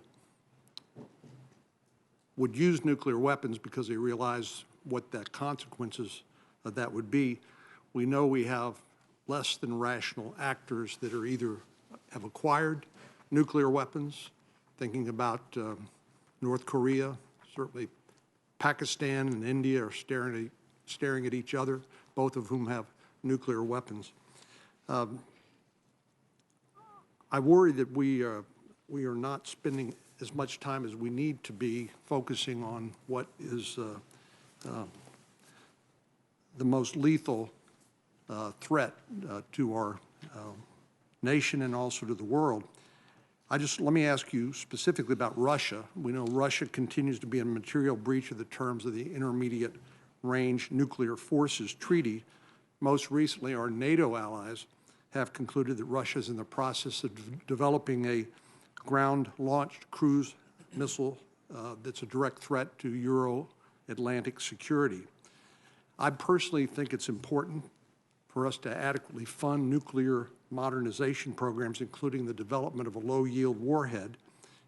would use nuclear weapons because they realize what the consequences of that would be, we know we have less than rational actors that are either have acquired nuclear weapons, thinking about North Korea, certainly Pakistan and India are staring at each other, both of whom have nuclear weapons. I worry that we are not spending as much time as we need to be focusing on what is the most lethal threat to our nation and also to the world. Let me ask you specifically about Russia. We know Russia continues to be in material breach of the terms of the Intermediate Range Nuclear Forces Treaty. Most recently, our NATO allies have concluded that Russia is in the process of developing a ground-launched cruise missile that's a direct threat to Euro-Atlantic security. I personally think it's important for us to adequately fund nuclear modernization programs, including the development of a low-yield warhead,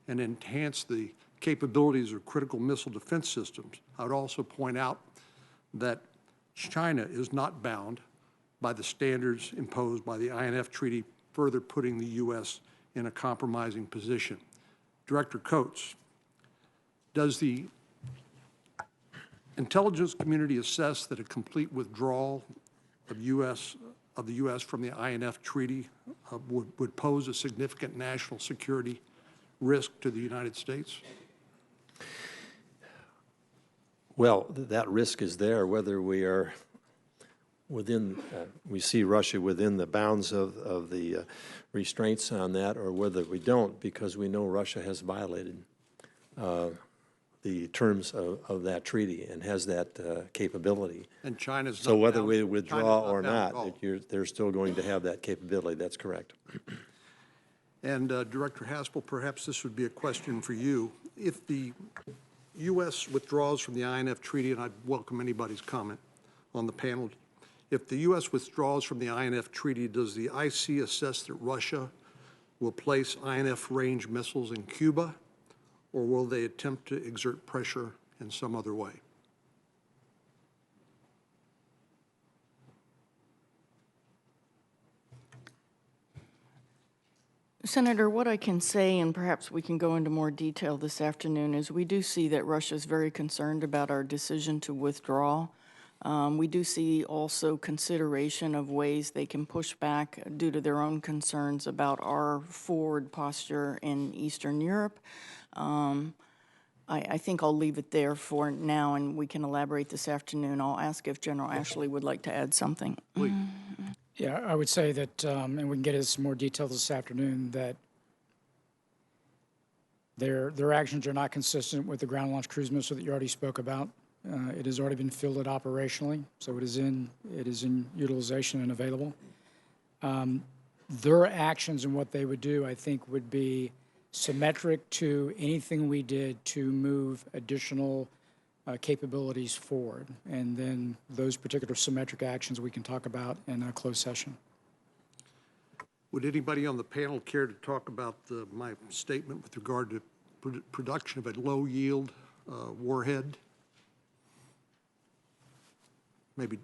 and enhance the capabilities of critical missile defense systems. I would also point out that China is not bound by the standards imposed by the INF Treaty, further putting the U.S. in a compromising position. Director Coates, does the intelligence community assess that a complete withdrawal of the U.S. from the INF Treaty would pose a significant national security risk to the United States? Well, that risk is there, whether we are within, we see Russia within the bounds of the restraints on that, or whether we don't, because we know Russia has violated the terms of that treaty and has that capability. And China's so not whether bound, we withdraw or not, not, they're still going to have that capability. That's correct. And Director Haspel, perhaps this would be a question for you. If the U.S. withdraws from the INF Treaty, and I'd welcome anybody's comment on the panel, if the U.S. withdraws from the INF Treaty, does the IC assess that Russia will place INF range missiles in Cuba, or will they attempt to exert pressure in some other way? Senator, what I can say, and perhaps we can go into more detail this afternoon, is we do see that Russia is very concerned about our decision to withdraw. We do see also consideration of ways they can push back due to their own concerns about our forward posture in Eastern Europe. I think I'll leave it there for now, and we can elaborate this afternoon. I'll ask if General Ashley would like to add something. Please. Yeah, I would say that, and we can get into some more detail this afternoon, that their actions are not consistent with the ground launch cruise missile that you already spoke about. It has already been fielded operationally, so it is in utilization and available. Their actions and what they would do, I think, would be symmetric to anything we did to move additional capabilities forward. And then those particular symmetric actions we can talk about in a closed session. Would anybody on the panel care to talk about my statement with regard to production of a low-yield warhead? Maybe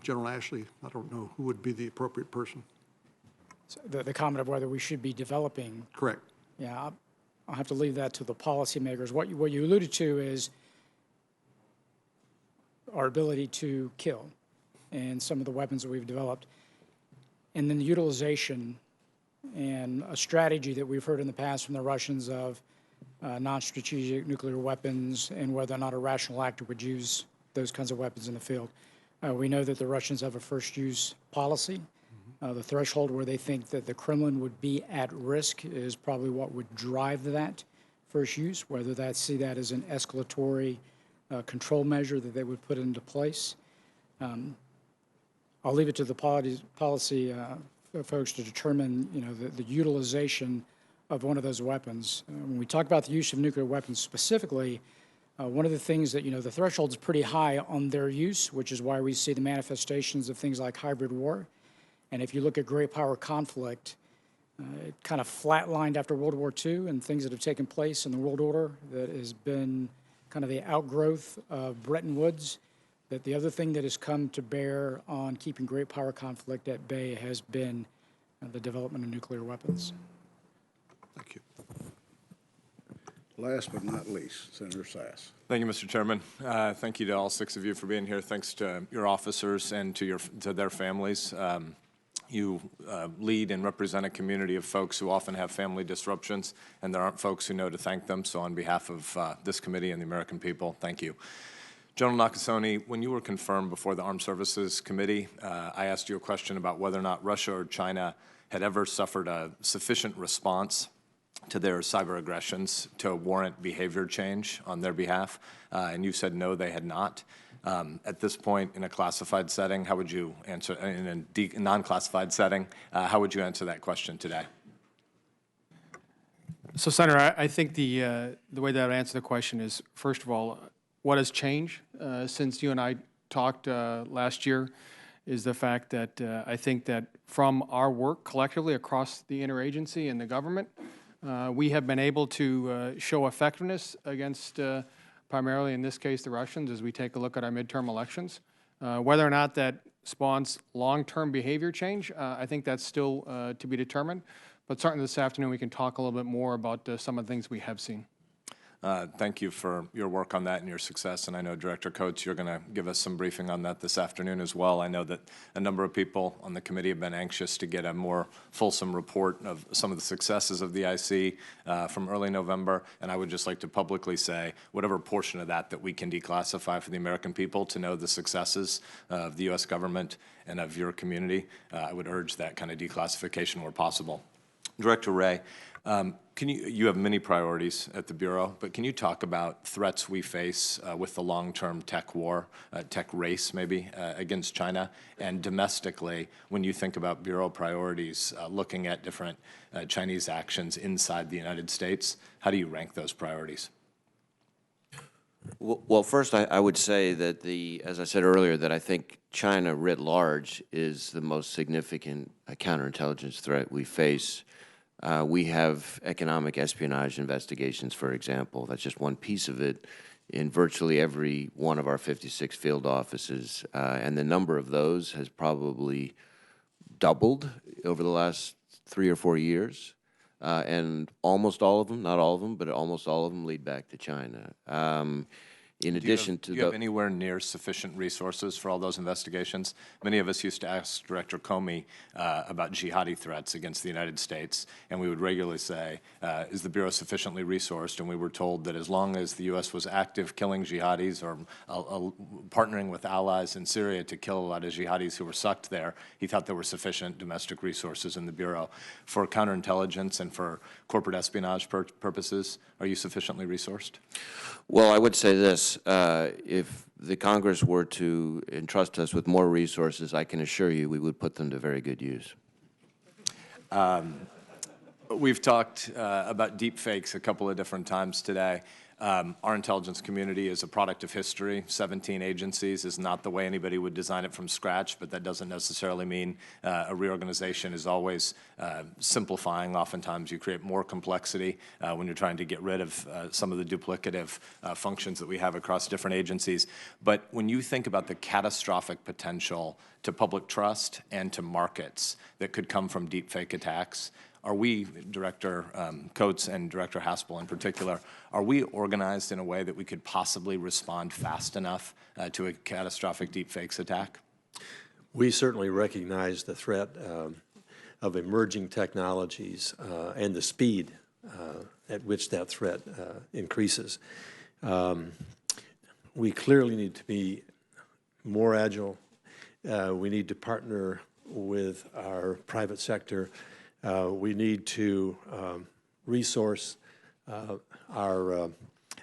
General Ashley, I don't know who would be the appropriate person. So the comment of whether we should be developing. Correct. Yeah, I'll have to leave that to the policymakers. What you alluded to is our ability to kill and some of the weapons that we've developed. And then the utilization and a strategy that we've heard in the past from the Russians of non-strategic nuclear weapons and whether or not a rational actor would use those kinds of weapons in the field. We know that the Russians have a first-use policy. The threshold where they think that the Kremlin would be at risk is probably what would drive that first use, whether they see that as an escalatory control measure that they would put into place. I'll leave it to the policy folks to determine, the utilization of one of those weapons. When we talk about the use of nuclear weapons specifically, one of the things that, the threshold is pretty high on their use, which is why we see the manifestations of things like hybrid war. And if you look at great power conflict, it kind of flatlined after World War II and things that have taken place in the world order that has been kind of the outgrowth of Bretton Woods. That the other thing that has come to bear on keeping great power conflict at bay has been the development of nuclear weapons. Thank you. Last but not least, Senator Sass. Thank you, Mr. Chairman. Thank you to all 6 of you for being here. Thanks to your officers and to their families. You lead and represent a community of folks who often have family disruptions, and there aren't folks who know to thank them. So on behalf of this committee and the American people, thank you. General Nakasone, when you were confirmed before the Armed Services Committee, I asked you a question about whether or not Russia or China had ever suffered a sufficient response to their cyber aggressions to warrant behavior change on their behalf, and you said no, they had not. At this point, in a classified setting, how would you answer, in a non-classified setting, how would you answer that question today? So, Senator, I think the way that I would answer the question is, first of all, what has changed since you and I talked last year is the fact that I think that from our work collectively across the interagency and the government, we have been able to show effectiveness against primarily in this case the Russians as we take a look at our midterm elections. Whether or not that spawns long-term behavior change, I think that's still to be determined. But certainly this afternoon we can talk a little bit more about some of the things we have seen. Thank you for your work on that and your success. And I know, Director Coates, you're going to give us some briefing on that this afternoon as well. I know that a number of people on the committee have been anxious to get a more fulsome report of some of the successes of the IC from early November. And I would just like to publicly say, whatever portion of that we can declassify for the American people to know the successes of the U.S. government and of your community, I would urge that kind of declassification where possible. Director Wray, you have many priorities at the Bureau, but can you talk about threats we face with the long-term tech war, tech race maybe, against China? And domestically, when you think about Bureau priorities, looking at different Chinese actions inside the United States, how do you rank those priorities? Well, first, I would say that as I said earlier, that I think China writ large is the most significant counterintelligence threat we face. We have economic espionage investigations, for example. That's just one piece of it in virtually every one of our 56 field offices. And the number of those has probably doubled over the last 3 or 4 years. And almost all of them, not all of them, but almost all of them lead back to China. In addition to do you have anywhere near sufficient resources for all those investigations? Many of us used to ask Director Comey about jihadi threats against the United States, and we would regularly say, is the Bureau sufficiently resourced? And we were told that as long as the U.S. was active killing jihadis or partnering with allies in Syria to kill a lot of jihadis who were sucked there, he thought there were sufficient domestic resources in the Bureau. For counterintelligence and for corporate espionage purposes, are you sufficiently resourced? Well, I would say this. If the Congress were to entrust us with more resources, I can assure you we would put them to very good use. We've talked about deep fakes a couple of different times today. Our intelligence community is a product of history. 17 agencies is not the way anybody would design it from scratch, but that doesn't necessarily mean a reorganization is always simplifying. Oftentimes you create more complexity when you're trying to get rid of some of the duplicative functions that we have across different agencies. But when you think about the catastrophic potential to public trust and to markets that could come from deep fake attacks, are we, Director Coates and Director Haspel in particular, are we organized in a way that we could possibly respond fast enough to a catastrophic deepfakes attack? We certainly recognize the threat of emerging technologies and the speed at which that threat increases. We clearly need to be more agile. We need to partner with our private sector. We need to resource our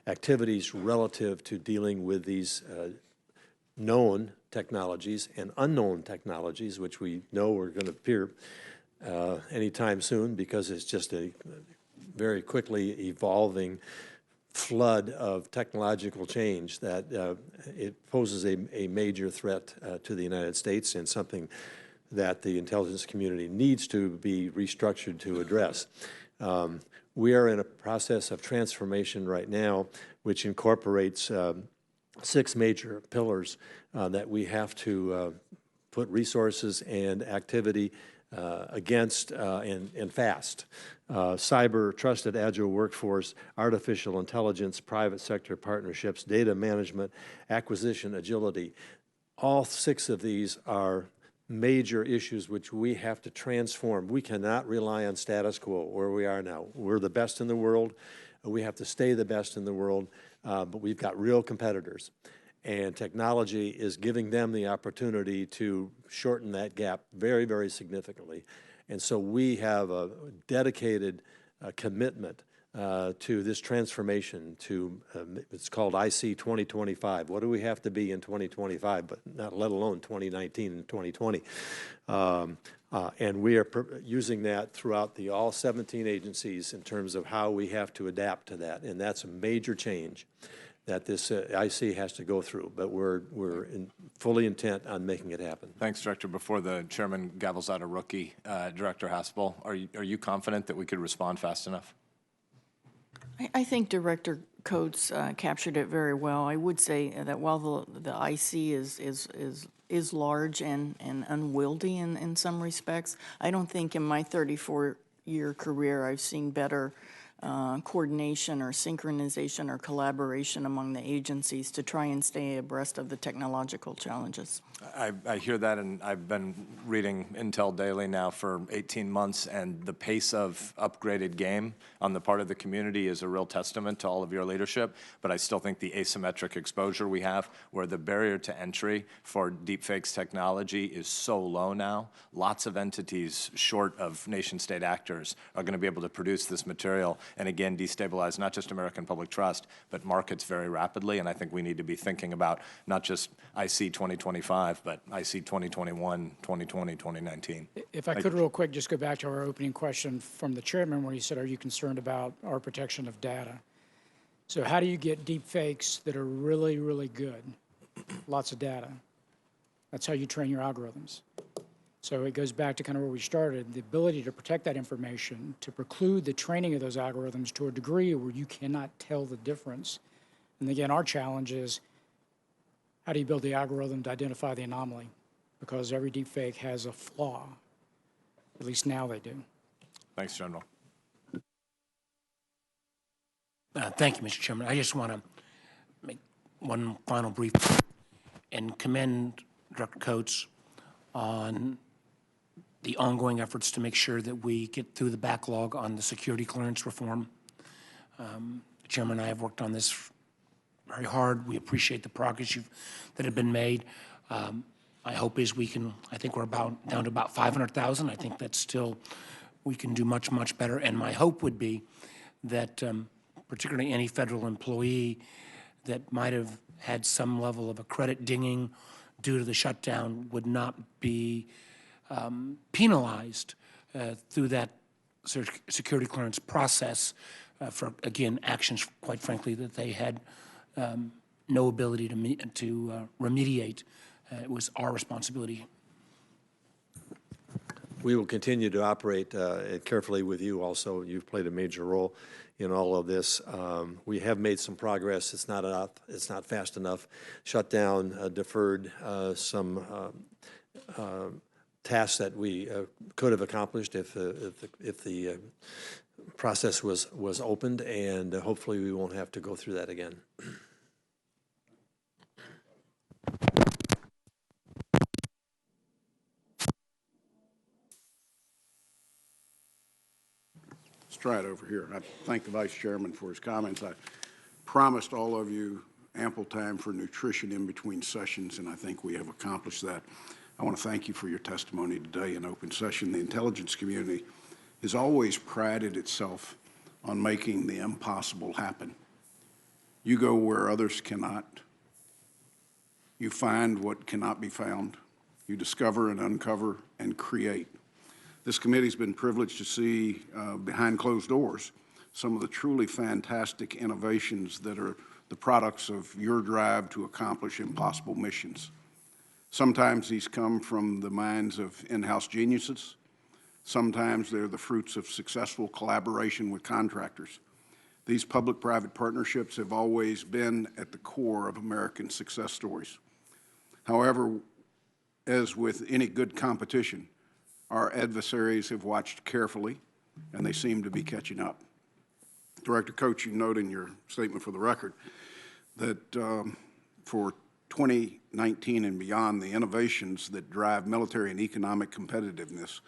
activities relative to dealing with these known technologies and unknown technologies, which we know are going to appear anytime soon because it's just a very quickly evolving flood of technological change that it poses a major threat to the United States and something that the intelligence community needs to be restructured to address. We are in a process of transformation right now, which incorporates 6 major pillars that we have to put resources and activity against and fast. Cyber, trusted agile workforce, artificial intelligence, private sector partnerships, data management, acquisition, agility. All 6 of these are major issues which we have to transform. We cannot rely on status quo where we are now. We're the best in the world. We have to stay the best in the world, but we've got real competitors. And technology is giving them the opportunity to shorten that gap very, very significantly. And so we have a dedicated commitment to this transformation to, it's called IC 2025. What do we have to be in 2025, but not let alone 2019 and 2020? And we are using that throughout all 17 agencies in terms of how we have to adapt to that. And that's a major change that this IC has to go through, but we're fully intent on making it happen. Thanks, Director. Before the chairman gavels out a rookie, Director Haspel, are you confident that we could respond fast enough? I think Director Coates captured it very well. I would say that while the IC is large and unwieldy in some respects, I don't think in my 34-year career I've seen better coordination or synchronization or collaboration among the agencies to try and stay abreast of the technological challenges. I hear that, and I've been reading Intel Daily now for 18 months, and the pace of upgraded game on the part of the community is a real testament to all of your leadership, but I still think the asymmetric exposure we have, where the barrier to entry for deepfakes technology is so low now, lots of entities short of nation-state actors are going to be able to produce this material and, again, destabilize not just American public trust, but markets very rapidly, and I think we need to be thinking about not just IC 2025, but IC 2021, 2020, 2019. If I could real quick just go back to our opening question from the chairman where he said, are you concerned about our protection of data? So how do you get deep fakes that are really, really good? Lots of data. That's how you train your algorithms. So it goes back to kind of where we started, the ability to protect that information, to preclude the training of those algorithms to a degree where you cannot tell the difference. And again, our challenge is, how do you build the algorithm to identify the anomaly? Because every deepfake has a flaw. At least now they do. Thanks, General. Thank you, Mr. Chairman. I just want to make one final brief and commend Director Coates on the ongoing efforts to make sure that we get through the backlog on the security clearance reform. The Chairman and I have worked on this very hard. We appreciate the progress that had been made. My hope is we can, I think we're down to about 500,000. I think that's still, we can do much, much better. And my hope would be that particularly any federal employee that might have had some level of a credit dinging due to the shutdown would not be penalized through that security clearance process for, again, actions, quite frankly, that they had no ability to remediate. It was our responsibility. We will continue to operate carefully with you also. You've played a major role in all of this. We have made some progress. It's not enough. It's not fast enough. Shutdown deferred some tasks that we could have accomplished if the process was opened, and hopefully we won't have to go through that again. Let's try it over here. I thank the Vice Chairman for his comments. I promised all of you ample time for nutrition in between sessions, and I think we have accomplished that. I want to thank you for your testimony today in open session. The intelligence community has always prided itself on making the impossible happen. You go where others cannot. You find what cannot be found. You discover and uncover and create. This committee's been privileged to see behind closed doors some of the truly fantastic innovations that are the products of your drive to accomplish impossible missions. Sometimes these come from the minds of in-house geniuses. Sometimes they're the fruits of successful collaboration with contractors. These public-private partnerships have always been at the core of American success stories. However, as with any good competition, our adversaries have watched carefully, and they seem to be catching up. Director Coates, you note in your statement for the record that for 2019 and beyond, the innovations that drive military and economic competitiveness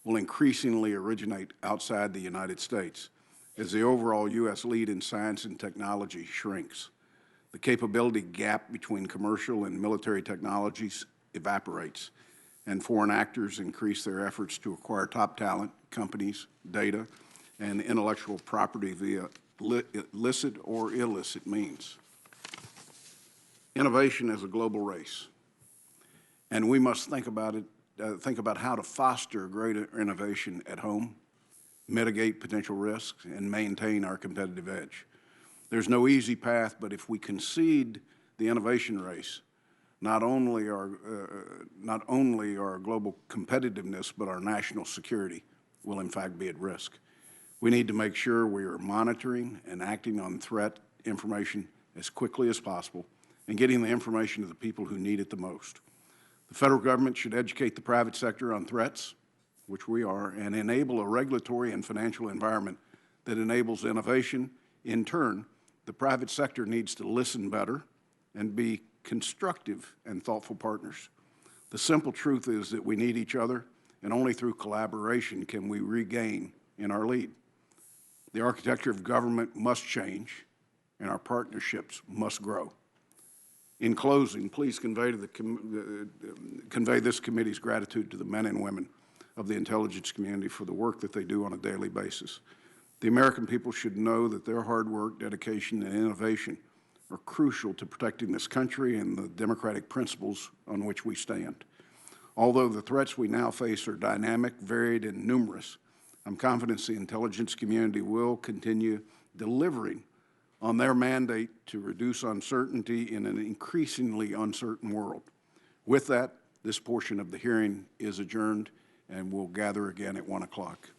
will increasingly originate outside the United States as the overall U.S. lead in science and technology shrinks. The capability gap between commercial and military technologies evaporates, and foreign actors increase their efforts to acquire top talent, companies, data, and intellectual property via licit or illicit means. Innovation is a global race, and we must think about how to foster greater innovation at home, mitigate potential risks, and maintain our competitive edge. There's no easy path, but if we concede the innovation race, not only our global competitiveness, but our national security will in fact be at risk. We need to make sure we are monitoring and acting on threat information as quickly as possible and getting the information to the people who need it the most. The federal government should educate the private sector on threats, which we are, and enable a regulatory and financial environment that enables innovation. In turn, the private sector needs to listen better and be constructive and thoughtful partners. The simple truth is that we need each other, and only through collaboration can we regain in our lead. The architecture of government must change, and our partnerships must grow. In closing, please convey this committee's gratitude to the men and women of the intelligence community for the work that they do on a daily basis. The American people should know that their hard work, dedication, and innovation are crucial to protecting this country and the democratic principles on which we stand. Although the threats we now face are dynamic, varied, and numerous, I'm confident the intelligence community will continue delivering on their mandate to reduce uncertainty in an increasingly uncertain world. With that, this portion of the hearing is adjourned, and we'll gather again at 1 o'clock.